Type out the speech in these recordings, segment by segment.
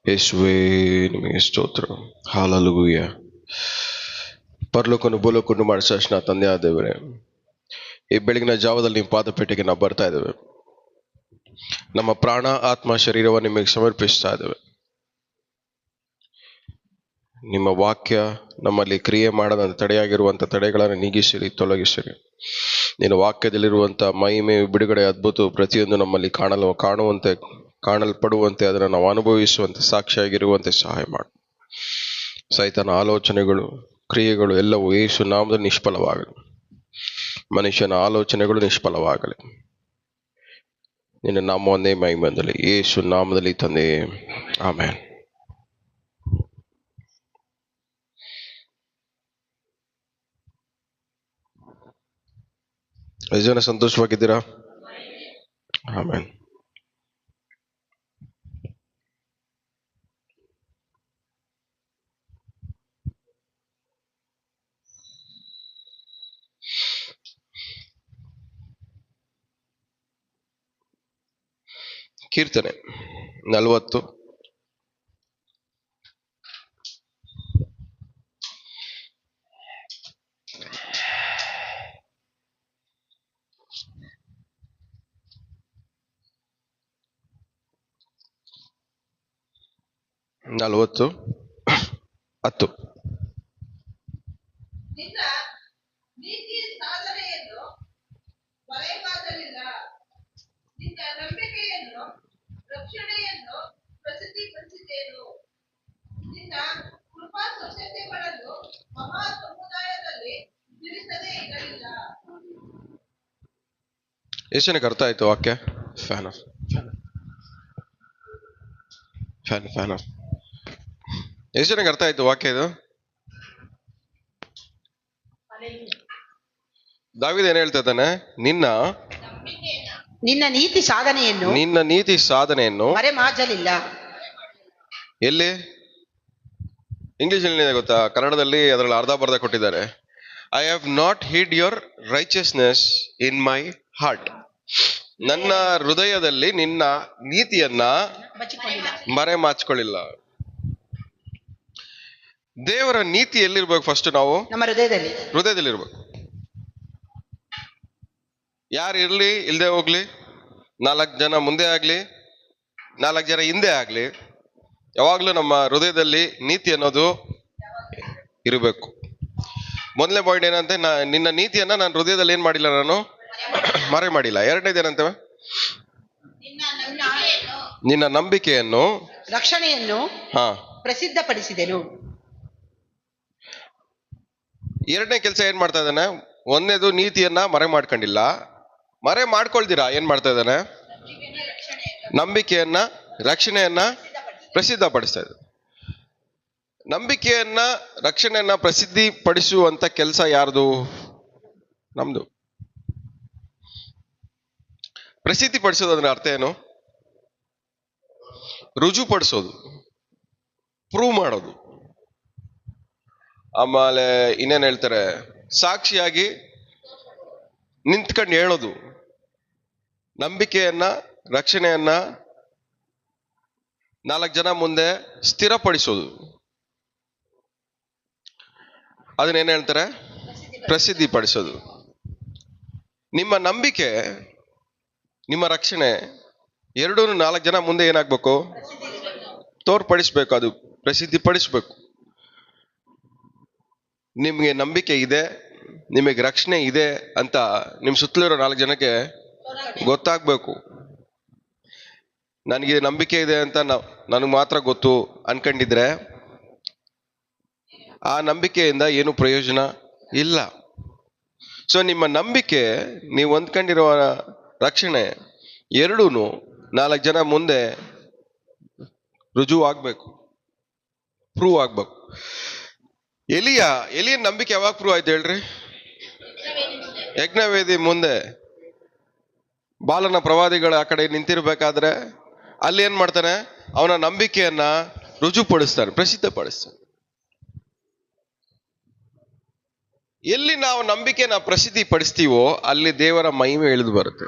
ಯೇಸುವೇ ನಿಮಗೆ ಸ್ತೋತ್ರ. ಹಾಲೆಲೂಯ. ಪರಲೋಕವನ್ನು ಭೂಲೋಕವನ್ನು ಮಾಡಿಸೋಷ್ಟು ತಂದೆ ಆದೇವರೇ, ಈ ಬೆಳಗಿನ ಜಾವದಲ್ಲಿ ನಿಮ್ಮ ಪಾದಪೇಟೆಗೆ ನಾವು ಬರ್ತಾ ಇದ್ದೇವೆ. ನಮ್ಮ ಪ್ರಾಣ ಆತ್ಮ ಶರೀರವನ್ನು ನಿಮಗೆ ಸಮರ್ಪಿಸ್ತಾ ಇದ್ದೇವೆ. ನಿಮ್ಮ ವಾಕ್ಯ ನಮ್ಮಲ್ಲಿ ಕ್ರಿಯೆ ಮಾಡದಂತ ತಡೆಯಾಗಿರುವಂಥ ತಡೆಗಳನ್ನು ನೀಗಿಸಿರಿ, ತೊಲಗಿಸಿರಿ. ನಿನ್ನ ವಾಕ್ಯದಲ್ಲಿರುವಂಥ ಮಹಿಮೆ, ಬಿಡುಗಡೆ, ಅದ್ಭುತ ಪ್ರತಿಯೊಂದು ನಮ್ಮಲ್ಲಿ ಕಾಣುವಂತೆ, ಕಾಣಲ್ಪಡುವಂತೆ, ಅದನ್ನು ನಾವು ಅನುಭವಿಸುವಂತೆ, ಸಾಕ್ಷಿಯಾಗಿರುವಂತೆ ಸಹಾಯ ಮಾಡು. ಸೈತನ ಆಲೋಚನೆಗಳು, ಕ್ರಿಯೆಗಳು ಎಲ್ಲವೂ ಯೇಸು ನಾಮದಲ್ಲಿ ನಿಷ್ಫಲವಾಗಲಿ. ಮನುಷ್ಯನ ಆಲೋಚನೆಗಳು ನಿಷ್ಫಲವಾಗಲಿ. ನಿನ್ನ ನಾಮವನ್ನೇ ಮಹಿಮೆಯಲ್ಲಿ ಯೇಸು ನಾಮದಲ್ಲಿ ತಂದೆ, ಆಮೆನ್. ಎಷ್ಟು ಜನ ಸಂತೋಷವಾಗಿದ್ದೀರಾ? ಆಮೆನ್. ಕೀರ್ತನೆ 40 10. ನಿನ್ನ ನೀತಿ ಸಾಧನೆಯನ್ನು ಮರೆಮಾಡಲಿಲ್ಲ. ನಿನ್ನ ನಂಬಿಕೆಯನ್ನು, ರಕ್ಷಣೆಯನ್ನು ಪ್ರಸಿದ್ಧಿಪಡಿಸಿದೆನು. ನಿನ್ನ ಕೃಪಾ ಸ್ವಚ್ಛತೆಗಳನ್ನು ಮಹಾ ಸಮುದಾಯದಲ್ಲಿ ತಿಳಿಸದೇ ಇರಲಿಲ್ಲ. ಎಷ್ಟು ಜನಕ್ಕೆ ಅರ್ಥ ಆಯ್ತು ವಾಕ್ಯ? ಫ್ಯಾನ್ ಆಫ್ ಎಷ್ಟು ಜನಕ್ಕೆ ಅರ್ಥ ಆಯ್ತು ವಾಕ್ಯ? ಇದು ದಾವೀದ ಏನ್ ಹೇಳ್ತಾ ಇದ್ದಾನೆ? ನಿನ್ನ ನೀತಿ ಸಾಧನೆಯನ್ನು ಮರೆಮಾಚಲಿಲ್ಲ. ಎಲ್ಲಿ? ಇಂಗ್ಲಿಷ್ ಏನಿದೆ ಗೊತ್ತಾ? ಕನ್ನಡದಲ್ಲಿ ಅದರಲ್ಲಿ ಅರ್ಧ ಬರ್ಧ ಕೊಟ್ಟಿದ್ದಾರೆ. I have not hid your righteousness in my heart. ನನ್ನ ಹೃದಯದಲ್ಲಿ ನಿನ್ನ ನೀತಿಯನ್ನ ಮರೆಮಾಚ್ಕೊಳ್ಳಿಲ್ಲ. ದೇವರ ನೀತಿ ಎಲ್ಲಿರ್ಬೇಕು? ಫಸ್ಟ್ ನಾವು ನಮ್ಮ ಹೃದಯದಲ್ಲಿ ಇರ್ಬೇಕು. ಯಾರು ಇರ್ಲಿ ಇಲ್ದೆ ಹೋಗ್ಲಿ, 4 ಜನ ಮುಂದೆ ಆಗ್ಲಿ 4 ಜನ ಹಿಂದೆ ಆಗ್ಲಿ, ಯಾವಾಗ್ಲೂ ನಮ್ಮ ಹೃದಯದಲ್ಲಿ ನೀತಿ ಅನ್ನೋದು ಇರಬೇಕು. ಮೊದಲನೇ ಪಾಯಿಂಟ್ ಏನಂತೆ? ನಿನ್ನ ನೀತಿಯನ್ನ ನಾನು ಹೃದಯದಲ್ಲಿ ಏನ್ ಮಾಡಿಲ್ಲ, ನಾನು ಮರೆ ಮಾಡಿಲ್ಲ. ಎರಡನೇದು ಏನಂತೇವೆ? ನಿನ್ನ ನಂಬಿಕೆಯನ್ನು, ರಕ್ಷಣೆಯನ್ನು ಪ್ರಸಿದ್ಧಪಡಿಸಿದೆನು. ಎರಡನೇ ಕೆಲಸ ಏನ್ ಮಾಡ್ತಾ ಇದ್ದಾನೆ? ಒಂದನೇದು ನೀತಿಯನ್ನ ಮರೆ ಮಾಡ್ಕೊಂಡಿಲ್ಲ. ಮರೆ ಮಾಡ್ಕೊಳ್ದಿರಾ ಏನ್ ಮಾಡ್ತಾ ಇದ್ದಾನೆ? ನಂಬಿಕೆಯನ್ನ, ರಕ್ಷಣೆಯನ್ನ ಪ್ರಸಿದ್ಧಪಡಿಸ್ತಾ ಇದ್ದಾನೆ. ನಂಬಿಕೆಯನ್ನ, ರಕ್ಷಣೆಯನ್ನ ಪ್ರಸಿದ್ಧಿ ಪಡಿಸುವಂತ ಕೆಲಸ ಯಾರ್ದು? ನಮ್ದು. ಪ್ರಸಿದ್ಧಿ ಪಡಿಸೋದು ಅಂದ್ರೆ ಅರ್ಥ ಏನು? ರುಜುಪಡಿಸೋದು, ಪ್ರೂವ್ ಮಾಡೋದು. ಆಮೇಲೆ ಇನ್ನೇನ್ ಹೇಳ್ತಾರೆ? ಸಾಕ್ಷಿಯಾಗಿ ನಿಂತ್ಕೊಂಡು ಹೇಳೋದು. ನಂಬಿಕೆಯನ್ನ, ರಕ್ಷಣೆಯನ್ನ 4 ಜನ ಮುಂದೆ ಸ್ಥಿರಪಡಿಸೋದು. ಅದನ್ನೇನ್ ಹೇಳ್ತಾರೆ? ಪ್ರಸಿದ್ಧಿ ಪಡಿಸೋದು. ನಿಮ್ಮ ನಂಬಿಕೆ, ನಿಮ್ಮ ರಕ್ಷಣೆ ಎರಡೂ 4 ಜನ ಮುಂದೆ ಏನಾಗ್ಬೇಕು? ತೋರ್ಪಡಿಸ್ಬೇಕು, ಅದು ಪ್ರಸಿದ್ಧಿ ಪಡಿಸ್ಬೇಕು. ನಿಮ್ಗೆ ನಂಬಿಕೆ ಇದೆ, ನಿಮಗೆ ರಕ್ಷಣೆ ಇದೆ ಅಂತ ನಿಮ್ ಸುತ್ತಲಿರೋ 4 ಜನಕ್ಕೆ ಗೊತ್ತಾಗ್ಬೇಕು. ನನಗೆ ನಂಬಿಕೆ ಇದೆ ಅಂತ ನನಗೆ ಮಾತ್ರ ಗೊತ್ತು ಅನ್ಕೊಂಡಿದ್ರೆ ಆ ನಂಬಿಕೆಯಿಂದ ಏನು ಪ್ರಯೋಜನ ಇಲ್ಲ. ಸೊ ನಿಮ್ಮ ನಂಬಿಕೆ, ನೀವು ಹೊಂದ್ಕೊಂಡಿರುವ ರಕ್ಷಣೆ ಎರಡೂ 4 ಜನ ಮುಂದೆ ರುಜುವು ಆಗ್ಬೇಕು, ಪ್ರೂವ್ ಆಗ್ಬೇಕು. ಎಲಿಯನ್ ನಂಬಿಕೆ ಯಾವಾಗ ಪ್ರೂವ್ ಆಯ್ತು ಹೇಳ್ರಿ? ಯಜ್ಞವೇದಿ ಮುಂದೆ ಬಾಲನ ಪ್ರವಾದಿಗಳ ಆ ಕಡೆ ನಿಂತಿರ್ಬೇಕಾದ್ರೆ ಅಲ್ಲಿ ಏನ್ ಮಾಡ್ತಾನೆ? ಅವನ ನಂಬಿಕೆಯನ್ನ ರುಜುಪಡಿಸ್ತಾನೆ, ಪ್ರಸಿದ್ಧಪಡಿಸ್ತಾನೆ. ಎಲ್ಲಿ ನಾವು ನಂಬಿಕೆನ ಪ್ರಸಿದ್ಧಿ ಪಡಿಸ್ತೀವೋ ಅಲ್ಲಿ ದೇವರ ಮಹಿಮೆ ಇಳಿದು ಬರುತ್ತೆ.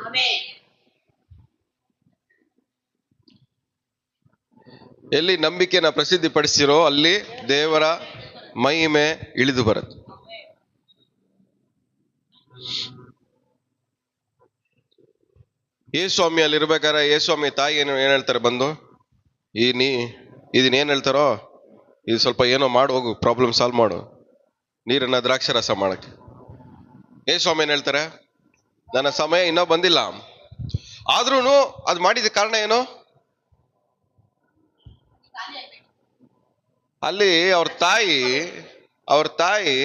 ಎಲ್ಲಿ ನಂಬಿಕೆನ ಪ್ರಸಿದ್ಧಿ ಪಡಿಸಿರೋ ಅಲ್ಲಿ ದೇವರ ಮಹಿಮೆ ಇಳಿದು ಬರುತ್ತೆ. ಯೇಸ್ವಾಮಿ ಅಲ್ಲಿ ಇರ್ಬೇಕಾದ್ರೆ ಯೇಸ್ವಾಮಿ ತಾಯಿ ಏನ್ ಹೇಳ್ತಾರೆ ಬಂದು, ಇದನ್ನ ಏನ್ ಹೇಳ್ತಾರೋ, ಇದು ಸ್ವಲ್ಪ ಏನೋ ಮಾಡು, ಹೋಗು ಪ್ರಾಬ್ಲಮ್ ಸಾಲ್ವ್ ಮಾಡು, ನೀರನ್ನ ದ್ರಾಕ್ಷರಸ ಮಾಡಕ್ಕೆ. ಯೇಸ್ವಾಮಿ ಏನ್ ಹೇಳ್ತಾರೆ, ನನ್ನ ಸಮಯ ಇನ್ನೂ ಬಂದಿಲ್ಲ. ಆದ್ರೂನು ಅದು ಮಾಡಿದ ಕಾರಣ ಏನು? ಅಲ್ಲಿ ಅವ್ರ ತಾಯಿ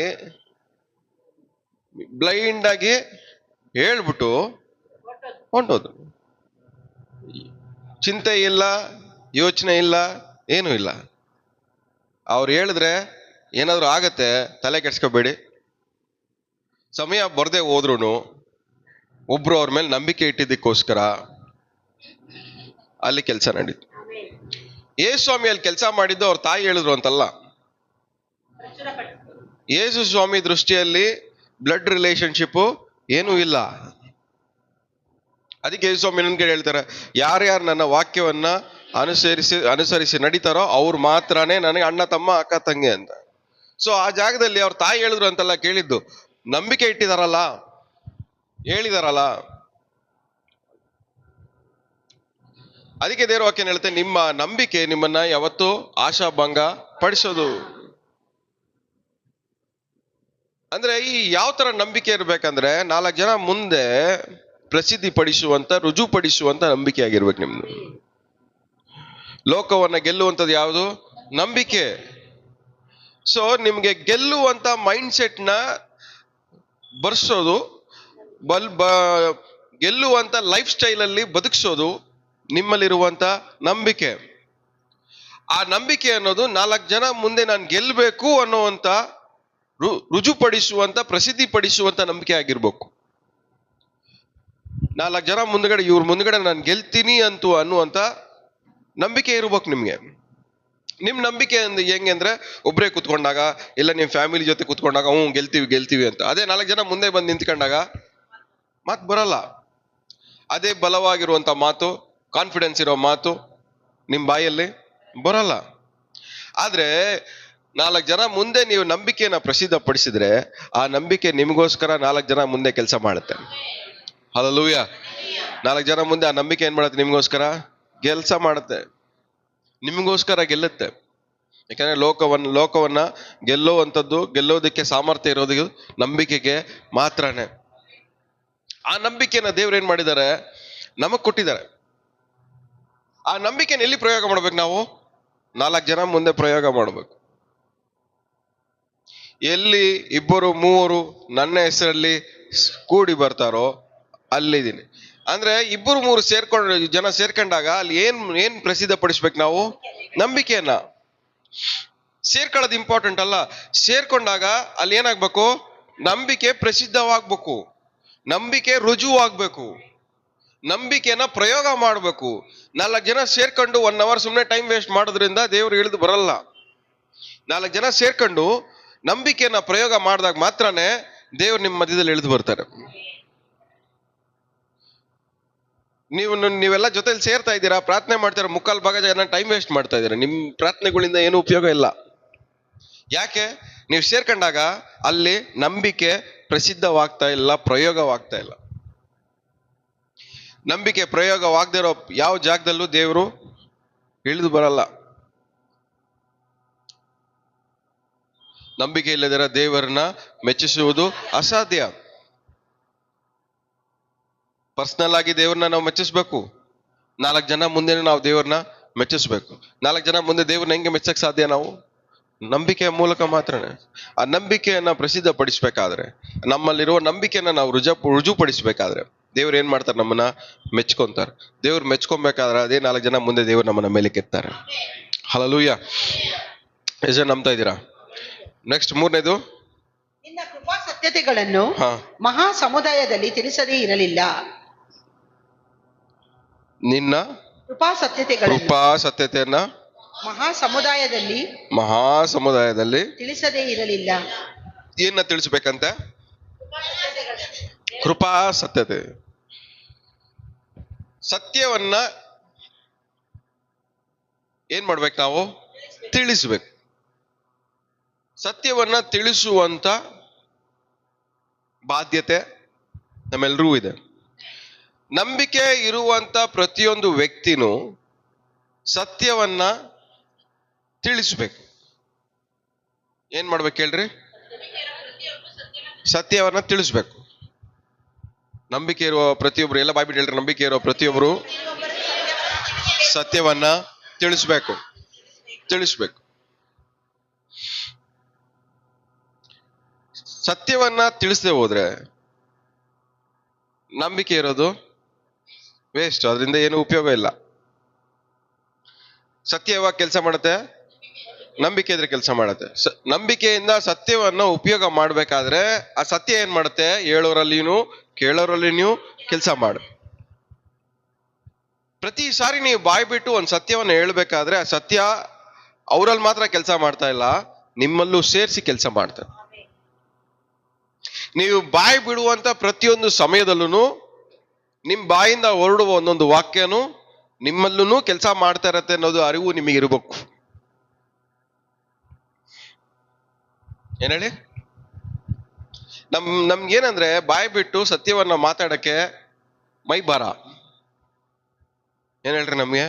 ಬ್ಲೈಂಡ್ ಆಗಿ ಹೇಳ್ಬಿಟ್ಟು ಹೊಂಟೋದು. ಚಿಂತೆ ಇಲ್ಲ, ಯೋಚನೆ ಇಲ್ಲ, ಏನೂ ಇಲ್ಲ. ಅವ್ರು ಹೇಳಿದ್ರೆ ಏನಾದ್ರು ಆಗತ್ತೆ, ತಲೆ ಕೆಡ್ಸ್ಕೋಬೇಡಿ. ಸಮಯ ಬರ್ದೇ ಹೋದ್ರು ಒಬ್ರು ಅವ್ರ ಮೇಲೆ ನಂಬಿಕೆ ಇಟ್ಟಿದ್ದಕ್ಕೋಸ್ಕರ ಅಲ್ಲಿ ಕೆಲಸ ನಡೀತು. ಯೇಸ್ವಾಮಿ ಅಲ್ಲಿ ಕೆಲಸ ಮಾಡಿದ್ದು ಅವ್ರ ತಾಯಿ ಹೇಳಿದ್ರು ಅಂತಲ್ಲ. ಯೇಸು ಸ್ವಾಮಿ ದೃಷ್ಟಿಯಲ್ಲಿ ಬ್ಲಡ್ ರಿಲೇಶನ್ಶಿಪ್ ಏನೂ ಇಲ್ಲ. ಅದಕ್ಕೆ ಯೇಸುಸ್ವಾಮಿ ನನ್ಗೆ ಹೇಳ್ತಾರೆ, ಯಾರ್ಯಾರು ನನ್ನ ವಾಕ್ಯವನ್ನ ಅನುಸರಿಸಿ ನಡೀತಾರೋ ಅವ್ರು ಮಾತ್ರನೇ ನನಗೆ ಅಣ್ಣ ತಮ್ಮ ಅಕ್ಕ ತಂಗಿ ಅಂತ. ಸೊ ಆ ಜಾಗದಲ್ಲಿ ಅವ್ರ ತಾಯಿ ಹೇಳಿದ್ರು ಅಂತೆಲ್ಲ ಕೇಳಿದ್ದು, ನಂಬಿಕೆ ಇಟ್ಟಿದಾರಲ್ಲ, ಹೇಳಿದಾರಲ್ಲ. ಅದಕ್ಕೆ ದೇವ್ರ ವಾಕ್ಯ ಹೇಳುತ್ತೆ, ನಿಮ್ಮ ನಂಬಿಕೆ ನಿಮ್ಮನ್ನ ಯಾವತ್ತೂ ಆಶಾಭಂಗ ಪಡಿಸೋದು. ಅಂದ್ರೆ ಈ ಯಾವ ತರ ನಂಬಿಕೆ ಇರ್ಬೇಕಂದ್ರೆ, 4 ಜನ ಮುಂದೆ ಪ್ರಸಿದ್ಧಿ ಪಡಿಸುವಂತ, ರುಜುಪಡಿಸುವಂತ ನಂಬಿಕೆ ಆಗಿರ್ಬೇಕು ನಿಮ್ದು. ಲೋಕವನ್ನ ಗೆಲ್ಲುವಂಥದ್ದು ಯಾವುದು? ನಂಬಿಕೆ. ಸೊ ನಿಮ್ಗೆ ಗೆಲ್ಲುವಂತ ಮೈಂಡ್ ಸೆಟ್ ನ ಬರ್ಸೋದು, ಗೆಲ್ಲುವಂತ ಲೈಫ್ ಸ್ಟೈಲ್ ಅಲ್ಲಿ ಬದುಕಿಸೋದು ನಿಮ್ಮಲ್ಲಿರುವಂತ ನಂಬಿಕೆ. ಆ ನಂಬಿಕೆ ಅನ್ನೋದು 4 ಜನ ಮುಂದೆ ನಾನು ಗೆಲ್ಲಬೇಕು ಅನ್ನುವಂತ ರುಜುಪಡಿಸುವಂತ, ಪ್ರಸಿದ್ಧಿ ಪಡಿಸುವಂತ ನಂಬಿಕೆ ಆಗಿರ್ಬೇಕು. 4 ಜನ ಮುಂದ್ಗಡೆ, ಇವ್ರ ಮುಂದ್ಗಡೆ ನಾನು ಗೆಲ್ತೀನಿ ಅನ್ನುವಂತ ನಂಬಿಕೆ ಇರ್ಬೇಕು ನಿಮ್ಗೆ. ನಿಮ್ ನಂಬಿಕೆ ಹೆಂಗೆ ಅಂದ್ರೆ, ಒಬ್ರೇ ಕುತ್ಕೊಂಡಾಗ, ಇಲ್ಲ ನಿಮ್ ಫ್ಯಾಮಿಲಿ ಜೊತೆ ಕುತ್ಕೊಂಡಾಗ ಗೆಲ್ತೀವಿ ಅಂತ. ಅದೇ 4 ಜನ ಮುಂದೆ ಬಂದು ನಿಂತ್ಕೊಂಡಾಗ ಮಾತು ಬರಲ್ಲ. ಅದೇ ಬಲವಾಗಿರುವಂತ ಮಾತು, ಕಾನ್ಫಿಡೆನ್ಸ್ ಇರೋ ಮಾತು ನಿಮ್ ಬಾಯಲ್ಲಿ ಬರಲ್ಲ. ಆದ್ರೆ 4 ಜನ ಮುಂದೆ ನೀವು ನಂಬಿಕೆಯನ್ನ ಪ್ರಸಿದ್ಧ ಪಡಿಸಿದ್ರೆ, ಆ ನಂಬಿಕೆ ನಿಮಗೋಸ್ಕರ 4 ಜನ ಮುಂದೆ ಕೆಲಸ ಮಾಡುತ್ತೆ. ಹಲ್ಲೆಲೂಯ. 4 ಜನ ಮುಂದೆ ಆ ನಂಬಿಕೆ ಏನ್ ಮಾಡುತ್ತೆ? ನಿಮಗೋಸ್ಕರ ಕೆಲಸ ಮಾಡುತ್ತೆ, ನಿಮಗೋಸ್ಕರ ಗೆಲ್ಲುತ್ತೆ. ಯಾಕಂದ್ರೆ ಲೋಕವನ್ನ ಗೆಲ್ಲೋದಕ್ಕೆ ಸಾಮರ್ಥ್ಯ ಇರೋದು ನಂಬಿಕೆಗೆ ಮಾತ್ರನೇ. ಆ ನಂಬಿಕೆನ ದೇವ್ರು ಏನ್ ಮಾಡಿದ್ದಾರೆ? ನಮಗ್ ಕೊಟ್ಟಿದ್ದಾರೆ. ಆ ನಂಬಿಕೆನ ಎಲ್ಲಿ ಪ್ರಯೋಗ ಮಾಡ್ಬೇಕು? ನಾವು 4 ಜನ ಮುಂದೆ ಪ್ರಯೋಗ ಮಾಡ್ಬೇಕು. ಎಲ್ಲಿ 2-3 ನನ್ನ ಹೆಸರಲ್ಲಿ ಕೂಡಿ ಬರ್ತಾರೋ ಅಲ್ಲಿದ್ದೀನಿ. ಅಂದ್ರೆ 2-3 ಜನ ಸೇರ್ಕೊಂಡಾಗ ಅಲ್ಲಿ ಏನ್ ಪ್ರಸಿದ್ಧ ಪಡಿಸ್ಬೇಕು? ನಾವು ನಂಬಿಕೆಯನ್ನ. ಸೇರ್ಕೊಳ್ಳೋದು ಇಂಪಾರ್ಟೆಂಟ್ ಅಲ್ಲ, ಸೇರ್ಕೊಂಡಾಗ ಅಲ್ಲಿ ಏನಾಗ್ಬೇಕು? ನಂಬಿಕೆ ಪ್ರಸಿದ್ಧವಾಗ್ಬೇಕು, ನಂಬಿಕೆ ರುಜುವಾಗ್ಬೇಕು, ನಂಬಿಕೆನ ಪ್ರಯೋಗ ಮಾಡ್ಬೇಕು. 4 ಜನ ಸೇರ್ಕೊಂಡು 1 hour ಸುಮ್ಮನೆ ಟೈಮ್ ವೇಸ್ಟ್ ಮಾಡೋದ್ರಿಂದ ದೇವ್ರು ಇಳಿದು ಬರಲ್ಲ. 4 ಜನ ಸೇರ್ಕೊಂಡು ನಂಬಿಕೆನ ಪ್ರಯೋಗ ಮಾಡಿದಾಗ ಮಾತ್ರನೇ ದೇವ್ರು ನಿಮ್ಮ ಮಧ್ಯದಲ್ಲಿ ಇಳಿದು ಬರ್ತಾರೆ. ನೀವೆಲ್ಲ ಜೊತೆಲಿ ಸೇರ್ತಾ ಇದ್ದೀರಾ, ಪ್ರಾರ್ಥನೆ ಮಾಡ್ತೀರಾ, 3/4 ಜನ ಟೈಮ್ ವೇಸ್ಟ್ ಮಾಡ್ತಾ ಇದ್ದೀರಾ. ನಿಮ್ ಪ್ರಾರ್ಥನೆಗಳಿಂದ ಏನು ಉಪಯೋಗ ಇಲ್ಲ. ಯಾಕೆ? ನೀವು ಸೇರ್ಕೊಂಡಾಗ ಅಲ್ಲಿ ನಂಬಿಕೆ ಪ್ರಸಿದ್ಧವಾಗ್ತಾ ಇಲ್ಲ, ಪ್ರಯೋಗವಾಗ್ತಾ ಇಲ್ಲ. ನಂಬಿಕೆ ಪ್ರಯೋಗವಾಗದಿರೋ ಯಾವ ಜಾಗದಲ್ಲೂ ದೇವರು ಇಳಿದು ಬರಲ್ಲ. ನಂಬಿಕೆ ಇಲ್ಲದಿರೋ ದೇವರನ್ನ ಮೆಚ್ಚಿಸುವುದು ಅಸಾಧ್ಯ. ಪರ್ಸನಲ್ ಆಗಿ ದೇವ್ರನ್ನ ನಾವು ಮೆಚ್ಚಿಸ್ಬೇಕು, 4 ಜನ ಮುಂದೆ ನಾವು ದೇವ್ರನ್ನ ಮೆಚ್ಚಿಸ್ಬೇಕು. 4 ಜನ ಮುಂದೆ ದೇವ್ರನ್ನ ಹೆಂಗೆ ಮೆಚ್ಚಕ್ ಸಾಧ್ಯ? ನಾವು ನಂಬಿಕೆಯ ಮೂಲಕ ಮಾತ್ರನೇ. ಆ ನಂಬಿಕೆಯನ್ನ ಪ್ರಸಿದ್ಧ ಪಡಿಸ್ಬೇಕಾದ್ರೆ, ನಮ್ಮಲ್ಲಿರುವ ನಂಬಿಕೆಯನ್ನ ನಾವು ರುಜುಪಡಿಸ್ಬೇಕಾದ್ರೆ ದೇವ್ರು ಏನ್ ಮಾಡ್ತಾರೆ? ನಮ್ಮನ್ನ ಮೆಚ್ಕೊಂತಾರೆ. ದೇವ್ರು ಮೆಚ್ಕೊಬೇಕಾದ್ರೆ ಅದೇ 4 ಜನ ಮುಂದೆ ದೇವ್ರು ನಮ್ಮನ್ನ ಮೇಲೆ ಕೆತ್ತಾರೆ. ಹಲ್ಲೆಲೂಯ. ಎಷ್ಟು ನಂಬ್ತಾ ಇದ್ದೀರಾ? ನೆಕ್ಸ್ಟ್ 3ನೇದು, ನಿನ್ನ ಕೃಪಾ ಸತ್ಯತೆಗಳನ್ನು ಮಹಾ ಸಮುದಾಯದಲ್ಲಿ ತಿಳಿಸದೇ ಇರಲಿಲ್ಲ. ನಿನ್ನ ಕೃಪಾ ಸತ್ಯತೆಯನ್ನ ಮಹಾ ಸಮುದಾಯದಲ್ಲಿ ತಿಳಿಸದೇ ಇರಲಿಲ್ಲ. ಏನ ತಿಳಿಸ್ಬೇಕಂತೆ? ಕೃಪಾ ಸತ್ಯತೆ. ಸತ್ಯವನ್ನ ಏನ್ ಮಾಡ್ಬೇಕು ನಾವು? ತಿಳಿಸ್ಬೇಕು. ಸತ್ಯವನ್ನ ತಿಳಿಸುವಂತ ಬಾಧ್ಯತೆ ನಮ್ಮೆಲ್ರಿಗೂ ಇದೆ. ನಂಬಿಕೆ ಇರುವಂತ ಪ್ರತಿಯೊಂದು ವ್ಯಕ್ತಿನೂ ಸತ್ಯವನ್ನ ತಿಳಿಸ್ಬೇಕು. ಏನ್ ಮಾಡ್ಬೇಕು ಹೇಳ್ರಿ? ಸತ್ಯವನ್ನ ತಿಳಿಸ್ಬೇಕು. ನಂಬಿಕೆ ಇರುವ ಪ್ರತಿಯೊಬ್ರು, ಎಲ್ಲ ಬಾಯ್ಬಿಟ್ಟು ಹೇಳ್ರಿ, ನಂಬಿಕೆ ಇರುವ ಪ್ರತಿಯೊಬ್ರು ಸತ್ಯವನ್ನ ತಿಳಿಸ್ಬೇಕು. ಸತ್ಯವನ್ನ ತಿಳಿಸದೆ ಹೋದ್ರೆ ನಂಬಿಕೆ ಇರೋದು ವೇಸ್ಟ್. ಅದರಿಂದ ಏನು ಉಪಯೋಗ ಇಲ್ಲ. ಸತ್ಯ ಯಾವಾಗ ಕೆಲಸ ಮಾಡುತ್ತೆ? ನಂಬಿಕೆ ಇದ್ರೆ ಕೆಲಸ ಮಾಡುತ್ತೆ. ನಂಬಿಕೆಯಿಂದ ಸತ್ಯವನ್ನ ಉಪಯೋಗ ಮಾಡ್ಬೇಕಾದ್ರೆ ಆ ಸತ್ಯ ಏನ್ ಮಾಡುತ್ತೆ? ಹೇಳೋರಲ್ಲಿನೂ ಕೇಳೋರಲ್ಲಿನೂ ಕೆಲಸ ಮಾಡು. ಪ್ರತಿ ಸಾರಿ ನೀವು ಬಾಯ್ ಬಿಟ್ಟು ಒಂದ್ ಸತ್ಯವನ್ನ ಹೇಳ್ಬೇಕಾದ್ರೆ ಆ ಸತ್ಯ ಅವರಲ್ಲಿ ಮಾತ್ರ ಕೆಲಸ ಮಾಡ್ತಾ ಇಲ್ಲ, ನಿಮ್ಮಲ್ಲೂ ಸೇರಿಸಿ ಕೆಲಸ ಮಾಡ್ತಾರೆ. ನೀವು ಬಾಯಿ ಬಿಡುವಂತ ಪ್ರತಿಯೊಂದು ಸಮಯದಲ್ಲೂ ನಿಮ್ ಬಾಯಿಂದ ಹೊರಡುವ ಒಂದೊಂದು ವಾಕ್ಯನು ನಿಮ್ಮಲ್ಲೂ ಕೆಲಸ ಮಾಡ್ತಾ ಇರತ್ತೆ ಅನ್ನೋದು ಅರಿವು ನಿಮಗೆ ಇರಬೇಕು. ಏನ್ ಹೇಳಿ? ನಮ್ಗೇನಂದ್ರೆ ಬಾಯಿ ಬಿಟ್ಟು ಸತ್ಯವನ್ನ ಮಾತಾಡಕ್ಕೆ ಮೈ ಭಾರ. ಏನ್ ಹೇಳ್ರಿ? ನಮ್ಗೆ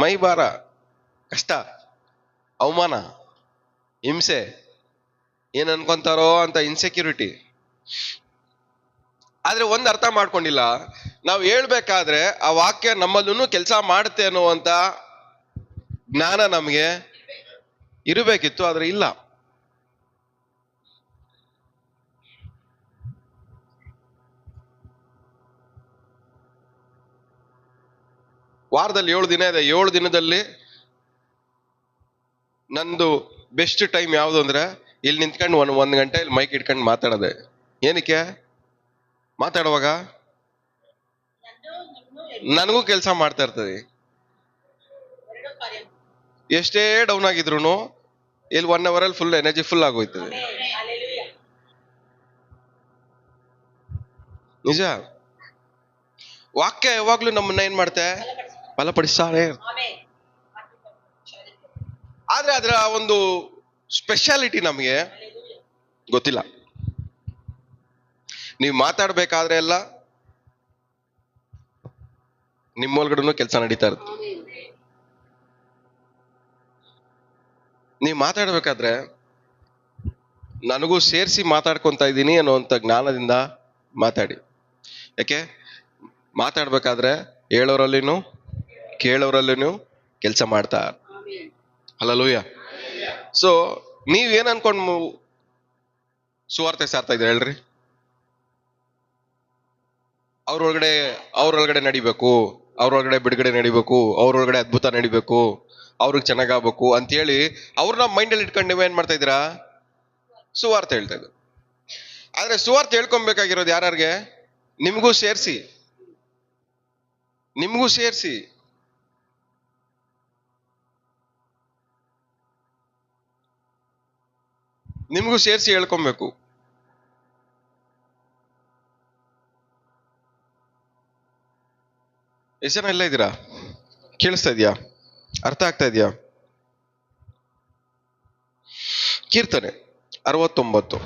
ಮೈ ಭಾರ, ಕಷ್ಟ, ಅವಮಾನ, ಹಿಂಸೆ, ಏನ್ ಅನ್ಕೊಂತಾರೋ ಅಂತ ಇನ್ಸೆಕ್ಯೂರಿಟಿ. ಆದ್ರೆ ಒಂದ್ ಅರ್ಥ ಮಾಡ್ಕೊಂಡಿಲ್ಲ, ನಾವು ಹೇಳ್ಬೇಕಾದ್ರೆ ಆ ವಾಕ್ಯ ನಮ್ಮಲ್ಲೂ ಕೆಲಸ ಮಾಡುತ್ತೆ ಅನ್ನುವಂತ ಜ್ಞಾನ ನಮ್ಗೆ ಇರಬೇಕಿತ್ತು, ಆದ್ರೆ ಇಲ್ಲ. ವಾರದಲ್ಲಿ 7 ದಿನ ಇದೆ. 7 ದಿನದಲ್ಲಿ ನಂದು ಬೆಸ್ಟ್ ಟೈಮ್ ಯಾವುದು ಅಂದ್ರೆ ಇಲ್ಲಿ ನಿಂತ್ಕೊಂಡು ಒಂದ್ ಗಂಟೆ ಇಲ್ಲಿ ಮೈಕ್ ಇಟ್ಕೊಂಡು ಮಾತಾಡೋದೆ. ಏನಕ್ಕೆ? ಮಾತಾಡುವಾಗ ನನಗೂ ಕೆಲಸ ಮಾಡ್ತಾ ಇರ್ತದೆ. ಎಷ್ಟೇ ಡೌನ್ ಆಗಿದ್ರು ಇಲ್ಲಿ 1 hour ಅಲ್ಲಿ ಫುಲ್ ಎನರ್ಜಿ ಫುಲ್ ಆಗೋಯ್ತದೆ. ನಿಜ. ವಾಕ್ಯ ಯಾವಾಗ್ಲೂ ನಮ್ಮನ್ನ ಏನ್ ಮಾಡುತ್ತೆ? ಬಲಪಡಿಸ್ತಾರೆ. ಆದ್ರೆ ಅದರ ಒಂದು ಸ್ಪೆಷಾಲಿಟಿ ನಮಗೆ ಗೊತ್ತಿಲ್ಲ. ನೀವು ಮಾತಾಡ್ಬೇಕಾದ್ರೆ ಎಲ್ಲ ನಿಮ್ಮೊಳಗಡೆನೂ ಕೆಲಸ ನಡೀತಾ ಇರುತ್ತೆ. ನೀವು ಮಾತಾಡ್ಬೇಕಾದ್ರೆ ನನಗೂ ಸೇರಿಸಿ ಮಾತಾಡ್ಕೊಂತ ಇದ್ದೀನಿ ಅನ್ನುವಂಥ ಜ್ಞಾನದಿಂದ ಮಾತಾಡಿ. ಯಾಕೆ? ಮಾತಾಡ್ಬೇಕಾದ್ರೆ ಹೇಳೋರಲ್ಲಿನೂ ಕೇಳೋರಲ್ಲಿನೂ ಕೆಲಸ ಮಾಡ್ತಾ. ಹಲ್ಲೆಲೂಯಾ. ಸೊ ನೀವೇನ್ ಅನ್ಕೊಂಡು ಸುವಾರ್ತೆ ಸಾರ್ತಾ ಇದ್ದೀರ ಹೇಳ್ರಿ? ಅವ್ರೊಳಗಡೆ ನಡಿಬೇಕು, ಅವ್ರೊಳಗಡೆ ಬಿಡುಗಡೆ ನಡಿಬೇಕು, ಅವ್ರೊಳಗಡೆ ಅದ್ಭುತ ನಡಿಬೇಕು, ಅವ್ರಿಗೆ ಚೆನ್ನಾಗಾಗಬೇಕು ಅಂತೇಳಿ ಅವ್ರನ್ನ ಮೈಂಡಲ್ಲಿ ಇಟ್ಕೊಂಡು ನೀವೇನ್ ಮಾಡ್ತಾ ಇದ್ದೀರಾ? ಸುವಾರ್ತೆ ಹೇಳ್ತಾ ಇದ್ರು. ಆದ್ರೆ ಸುವಾರ್ತೆ ಹೇಳ್ಕೊಬೇಕಾಗಿರೋದು ಯಾರ್ಯಾರಿಗೆ? ನಿಮ್ಗೂ ಸೇರಿಸಿ ಹೇಳ್ಕೊಬೇಕು. ಎಷ್ಟು ಜನ ಎಲ್ಲ ಇದ್ದೀರಾ? ಕೇಳಿಸ್ತಾ ಇದೆಯಾ? ಅರ್ಥ ಆಗ್ತಾ ಇದೆಯಾ? ಕೀರ್ತನೆ 69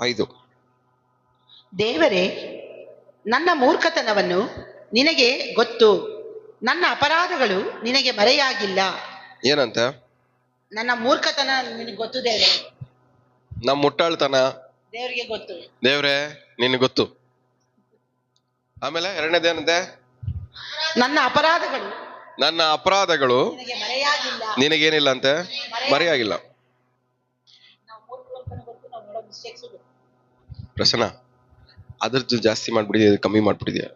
5. ದೇವರೇ, ನನ್ನ ಮೂರ್ಖತನವನ್ನು ನಿನಗೆ ಗೊತ್ತು, ನನ್ನ ಅಪರಾಧಗಳು ನಿನಗೆ ಮರೆಯಾಗಿಲ್ಲ. ಏನಂತ? ನನ್ನ ಮೂರ್ಖತನ ನಿನಗೆ ಗೊತ್ತು ದೇವರೇ. ನಮ್ಮ ಮುಟ್ಟಾಳ್ತನ ದೇವರಿಗೆ ಗೊತ್ತು. ದೇವ್ರೆ ನಿನಗೆ ಗೊತ್ತು. ಆಮೇಲೆ ಎರಡನೇದೇನಂತೆ? ನನ್ನ ಅಪರಾಧಗಳು ನಿನಗೇನಿಲ್ಲ ಅಂತೆ, ಮರೆಯಾಗಿಲ್ಲ. ಪ್ರಸನ್ನ, ಅದ್ರದ್ದು ಜಾಸ್ತಿ ಮಾಡ್ಬಿಟ್ಟಿದ್ಯಾ ಕಮ್ಮಿ ಮಾಡ್ಬಿಟ್ಟಿದ್ಯಾ?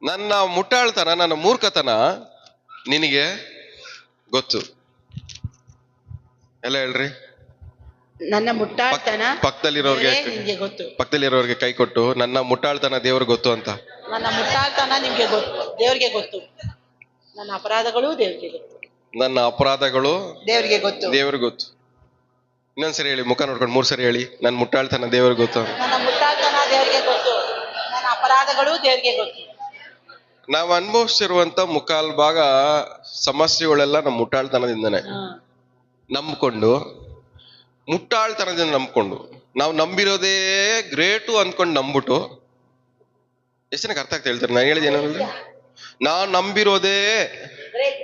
ನನ್ನ ಮುಟ್ಟಾಳ್ತನ, ನನ್ನ ಮೂರ್ಖತನ ನಿನಗೆ ಗೊತ್ತು. ಎಲ್ಲ ಹೇಳ್ರಿ. ನನ್ನ ಮುಟ್ಟಾಳ್ತನ ಪಕ್ಕದಲ್ಲಿರೋರ್ಗೆ ನಿನಗೆ ಗೊತ್ತು. ಪಕ್ಕದಲ್ಲಿರೋರ್ಗೆ ಕೈ ಕೊಟ್ಟು ನನ್ನ ಮುಟ್ಟಾಳ್ತನ ದೇವ್ರಿಗೆ ಗೊತ್ತು ಅಂತ ನನ್ನ ಮುಟ್ಟಾಳ್ತನ ನಿಮ್ಗೆ ಗೊತ್ತು, ದೇವ್ರಿಗೆ ಗೊತ್ತು. ನನ್ನ ಅಪರಾಧಗಳು ದೇವ್ರಿಗೆ ಗೊತ್ತು. ನನ್ನ ಅಪರಾಧಗಳು ದೇವ್ರಿಗೆ ಗೊತ್ತು. ದೇವ್ರಿಗೆ ಗೊತ್ತು. ಇನ್ನೊಂದ್ಸರಿ ಹೇಳಿ, ಮುಖ ನೋಡ್ಕೊಂಡು 3 ಸರಿ ಹೇಳಿ, ನನ್ನ ಮುಟ್ಟಾಳ್ತನ ದೇವ್ರಿಗೆ ಗೊತ್ತು. ನನ್ನ ಮುಟ್ಟಾಳ್ತನ ದೇವ್ರಿಗೆ ಗೊತ್ತು. ನನ್ನ ಅಪರಾಧಗಳು ದೇವ್ರಿಗೆ ಗೊತ್ತು. ನಾವು ಅನುಭವಿಸಿರುವಂತ ಮುಕ್ಕಾಲ್ ಭಾಗ ಸಮಸ್ಯೆಗಳೆಲ್ಲ ನಮ್ಮ ಮುಟ್ಟಾಳ್ತನದಿಂದನೇ. ನಂಬ್ಕೊಂಡು, ಮುಟ್ಟಾಳ್ತನದಿಂದ ನಂಬ್ಕೊಂಡು, ನಾವು ನಂಬಿರೋದೇ ಗ್ರೇಟು ಅಂದ್ಕೊಂಡು ನಂಬಿಟ್ಟು, ಎಷ್ಟು ಜನಕ್ಕೆ ಅರ್ಥ ಆಗ್ತಾ ಹೇಳ್ತಾರೆ ನಾನು ಹೇಳಿದ ಏನಂದ್ರೆ, ನಾನ್ ನಂಬಿರೋದೇ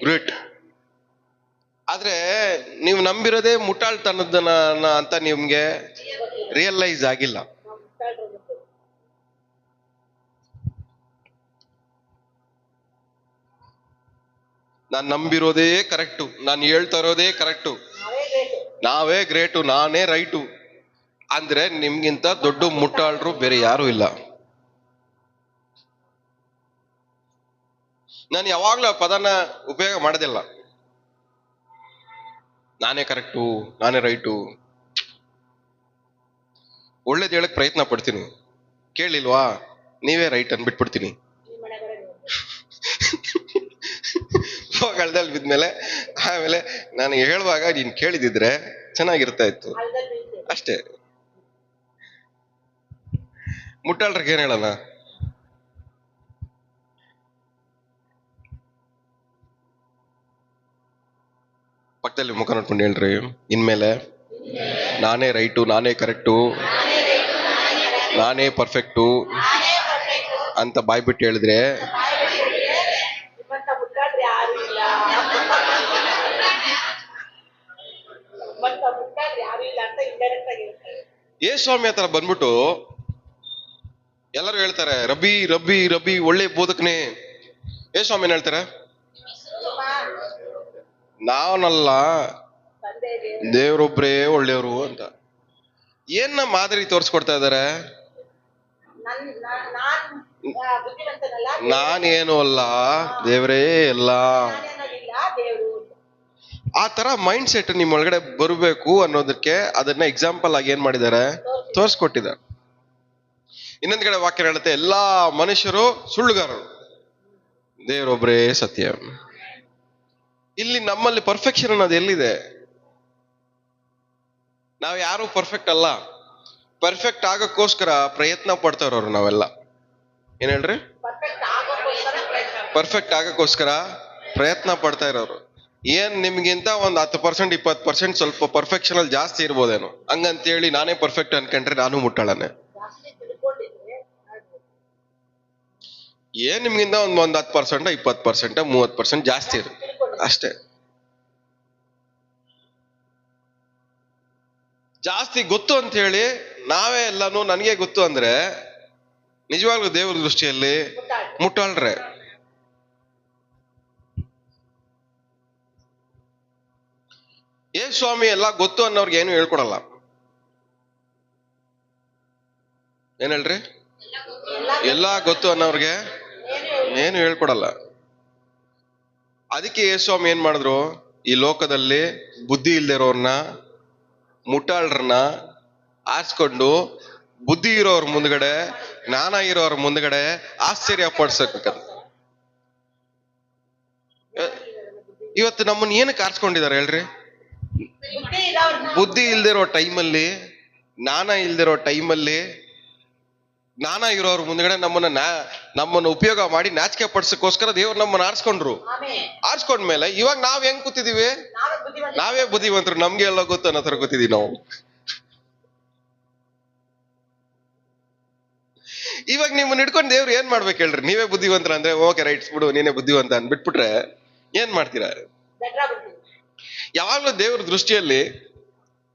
ಗ್ರೇಟ್, ಆದ್ರೆ ನೀವು ನಂಬಿರೋದೇ ಮುಟ್ಟಾಳ್ತನದನ ಅಂತ ನಿಮ್ಗೆ ರಿಯಲೈಸ್ ಆಗಿಲ್ಲ. ನಾನ್ ನಂಬಿರೋದೇ ಕರೆಕ್ಟು, ನಾನು ಹೇಳ್ತಾ ಇರೋದೇ ಕರೆಕ್ಟು, ನಾವೇ ಗ್ರೇಟು, ನಾನೇ ರೈಟು ಅಂದ್ರೆ ನಿಮ್ಗಿಂತ ದೊಡ್ಡ ಮುಟ್ಟಾಳ್ರು ಬೇರೆ ಯಾರು ಇಲ್ಲ. ನಾನು ಯಾವಾಗ್ಲೂ ಆ ಪದನ ಉಪಯೋಗ ಮಾಡೋದಿಲ್ಲ. ನಾನೇ ಕರೆಕ್ಟು, ನಾನೇ ರೈಟು. ಒಳ್ಳೇದು ಹೇಳಕ್ ಪ್ರಯತ್ನ ಪಡ್ತೀನಿ, ಕೇಳಿಲ್ವಾ ನೀವೇ ರೈಟ್ ಅನ್ಬಿಟ್ಬಿಡ್ತೀನಿ. ಕಳ್ದಲ್ಲಿ ಬಿದ್ಮೇಲೆ ಆಮೇಲೆ ನನಗೆ ಹೇಳುವಾಗ ನೀನ್ ಕೇಳಿದಿದ್ರೆ ಚೆನ್ನಾಗಿರ್ತಾ ಇತ್ತು ಅಷ್ಟೇ. ಮುಟ್ಟಾಳ್ರಿಗೆ ಏನ್ ಹೇಳಲ್ಲ. ಪಕ್ಕದಲ್ಲಿ ಮುಖ ನೋಡ್ಕೊಂಡು ಹೇಳ್ರಿ, ಇನ್ಮೇಲೆ ನಾನೇ ರೈಟು, ನಾನೇ ಕರೆಕ್ಟು, ನಾನೇ ಪರ್ಫೆಕ್ಟು ಅಂತ ಬಾಯ್ಬಿಟ್ಟು ಹೇಳಿದ್ರೆ ಸ್ವಾಮಿ ಹತ್ರ ಬಂದ್ಬಿಟ್ಟು ಎಲ್ಲರೂ ಹೇಳ್ತಾರೆ, ರಬಿ ರಬಿ ರಬಿ ಒಳ್ಳೆ ಬೋಧಕನೇ. ಸ್ವಾಮಿ ಏನ್ ಹೇಳ್ತಾರೆ, ನಾವನಲ್ಲ ದೇವ್ರೊಬ್ರೇ ಒಳ್ಳೆಯವರು ಅಂತ. ಏನ್ನ ಮಾದರಿ ತೋರ್ಸ್ಕೊಡ್ತಾ ಇದಾರೆ? ನಾನೇನು ಅಲ್ಲ, ದೇವ್ರೇ ಎಲ್ಲ. ಆ ತರ ಮೈಂಡ್ ಸೆಟ್ ನಿಮ್ ಒಳಗಡೆ ಬರಬೇಕು ಅನ್ನೋದಕ್ಕೆ ಅದನ್ನ ಎಕ್ಸಾಂಪಲ್ ಆಗಿ ಏನ್ ಮಾಡಿದ್ದಾರೆ, ತೋರ್ಸ್ಕೊಟ್ಟಿದ್ದಾರೆ. ಇನ್ನೊಂದ್ ಕಡೆ ವಾಕ್ಯ ಹೇಳುತ್ತೆ, ಎಲ್ಲಾ ಮನುಷ್ಯರು ಸುಳ್ಳುಗಾರರು, ದೇವರೊಬ್ಬರೇ ಸತ್ಯ. ಇಲ್ಲಿ ನಮ್ಮಲ್ಲಿ ಪರ್ಫೆಕ್ಷನ್ ಅನ್ನೋದು ಎಲ್ಲಿದೆ? ನಾವ್ ಯಾರು ಪರ್ಫೆಕ್ಟ್ ಅಲ್ಲ. ಪರ್ಫೆಕ್ಟ್ ಆಗಕ್ಕೋಸ್ಕರ ಪ್ರಯತ್ನ ಪಡ್ತಾ ಇರೋರು ನಾವೆಲ್ಲ. ಏನ್ ಹೇಳ್ರಿ? ಪರ್ಫೆಕ್ಟ್ ಆಗಕ್ಕೋಸ್ಕರ ಪ್ರಯತ್ನ ಪಡ್ತಾ ಇರೋರು. ಏನ್ ನಿಮ್ಗಿಂತ ಒಂದ್ 10% 20% ಸ್ವಲ್ಪ ಪರ್ಫೆಕ್ಷನ್ ಅಲ್ಲಿ ಜಾಸ್ತಿ ಇರ್ಬೋದೇನೋ, ಹಂಗಂತೇಳಿ ನಾನೇ ಪರ್ಫೆಕ್ಟ್ ಅನ್ಕೊಂಡ್ರೆ ನಾನು ಮುಟ್ಟಾಳನೆ. ಏನ್ ನಿಮ್ಗಿಂತ ಒಂದ್ 10% 20% 30% ಜಾಸ್ತಿ ಇರುತ್ತೆ ಅಷ್ಟೇ. ಜಾಸ್ತಿ ಗೊತ್ತು ಅಂತ ಹೇಳಿ ನಾವೇ ಎಲ್ಲಾನು ನನಗೆ ಗೊತ್ತು ಅಂದ್ರೆ ನಿಜವಾಗ್ಲೂ ದೇವ್ರ ದೃಷ್ಟಿಯಲ್ಲಿ ಮುಟ್ಟಾಳ್ರೆ. ಸ್ವಾಮಿ ಎಲ್ಲ ಗೊತ್ತು ಅನ್ನೋರ್ಗೆ ಏನು ಹೇಳ್ಕೊಡಲ್ಲ. ಏನ್ ಹೇಳ್ರಿ? ಎಲ್ಲ ಗೊತ್ತು ಅನ್ನೋರ್ಗೆ ಏನು ಹೇಳ್ಕೊಡಲ್ಲ. ಅದಕ್ಕೆ ಸ್ವಾಮಿ ಏನ್ ಮಾಡಿದ್ರು, ಈ ಲೋಕದಲ್ಲಿ ಬುದ್ಧಿ ಇಲ್ದಿರೋರ್ನ, ಮುಟ್ಟಾಳ್ರನ್ನ ಆರಿಸ್ಕೊಂಡು ಬುದ್ಧಿ ಇರೋರ್ ಮುಂದ್ಗಡೆ, ಜ್ಞಾನ ಇರೋರ್ ಮುಂದ್ಗಡೆ ಆಶ್ಚರ್ಯ ಪಡ್ಸಕ್. ಇವತ್ತು ನಮ್ಮನ್ನ ಏನಕ್ಕೆ ಆರಿಸ್ಕೊಂಡಿದ್ದಾರೆ ಹೇಳ್ರಿ? ಬುದ್ಧಿ ಇಲ್ದಿರೋ ಟೈಮಲ್ಲಿ, ಜ್ಞಾನ ಇಲ್ದಿರೋ ಟೈಮಲ್ಲಿ, ಜ್ಞಾನ ಇರೋರ್ ಮುಂದ್ಗಡೆ ನಮ್ಮನ್ನ ಉಪಯೋಗ ಮಾಡಿ ನಾಚಿಕೆ ಪಡ್ಸಕ್ಕೋಸ್ಕರ ದೇವ್ರು ನಮ್ಮನ್ನ ಆರಿಸ್ಕೊಂಡ್ರು. ಆರಿಸ್ಕೊಂಡ್ಮೇಲೆ ಇವಾಗ ನಾವ್ ಹೆಂಗ್ ಕೂತಿದೀವಿ? ನಾವೇ ಬುದ್ಧಿವಂತರು, ನಮ್ಗೆ ಎಲ್ಲ ಗೊತ್ತು ಅನ್ನೋ ತರ ಕೂತಿದೀವಿ ನಾವು. ಇವಾಗ ನಿಮ್ಮನ್ನ ಹಿಡ್ಕೊಂಡು ದೇವ್ರು ಏನ್ ಮಾಡ್ಬೇಕು ಹೇಳ್ರಿ? ನೀವೇ ಬುದ್ಧಿವಂತರ ಅಂದ್ರೆ ಓಕೆ ರೈಟ್ಸ್ ಬಿಡು, ನೀನೇ ಬುದ್ಧಿವಂತ ಅನ್ಬಿಟ್ಬಿಟ್ರೆ ಏನ್ ಮಾಡ್ತೀರಾ? ಯಾವಾಗ್ಲೂ ದೇವ್ರ ದೃಷ್ಟಿಯಲ್ಲಿ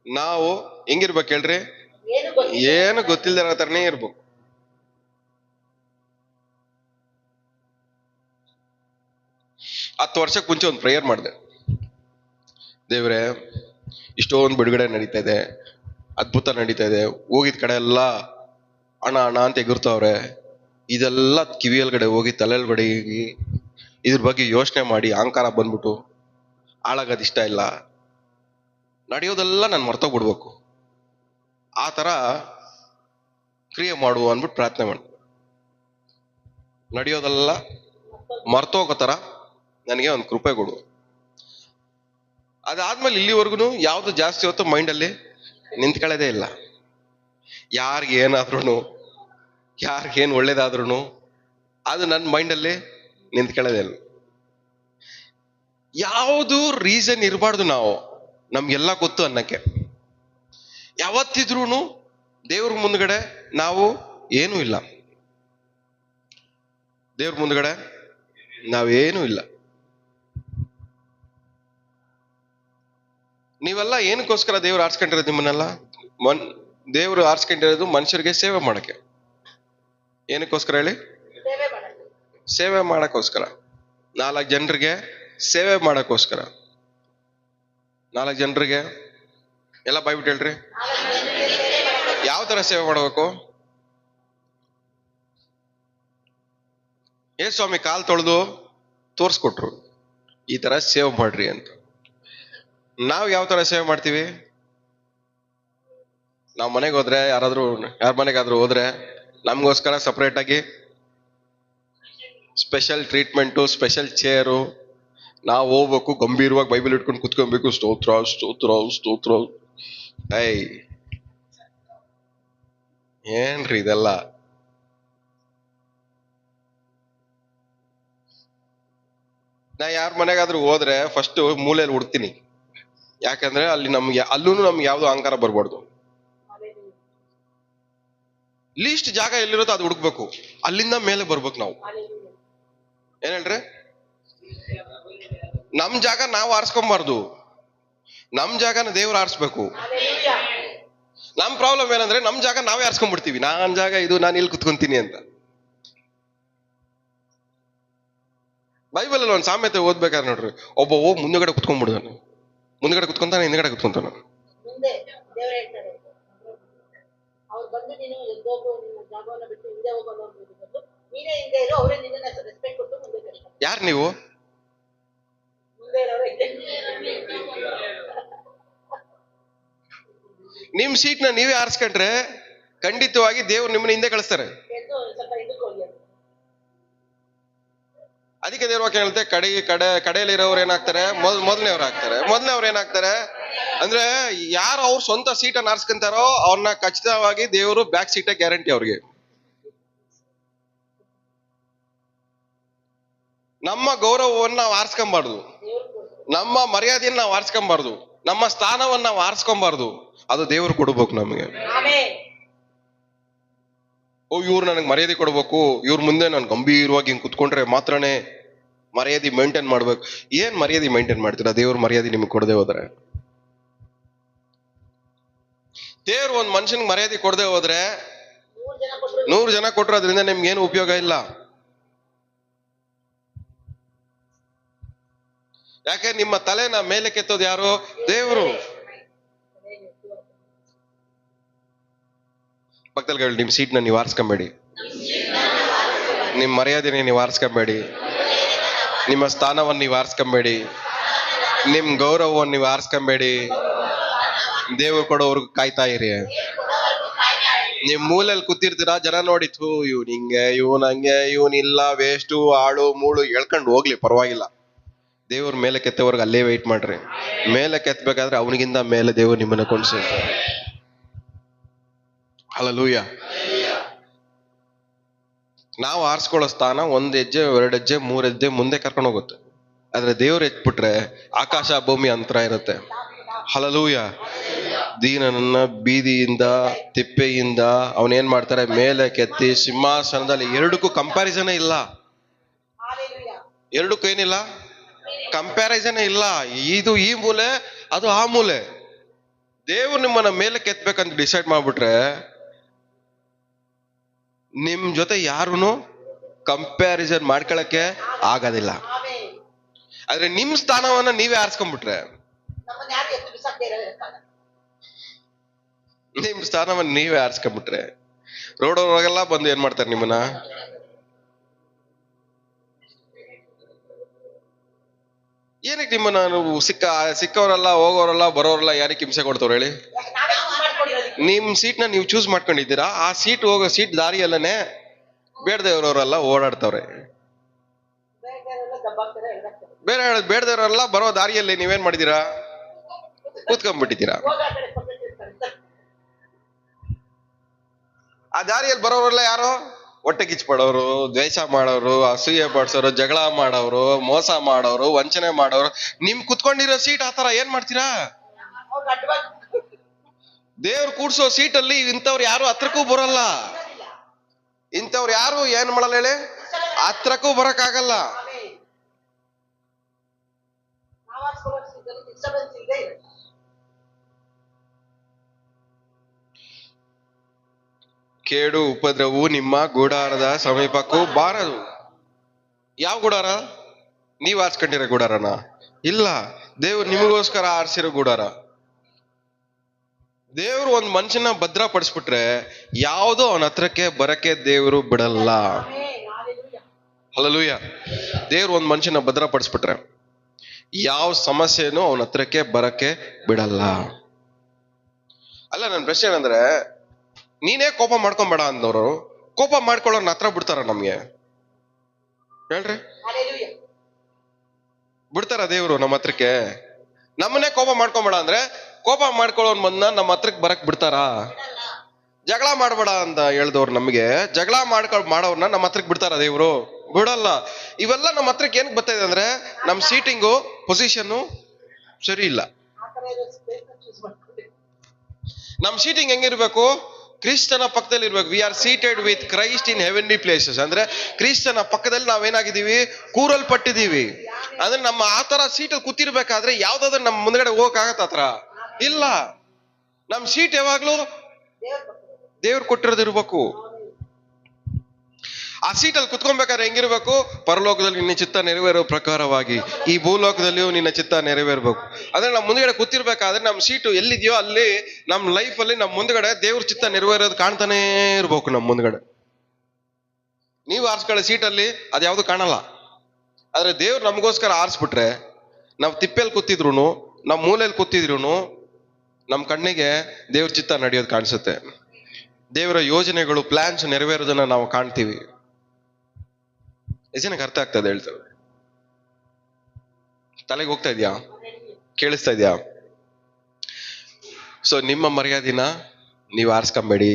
ನಾವು ಹೆಂಗಿರ್ಬೇಕು ಹೇಳ್ರಿ? ಏನು ಗೊತ್ತಿಲ್ದಿರೋ ತರನೇ ಇರ್ಬೇಕು. ಹತ್ತು ವರ್ಷಕ್ಕೆ ಮುಂಚೆ ಒಂದು ಪ್ರೇಯರ್ ಮಾಡಿದೆ. ದೇವ್ರೆ, ಇಷ್ಟೊಂದು ಬಿಡುಗಡೆ ನಡೀತಾ ಇದೆ, ಅದ್ಭುತ ನಡೀತಾ ಇದೆ, ಹೋಗಿದ ಕಡೆ ಎಲ್ಲ ಹಣ ಹಣ ಅಂತ ಎಗುರ್ತಾವ್ರೆ, ಇದೆಲ್ಲ ಕಿವಿಯಲ್ಗಡೆ ಹೋಗಿ ತಲೆಯಲ್ಗಡೆ ಹೋಗಿ ಇದ್ರ ಬಗ್ಗೆ ಯೋಚನೆ ಮಾಡಿ ಅಹಂಕಾರ ಬಂದ್ಬಿಟ್ಟು ಹಾಳಾಗೋದು ಇಷ್ಟ ಇಲ್ಲ, ನಡೆಯೋದೆಲ್ಲ ನಾನು ಮರ್ತೋಗ್ಬಿಡ್ಬೇಕು, ಆ ತರ ಕ್ರಿಯೆ ಮಾಡುವ ಅಂದ್ಬಿಟ್ಟು ಪ್ರಾರ್ಥನೆ ಮಾಡಿ. ನಡೆಯೋದೆಲ್ಲ ಮರ್ತೋಗೋ ಥರ ನನಗೆ ಒಂದು ಕೃಪೆ ಕೊಡು. ಅದಾದ್ಮೇಲೆ ಇಲ್ಲಿವರೆಗೂ ಯಾವುದು ಜಾಸ್ತಿ ಹೊತ್ತು ಮೈಂಡಲ್ಲಿ ನಿಂತ್ಕೊಳ್ಳೋದೇ ಇಲ್ಲ. ಯಾರಿಗೇನಾದ್ರೂ ಯಾರಿಗೇನು ಒಳ್ಳೇದಾದ್ರೂ ಅದು ನನ್ನ ಮೈಂಡಲ್ಲಿ ನಿಂತ್ಕೊಳ್ಳೋದೇ ಇಲ್ಲ. ಯಾವುದು ರೀಸನ್ ಇರಬಾರ್ದು ನಾವು ನಮ್ಗೆಲ್ಲ ಗೊತ್ತು ಅನ್ನಕ್ಕೆ. ಯಾವತ್ತಿದ್ರೂ ದೇವ್ರ ಮುಂದ್ಗಡೆ ನಾವು ಏನೂ ಇಲ್ಲ. ದೇವ್ರ ಮುಂದ್ಗಡೆ ನಾವೇನೂ ಇಲ್ಲ. ನೀವೆಲ್ಲ ಏನಕ್ಕೋಸ್ಕರ ದೇವ್ರು ಆರಿಸ್ಕೊಂಡಿರೋದು ನಿಮ್ಮನ್ನೆಲ್ಲ? ದೇವ್ರು ಆರಿಸ್ಕೊಂಡಿರೋದು ಮನುಷ್ಯರಿಗೆ ಸೇವೆ ಮಾಡಕ್ಕೆ. ಏನಕ್ಕೋಸ್ಕರ ಹೇಳಿ? ಸೇವೆ ಮಾಡಕ್ಕೋಸ್ಕರ. 4 ಜನರಿಗೆ ಸೇವೆ ಮಾಡಕ್ಕೋಸ್ಕರ. 4 ಜನರಿಗೆ ಎಲ್ಲ ಬಾಯ್ಬಿಟ್ಟು ಹೇಳ್ರಿ, ಯಾವ ತರ ಸೇವೆ ಮಾಡಬೇಕು? ಸ್ವಾಮಿ ಕಾಲ್ ತೊಳೆದು ತೋರ್ಸ್ಕೊಟ್ರು, ಈ ತರ ಸೇವೆ ಮಾಡ್ರಿ ಅಂತ. ನಾವು ಯಾವ ತರ ಸೇವೆ ಮಾಡ್ತೀವಿ? ನಾವು ಮನೆಗೆ ಹೋದ್ರೆ, ಯಾರ ಮನೆಗಾದ್ರೂ ಹೋದ್ರೆ ನಮ್ಗೋಸ್ಕರ ಸಪ್ರೇಟ್ ಆಗಿ ಸ್ಪೆಷಲ್ ಟ್ರೀಟ್ಮೆಂಟು, ಸ್ಪೆಷಲ್ ಚೇರು, ನಾವು ಹೋಗ್ಬೇಕು, ಗಂಭೀರವಾಗಿ ಬೈಬಲ್ ಇಟ್ಕೊಂಡು ಕುತ್ಕೊಬೇಕು, ಸ್ತೋತ್ರ ಸ್ತೋತ್ರ ಸ್ತೋತ್ರ. ಏನ್ರಿ ಇದೆಲ್ಲ? ನಾ ಯಾರ ಮನೆಗಾದ್ರೂ ಹೋದ್ರೆ ಫಸ್ಟ್ ಮೂಲೆಯಲ್ಲಿ ಹುಡ್ತೀನಿ. ಯಾಕಂದ್ರೆ ಅಲ್ಲಿ ಅಲ್ಲೂ ನಮ್ಗೆ ಯಾವ್ದು ಅಹಂಕಾರ ಬರ್ಬಾರ್ದು. ಲೀಸ್ಟ್ ಜಾಗ ಎಲ್ಲಿರುತ್ತೋ ಅದು ಹುಡುಕ್ಬೇಕು, ಅಲ್ಲಿಂದ ಮೇಲೆ ಬರ್ಬೇಕು ನಾವು. ಏನ್ ಹೇಳ್ರಿ? ನಮ್ ಜಾಗ ನಾವು ಆರಿಸ್ಕೊಂಬಾರ್ದು, ನಮ್ ಜಾಗನ ದೇವ್ರು ಆರಿಸ್ಬೇಕು. ನಮ್ ಪ್ರಾಬ್ಲಮ್ ಏನಂದ್ರೆ ನಮ್ ಜಾಗ ನಾವೇ ಆರಿಸ್ಕೊಂಡ್ಬಿಡ್ತೀವಿ. ನಾನ್ ಜಾಗ ಇದು, ನಾನು ಇಲ್ಲಿ ಕುತ್ಕೊಂತೀನಿ ಅಂತ. ಬೈಬಲ್ ಅಲ್ಲಿ ಒಂದು ಸಾಮೆತೆ ಓದ್ಬೇಕಾದ್ರೆ ನೋಡ್ರಿ, ಒಬ್ಬ ಮುಂದೆಗಡೆ ಕುತ್ಕೊಂಡ್ಬಿಡ್ತಾನೆ, ಮುಂದ್ಗಡೆ ಕುತ್ಕೊಂತಾನೆ, ಹಿಂದ್ಗಡೆ ಕುತ್ಕೊಂತಾನೆ. ಯಾರು ನೀವು? ನಿಮ್ ಸೀಟ್ ನ ನೀವೇ ಆರಿಸ್ಕೊಂಡ್ರೆ ಖಂಡಿತವಾಗಿ ದೇವ್ರು ನಿಮ್ಮನ್ನ ಹಿಂದೆ ಕಳಿಸ್ತಾರೆ. ಅದಕ್ಕೆ ದೇವ್ರ ವಾಕ್ಯ ಹೇಳುತ್ತೆ, ಕಡೆಯಲ್ಲಿರೋರು ಏನಾಗ್ತಾರೆ? ಮೊದಲನೇವ್ರು ಆಗ್ತಾರೆ. ಮೊದಲನೇವ್ರು ಏನಾಗ್ತಾರೆ ಅಂದ್ರೆ, ಯಾರು ಅವ್ರ ಸ್ವಂತ ಸೀಟನ್ನು ಆರಿಸ್ಕೊಂತಾರೋ ಅವ್ರನ್ನ ಖಚಿತವಾಗಿ ದೇವರು ಬ್ಯಾಕ್ ಸೀಟೇ ಗ್ಯಾರಂಟಿ ಅವ್ರಿಗೆ. ನಮ್ಮ ಗೌರವವನ್ನು ನಾವು ಆರಿಸ್ಕೊಂಬಾರ್ದು, ನಮ್ಮ ಮರ್ಯಾದೆಯನ್ನು ನಾವು ಆರಿಸ್ಕೊಂಬಾರ್ದು, ನಮ್ಮ ಸ್ಥಾನವನ್ನು ನಾವು ಆರಿಸ್ಕೊಂಬಾರ್ದು. ಅದು ದೇವ್ರು ಕೊಡ್ಬೇಕು ನಮಗೆ. ಇವ್ರು ನನಗೆ ಮರ್ಯಾದೆ ಕೊಡ್ಬೇಕು, ಇವ್ರ ಮುಂದೆ ನಾನು ಗಂಭೀರವಾಗಿ ಹಿಂಗ್ ಕುತ್ಕೊಂಡ್ರೆ ಮಾತ್ರನೇ ಮರ್ಯಾದೆ ಮೇಂಟೈನ್ ಮಾಡ್ಬೇಕು. ಏನ್ ಮರ್ಯಾದೆ ಮೇಂಟೈನ್ ಮಾಡ್ತೀರಾ ದೇವ್ರ ಮರ್ಯಾದೆ ನಿಮ್ಗೆ ಕೊಡದೆ ಹೋದ್ರೆ? ದೇವ್ರು ಒಂದ್ ಮನುಷ್ಯನ್ಗೆ ಮರ್ಯಾದೆ ಕೊಡದೆ ಹೋದ್ರೆ 100 ಜನ ಕೊಟ್ರು ಅದರಿಂದ ನಿಮ್ಗೆ ಏನು ಉಪಯೋಗ ಇಲ್ಲ. ಯಾಕೆ? ನಿಮ್ಮ ತಲೆನ ಮೇಲೆ ಕೆತ್ತೋದು ಯಾರು? ದೇವ್ರು. ಪಕ್ಕದಲ್ಲಿ ಹೇಳಿ, ನಿಮ್ ಸೀಟ್ನ ನೀವು ಆರಿಸ್ಕೊಂಬೇಡಿ, ನಿಮ್ ಮರ್ಯಾದೆನ ನೀವು ಆರಿಸ್ಕೊಂಬೇಡಿ, ನಿಮ್ಮ ಸ್ಥಾನವನ್ನು ನೀವು ಆರಿಸ್ಕೊಂಬೇಡಿ, ನಿಮ್ ಗೌರವವನ್ನು ನೀವು ಆರಿಸ್ಕೊಂಬೇಡಿ. ದೇವ್ರು ಕೊಡೋವರ್ಗು ಕಾಯ್ತಾ ಇರಿ. ನಿಮ್ ಮೂಲೆಯಲ್ಲಿ ಕೂತಿರ್ತೀರಾ, ಜನ ನೋಡಿತ್ತು ಇವ್ನು ಹಿಂಗೆ, ಇವನ್ ಹಂಗೆ, ಇವನ್ ಇಲ್ಲ, ವೇಸ್ಟು, ಆಳು ಮೂಳು ಹೇಳ್ಕೊಂಡು ಹೋಗ್ಲಿ, ಪರವಾಗಿಲ್ಲ. ದೇವ್ರ ಮೇಲೆ ಕೆತ್ತವರ್ಗ ಅಲ್ಲೇ ವೆಯ್ಟ್ ಮಾಡ್ರಿ. ಮೇಲೆ ಕೆತ್ತಬೇಕಾದ್ರೆ ಅವನಿಗಿಂತ ಮೇಲೆ ದೇವ್ರು ನಿಮ್ಮನ್ನ ಕೊಂಡ್ಸಿರ್ತಾರೆ. ಹಲ್ಲೆಲೂಯಾ. ನಾವು ಆರಿಸ್ಕೊಳ್ಳೋ ಸ್ಥಾನ 1 ಹೆಜ್ಜೆ 2 ಹೆಜ್ಜೆ 3 ಹೆಜ್ಜೆ ಮುಂದೆ ಕರ್ಕೊಂಡು ಹೋಗುತ್ತೆ. ಆದ್ರೆ ದೇವ್ರು ಎತ್ಬಿಟ್ರೆ ಆಕಾಶ ಭೂಮಿ ಅಂತರ ಇರುತ್ತೆ. ಹಲ್ಲೆಲೂಯಾ. ದೀನನನ್ನ ಬೀದಿಯಿಂದ ತಿಪ್ಪೆಯಿಂದ ಅವನೇನ್ ಮಾಡ್ತಾರೆ? ಮೇಲೆ ಕೆತ್ತಿ ಸಿಂಹಾಸನದಲ್ಲಿ. ಎರಡಕ್ಕೂ ಕಂಪ್ಯಾರಿಸನ್ ಇಲ್ಲ, ಎರಡಕ್ಕೂ ಏನಿಲ್ಲ, ಕಂಪ್ಯಾರಿಸನ್ ಇಲ್ಲ. ಇದು ಈ ಮೂಲೆ, ಅದು ಆ ಮೂಲೆ. ದೇವ್ರು ನಿಮ್ಮನ್ನ ಮೇಲೆ ಕೆತ್ತಬೇಕಂತ ಡಿಸೈಡ್ ಮಾಡ್ಬಿಟ್ರೆ ನಿಮ್ ಜೊತೆ ಯಾರು ಕಂಪ್ಯಾರಿಸನ್ ಮಾಡ್ಕೊಳಕ್ಕೆ ಆಗೋದಿಲ್ಲ. ಆದ್ರೆ ನಿಮ್ ಸ್ಥಾನವನ್ನ ನೀವೇ ಆರಿಸ್ಕೊಂಡ್ಬಿಟ್ರೆ, ನಿಮ್ ಸ್ಥಾನವನ್ನ ನೀವೇ ಆರಿಸ್ಕೊಂಡ್ಬಿಟ್ರೆ ರೋಡ್ ಒಳಗೆಲ್ಲ ಬಂದು ಏನ್ ಮಾಡ್ತಾರೆ? ನಿಮ್ಮನ್ನ ಏನಕ್ಕೆ ನಿಮ್ಮನ್ನ ಸಿಕ್ಕವರೆಲ್ಲ ಹೋಗೋರೆಲ್ಲ ಬರೋರೆಲ್ಲ ಯಾರಿಗೆ ಹಿಂಸೆ ಕೊಡ್ತವ್ರು ಹೇಳಿ? ನಿಮ್ ಸೀಟ್ನ ನೀವು ಚೂಸ್ ಮಾಡ್ಕೊಂಡಿದ್ದೀರಾ. ಆ ಸೀಟ್ ಹೋಗೋ ಸೀಟ್ ದಾರಿಯಲ್ಲೇ ಬೇಡದೇವ್ರವರೆಲ್ಲ ಓಡಾಡ್ತವ್ರೆ. ಬೇರೆಯವರೆಲ್ಲ ದಬ್ಬಾಕ್ತಾರೆ, ಎಳ್ದಾಕ್ತಾರೆ. ಬೇಡದೇವ್ರೆಲ್ಲ ಬರೋ ದಾರಿಯಲ್ಲಿ ನೀವೇನ್ ಮಾಡಿದೀರಾ? ಕೂತ್ಕೊಂಡ್ಬಿಟ್ಟಿದ್ದೀರಾ. ಹೋಗ ಆ ಕಡೆ ಪಕ್ಕಕ್ಕೆ ಇರ್ತಾರೆ. ಆ ದಾರಿಯಲ್ಲಿ ಬರೋರೆಲ್ಲ ಯಾರು? ಹೊಟ್ಟೆ ಕಿಚ್ಪಡೋರು, ದ್ವೇಷ ಮಾಡೋರು, ಅಸೂಯೆ ಪಡ್ಸೋರು, ಜಗಳ ಮಾಡೋರು, ಮೋಸ ಮಾಡೋರು, ವಂಚನೆ ಮಾಡೋರು. ನಿಮ್ ಕುತ್ಕೊಂಡಿರೋ ಸೀಟ್ ಆತರ ಏನ್ ಮಾಡ್ತೀರಾ? ಅವ್ರಿಗೆ ಅಡ್ಡವಾಗಿ ದೇವ್ರು ಕೂಡ್ಸೋ ಸೀಟಲ್ಲಿ ಇಂಥವ್ರು ಯಾರು ಹತ್ರಕ್ಕೂ ಬರಲ್ಲ. ಇಂಥವ್ರು ಯಾರು ಏನ್ ಮಾಡಲ್ಲ ಹೇಳಿ? ಹತ್ರಕ್ಕೂ ಬರಕ್ಕಾಗಲ್ಲ. ಡಿಸ್ಟರ್ಬೆನ್ಸ್ ಇದೆ. ಕೇಡು ಉಪದ್ರವವು ನಿಮ್ಮ ಗುಡಾರದ ಸಮೀಪಕ್ಕೂ ಬಾರದು. ಯಾವ ಗುಡಾರ? ನೀವ್ ಆರ್ಸ್ಕೊಂಡಿರೋ ಗುಡಾರನ? ಇಲ್ಲ, ದೇವ್ರು ನಿಮಗೋಸ್ಕರ ಆರಿಸಿರೋ ಗುಡಾರ. ದೇವ್ರು ಒಂದ್ ಮನುಷ್ಯನ ಭದ್ರಪಡಿಸ್ಬಿಟ್ರೆ ಯಾವುದೋ ಅವನ ಹತ್ರಕ್ಕೆ ಬರಕ್ಕೆ ದೇವ್ರು ಬಿಡಲ್ಲ. ಹಲ್ಲೆಲೂಯಾ. ದೇವ್ರು ಒಂದ್ ಮನುಷ್ಯನ ಭದ್ರಪಡಿಸ್ಬಿಟ್ರೆ ಯಾವ ಸಮಸ್ಯೆನೂ ಅವನ ಹತ್ರಕ್ಕೆ ಬರಕ್ಕೆ ಬಿಡಲ್ಲ. ಅಲ್ಲ, ನನ್ನ ಪ್ರಶ್ನೆ ಏನಂದ್ರೆ, ನೀನೇ ಕೋಪ ಮಾಡ್ಕೊಂಬೇಡ ಅಂದವರು ಕೋಪ ಮಾಡ್ಕೊಳ್ಳೋರ್ನ ಹತ್ರ ಬಿಡ್ತಾರ ನಮ್ಗೆ? ಹೇಳ್ರಿ, ಬಿಡ್ತಾರ ದೇವ್ರು ನಮ್ಮ ಹತ್ರಕ್ಕೆ? ನಮ್ಮನ್ನೇ ಕೋಪ ಮಾಡ್ಕೊಂಬೇಡ ಅಂದ್ರೆ ಕೋಪ ಮಾಡ್ಕೊಳ್ಳೋನ್ ಬಂದ ನಮ್ಮ ಹತ್ರಕ್ಕೆ ಬರಕ್ ಬಿಡ್ತಾರ? ಜಗಳ ಮಾಡ್ಬೇಡ ಅಂತ ಹೇಳ್ದವ್ರು ನಮ್ಗೆ ಜಗಳ ಮಾಡೋರ್ನ ನಮ್ಮ ಹತ್ರಕ್ಕೆ ಬಿಡ್ತಾರ ದೇವ್ರು? ಬಿಡಲ್ಲ. ಇವೆಲ್ಲ ನಮ್ಮ ಹತ್ರಕ್ಕೆ ಏನಕ್ಕೆ ಬರ್ತಾ ಇದೆ ಅಂದ್ರೆ ನಮ್ ಸೀಟಿಂಗು ಪೊಸಿಷನ್ ಸರಿ ಇಲ್ಲ. ನಮ್ ಸೀಟಿಂಗ್ ಹೆಂಗಿರ್ಬೇಕು? ಕ್ರಿಸ್ತನ ಪಕ್ಕದಲ್ಲಿ ಇರ್ಬೇಕು. We are seated with Christ in heavenly places. ಅಂದ್ರೆ ಕ್ರಿಸ್ತನ ಪಕ್ಕದಲ್ಲಿ ನಾವೇನಾಗಿದ್ದೀವಿ? ಕೂರಲ್ಪಟ್ಟಿದ್ದೀವಿ. ಅಂದ್ರೆ ನಮ್ಮ ಆತರ ಸೀಟಲ್ಲಿ ಕೂತಿರ್ಬೇಕಾದ್ರೆ ಯಾವ್ದಾದ್ರು ನಮ್ಮ ಮುಂದ್ಗಡೆ ಹೋಗಕ್ ಆಗತ್ತ? ಆತರ ಇಲ್ಲ. ನಮ್ ಸೀಟ್ ಯಾವಾಗ್ಲೂ ದೇವ್ರು ಕೊಟ್ಟಿರೋದು ಇರ್ಬೇಕು. ಆ ಸೀಟಲ್ಲಿ ಕುತ್ಕೊಬೇಕಾದ್ರೆ ಹೆಂಗಿರ್ಬೇಕು? ಪರಲೋಕದಲ್ಲಿ ನಿನ್ನ ಚಿತ್ತ ನೆರವೇರೋ ಪ್ರಕಾರವಾಗಿ ಈ ಭೂಲೋಕದಲ್ಲಿಯೂ ನಿನ್ನ ಚಿತ್ತ ನೆರವೇರ್ಬೇಕು. ಅಂದ್ರೆ ನಮ್ ಮುಂದ್ಗಡೆ ಕೂತಿರ್ಬೇಕಾದ್ರೆ ನಮ್ ಸೀಟು ಎಲ್ಲಿದೆಯೋ ಅಲ್ಲಿ ನಮ್ ಲೈಫ್ ಅಲ್ಲಿ ನಮ್ ಮುಂದ್ಗಡೆ ದೇವ್ರ ಚಿತ್ತ ನೆರವೇರೋದು ಕಾಣ್ತಾನೆ ಇರ್ಬೇಕು. ನಮ್ ಮುಂದ್ಗಡೆ ನೀವು ಆರಿಸ್ಕೊಳ್ಳೋ ಸೀಟಲ್ಲಿ ಅದ್ಯಾವ್ದು ಕಾಣಲ್ಲ. ಆದ್ರೆ ದೇವ್ರು ನಮಗೋಸ್ಕರ ಆರಿಸ್ಬಿಟ್ರೆ ನಾವ್ ತಿಪ್ಪೆಲ್ ಕೂತಿದ್ರು, ನಮ್ ಮೂಲೆಯಲ್ಲಿ ಕೂತಿದ್ರು ನಮ್ ಕಣ್ಣಿಗೆ ದೇವ್ರ ಚಿತ್ತ ನಡೆಯೋದು ಕಾಣಿಸುತ್ತೆ. ದೇವರ ಯೋಜನೆಗಳು, ಪ್ಲಾನ್ಸ್ ನೆರವೇರೋದನ್ನ ನಾವು ಕಾಣ್ತೀವಿ. ಎಷ್ಟು ಜನಕ್ಕೆ ಅರ್ಥ ಆಗ್ತದೆ ಹೇಳ್ತಾರೆ? ತಲೆಗೆ ಹೋಗ್ತಾ ಇದ್ಯಾ? ಕೇಳಿಸ್ತಾ ಇದ್ಯಾ? ಸೊ ನಿಮ್ಮ ಮರ್ಯಾದಿನ ನೀವು ಆರಿಸ್ಕೊಂಬೇಡಿ,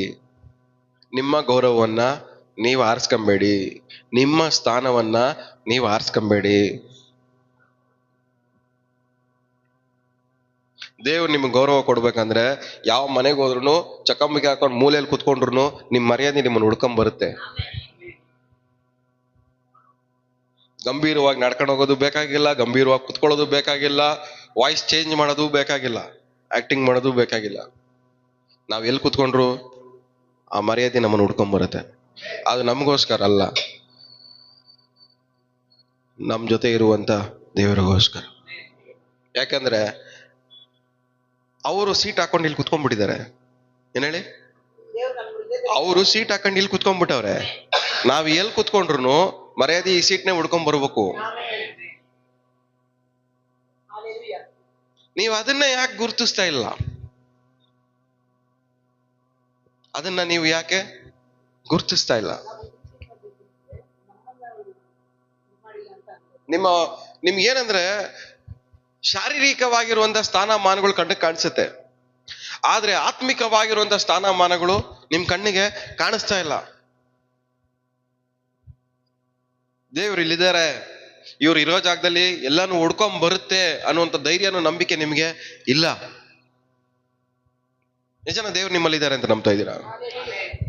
ನಿಮ್ಮ ಗೌರವವನ್ನ ನೀವು ಆರಿಸ್ಕೊಂಬೇಡಿ, ನಿಮ್ಮ ಸ್ಥಾನವನ್ನ ನೀವು ಆರಿಸ್ಕೊಂಬೇಡಿ. ದೇವ್ರು ನಿಮ್ಗೆ ಗೌರವ ಕೊಡ್ಬೇಕಂದ್ರೆ ಯಾವ ಮನೆಗೆ ಹೋದ್ರು ಚಕ್ಕಂಬಿಗೆ ಹಾಕೊಂಡು ಮೂಲೆಯಲ್ಲಿ ಕುತ್ಕೊಂಡ್ರು ನಿಮ್ ಮರ್ಯಾದೆ ನಿಮ್ಮನ್ನು ಹುಡ್ಕೊಂಡ್ ಬರುತ್ತೆ. ಗಂಭೀರವಾಗಿ ನಡ್ಕೊಂಡು ಹೋಗೋದು ಬೇಕಾಗಿಲ್ಲ, ಗಂಭೀರವಾಗಿ ಕುತ್ಕೊಳ್ಳೋದು ಬೇಕಾಗಿಲ್ಲ, ವಾಯ್ಸ್ ಚೇಂಜ್ ಮಾಡೋದು ಬೇಕಾಗಿಲ್ಲ, ಆಕ್ಟಿಂಗ್ ಮಾಡೋದು ಬೇಕಾಗಿಲ್ಲ. ನಾವ್ ಎಲ್ಲಿ ಕುತ್ಕೊಂಡ್ರು ಆ ಮರ್ಯಾದೆ ನಮ್ಮನ್ನು ಹುಡ್ಕೊಂಡ್ ಬರುತ್ತೆ. ಅದು ನಮಗೋಸ್ಕರ ಅಲ್ಲ, ನಮ್ ಜೊತೆ ಇರುವಂತ ದೇವರಿಗೋಸ್ಕರ. ಯಾಕಂದ್ರೆ ಅವರು ಸೀಟ್ ಹಾಕೊಂಡು ಇಲ್ಲಿ ಕುತ್ಕೊಂಡ್ಬಿಟ್ಟಿದ್ದಾರೆ. ಏನ್ ಹೇಳಿ? ಅವರು ಸೀಟ್ ಹಾಕೊಂಡು ಇಲ್ಲಿ ಕುತ್ಕೊಂಡ್ಬಿಟ್ಟವ್ರೆ. ನಾವ್ ಎಲ್ಲಿ ಕುತ್ಕೊಂಡ್ರು ಮರ್ಯಾದೆ ಈ ಸೀಟ್ನೇ ಹುಡ್ಕೊಂಡ್ ಬರ್ಬೇಕು. ನೀವು ಅದನ್ನ ಯಾಕೆ ಗುರುತಿಸ್ತಾ ಇಲ್ಲ? ಅದನ್ನ ನೀವು ಯಾಕೆ ಗುರುತಿಸ್ತಾ ಇಲ್ಲ? ನಿಮ್ಗೇನಂದ್ರೆ ಶಾರೀರಿಕವಾಗಿರುವಂತ ಸ್ಥಾನಮಾನಗಳು ಕಣ್ಣಿಗೆ ಕಾಣಿಸುತ್ತೆ, ಆದ್ರೆ ಆತ್ಮಿಕವಾಗಿರುವಂತ ಸ್ಥಾನಮಾನಗಳು ನಿಮ್ ಕಣ್ಣಿಗೆ ಕಾಣಿಸ್ತಾ ಇಲ್ಲ. ದೇವ್ರು ಇಲ್ಲಿದ್ದಾರೆ, ಇವ್ರು ಇರೋ ಜಾಗದಲ್ಲಿ ಎಲ್ಲಾನು ಹುಡ್ಕೊಂಡ್ ಬರುತ್ತೆ ಅನ್ನುವಂಥ ಧೈರ್ಯನೂ ನಂಬಿಕೆ ನಿಮ್ಗೆ ಇಲ್ಲ. ನಿಜನ ದೇವ್ರು ನಿಮ್ಮಲ್ಲಿ ಇದ್ದಾರೆ ಅಂತ ನಂಬ್ತಾ ಇದ್ದೀರಾ?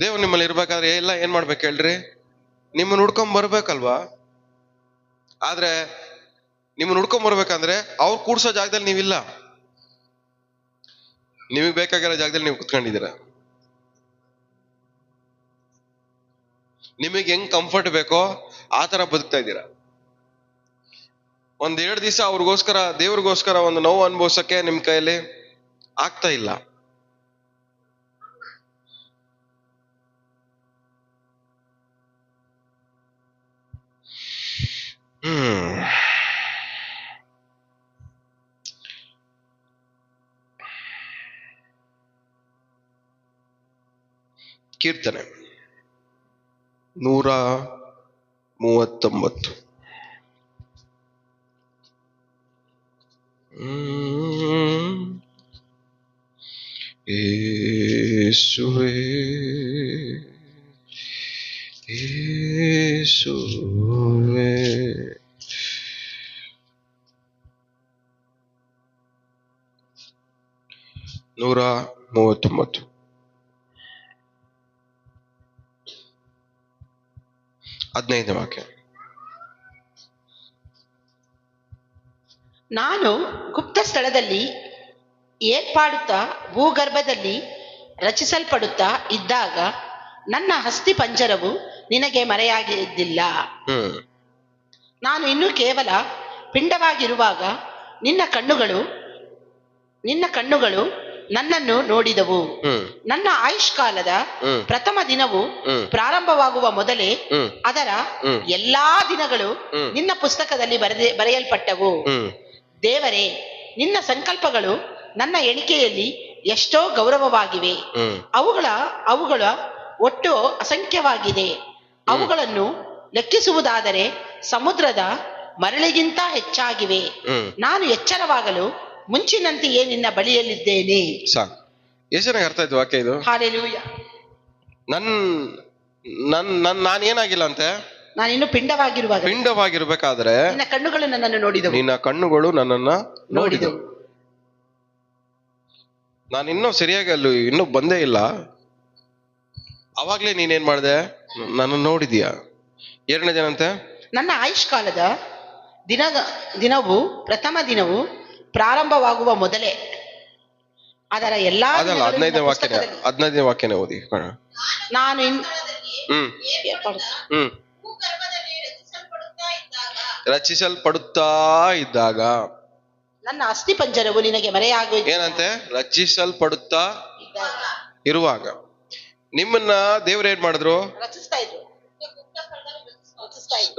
ದೇವ್ರು ನಿಮ್ಮಲ್ಲಿ ಇರ್ಬೇಕಾದ್ರೆ ಎಲ್ಲ ಏನ್ ಮಾಡ್ಬೇಕು ಹೇಳ್ರಿ? ನಿಮ್ಮನ್ನ ಹುಡ್ಕೊಂಡ್ ಬರ್ಬೇಕಲ್ವಾ? ಆದ್ರೆ ನಿಮ್ಮನ್ನ ಹುಡ್ಕೊಂಡ್ ಬರ್ಬೇಕಂದ್ರೆ ಅವ್ರು ಕೂಡ್ಸೋ ಜಾಗದಲ್ಲಿ ನೀವಿಲ್ಲ. ನಿಮಗ್ ಬೇಕಾಗಿರೋ ಜಾಗದಲ್ಲಿ ನೀವು ಕುತ್ಕೊಂಡಿದ್ದೀರ. ನಿಮಗೆ ಹೆಂಗ್ ಕಂಫರ್ಟ್ ಬೇಕೋ ಆ ತರ ಬದುಕ್ತಾ ಇದ್ದೀರಾ. ಒಂದೆರಡು ದಿವಸ ಅವ್ರಿಗೋಸ್ಕರ, ದೇವ್ರಿಗೋಸ್ಕರ ಒಂದು ನೋವು ಅನುಭವಿಸಕ್ಕೆ ನಿಮ್ ಕೈಯಲ್ಲಿ ಆಗ್ತಾ ಇಲ್ಲ. ಕೀರ್ತನೆ 139. ಯೇಸುವೇ ಯೇಸುವೇ 139. ಹದಿನೈದನೇ ವಾಕ್ಯ. ನಾನು ಗುಪ್ತ ಸ್ಥಳದಲ್ಲಿ ಏರ್ಪಾಡುತ್ತಾ ಭೂಗರ್ಭದಲ್ಲಿ ರಚಿಸಲ್ಪಡುತ್ತಾ ಇದ್ದಾಗ ನನ್ನ ಅಸ್ಥಿ ಪಂಜರವು ನಿನಗೆ ಮರೆಯಾಗಿದ್ದಿಲ್ಲ. ನಾನು ಇನ್ನೂ ಕೇವಲ ಪಿಂಡವಾಗಿರುವಾಗ ನಿನ್ನ ಕಣ್ಣುಗಳು ನನ್ನನ್ನು ನೋಡಿದವು. ನನ್ನ ಆಯುಷ್ಕಾಲದ ಪ್ರಥಮ ದಿನವು ಪ್ರಾರಂಭವಾಗುವ ಮೊದಲೇ ಅದರ ಎಲ್ಲಾ ದಿನಗಳು ನಿನ್ನ ಪುಸ್ತಕದಲ್ಲಿ ಬರೆಯಲ್ಪಟ್ಟವು. ದೇವರೇ, ನಿನ್ನ ಸಂಕಲ್ಪಗಳು ನನ್ನ ಎಣಿಕೆಯಲ್ಲಿ ಎಷ್ಟೋ ಗೌರವವಾಗಿವೆ. ಅವುಗಳ ಒಟ್ಟು ಅಸಂಖ್ಯವಾಗಿದೆ. ಅವುಗಳನ್ನು ಲೆಕ್ಕಿಸುವುದಾದರೆ ಸಮುದ್ರದ ಮರಳಿಗಿಂತ ಹೆಚ್ಚಾಗಿವೆ. ನಾನು ಎಚ್ಚರವಾಗಲು ಮುಂಚಿನಂತೆಯೇ ನಿನ್ನ ಬಳಿಯಲ್ಲಿದ್ದೇನೆ. ಸಾಕು. ಎಷ್ಟು ಚೆನ್ನಾಗಿ ಅರ್ಥ ಆಯ್ತು ವಾಕ್ಯ ಇದು. ಹಾಲೆಲೂಯ. ನಾನೇನಾಗಿಲ್ಲ ಅಂತೆ, ನಾನಿನ್ನು ಪಿಂಡವಾಗಿರ್ಬೇಕಾದ್ರೆ ನಿನ್ನ ಕಣ್ಣುಗಳು ನನ್ನನ್ನು ನೋಡಿದವು. ನಿನ್ನ ಕಣ್ಣುಗಳು ನನ್ನನ್ನ ನೋಡಿದವು. ನಾನಿನ್ನೂ ಸರಿಯಾಗಿ ಅಲ್ಲಿ ಇನ್ನೂ ಬಂದೇ ಇಲ್ಲ, ಅವಾಗ್ಲೇ ನೀನೇನ್ ಮಾಡಿದೆ, ನನ್ನ ನೋಡಿದೀಯ. ಎರಡನೇ ದಿನಂತೆ ನನ್ನ ಆಯುಷ್ಕಾಲದ ಪ್ರಥಮ ದಿನವು ಪ್ರಾರಂಭವಾಗುವ ಮೊದಲೇ ಅದರ ಎಲ್ಲಾ 15ನೇ ವಾಕ್ಯನೇ ಓದಿ. ನಾನು ರಚಿಸಲ್ಪಡುತ್ತಾ ಇದ್ದಾಗ ನನ್ನ ಅಸ್ಥಿ ಪಂಜರವು ನಿನಗೆ ಮರೆಯಾಗ ಏನಂತೆ, ರಚಿಸಲ್ಪಡುತ್ತಾ ಇರುವಾಗ ನಿಮ್ಮನ್ನ ದೇವ್ರು ಏನ್ ಮಾಡಿದ್ರು, ರಚಿಸ್ತಾ ಇದ್ರು.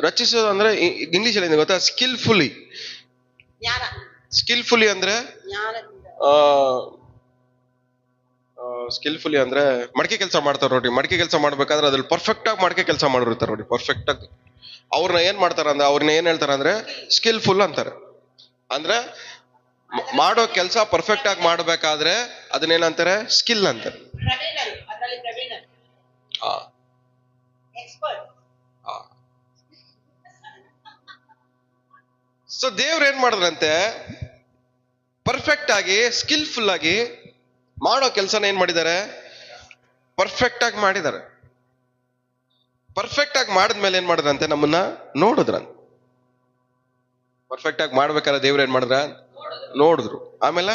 ರಚಿಸೋದು ಅಂದ್ರೆ ಇಂಗ್ಲಿಷ್ ಅಲ್ಲಿ ಗೊತ್ತಾ, ಸ್ಕಿಲ್ಫುಲಿ ಅಂದ್ರೆ ಸ್ಕಿಲ್ಫುಲಿ ಅಂದ್ರೆ ಮಡಕೆ ಕೆಲಸ ಮಾಡ್ತಾರೆ ನೋಡಿ. ಮಡಕೆ ಕೆಲಸ ಮಾಡ್ಬೇಕಾದ್ರೆ ಅದ್ರಲ್ಲಿ ಪರ್ಫೆಕ್ಟ್ ಆಗಿ ಮಡಕೆ ಕೆಲಸ ಮಾಡಿರ್ತಾರೆ ನೋಡಿ, ಪರ್ಫೆಕ್ಟ್ ಆಗಿ. ಅವ್ರನ್ನ ಏನ್ ಮಾಡ್ತಾರ ಅಂದ್ರೆ, ಅವ್ರನ್ನ ಏನ್ ಹೇಳ್ತಾರ ಅಂದ್ರೆ ಸ್ಕಿಲ್ಫುಲ್ ಅಂತಾರೆ. ಅಂದ್ರೆ ಮಾಡೋ ಕೆಲಸ ಪರ್ಫೆಕ್ಟ್ ಆಗಿ ಮಾಡ್ಬೇಕಾದ್ರೆ ಅದನ್ನೇನಂತಾರೆ, ಸ್ಕಿಲ್ ಅಂತಾರೆ. ಸೊ ದೇವ್ರು ಏನ್ ಮಾಡಿದ್ರಂತೆ, ಪರ್ಫೆಕ್ಟ್ ಆಗಿ ಸ್ಕಿಲ್ಫುಲ್ ಆಗಿ ಮಾಡೋ ಕೆಲಸನ ಏನ್ ಮಾಡಿದ್ದಾರೆ, ಪರ್ಫೆಕ್ಟ್ ಆಗಿ ಮಾಡಿದ್ದಾರೆ. ಪರ್ಫೆಕ್ಟ್ ಆಗಿ ಮಾಡಿದ್ಮೇಲೆ ಏನ್ ಮಾಡಿದ್ರಂತೆ, ನಮ್ಮನ್ನ ನೋಡಿದ್ರಂತೆ. ಪರ್ಫೆಕ್ಟ್ ಆಗಿ ಮಾಡ್ಬೇಕಾದ್ರೆ ದೇವ್ರು ಏನ್ ಮಾಡಿದ್ರ, ನೋಡಿದ್ರು. ಆಮೇಲೆ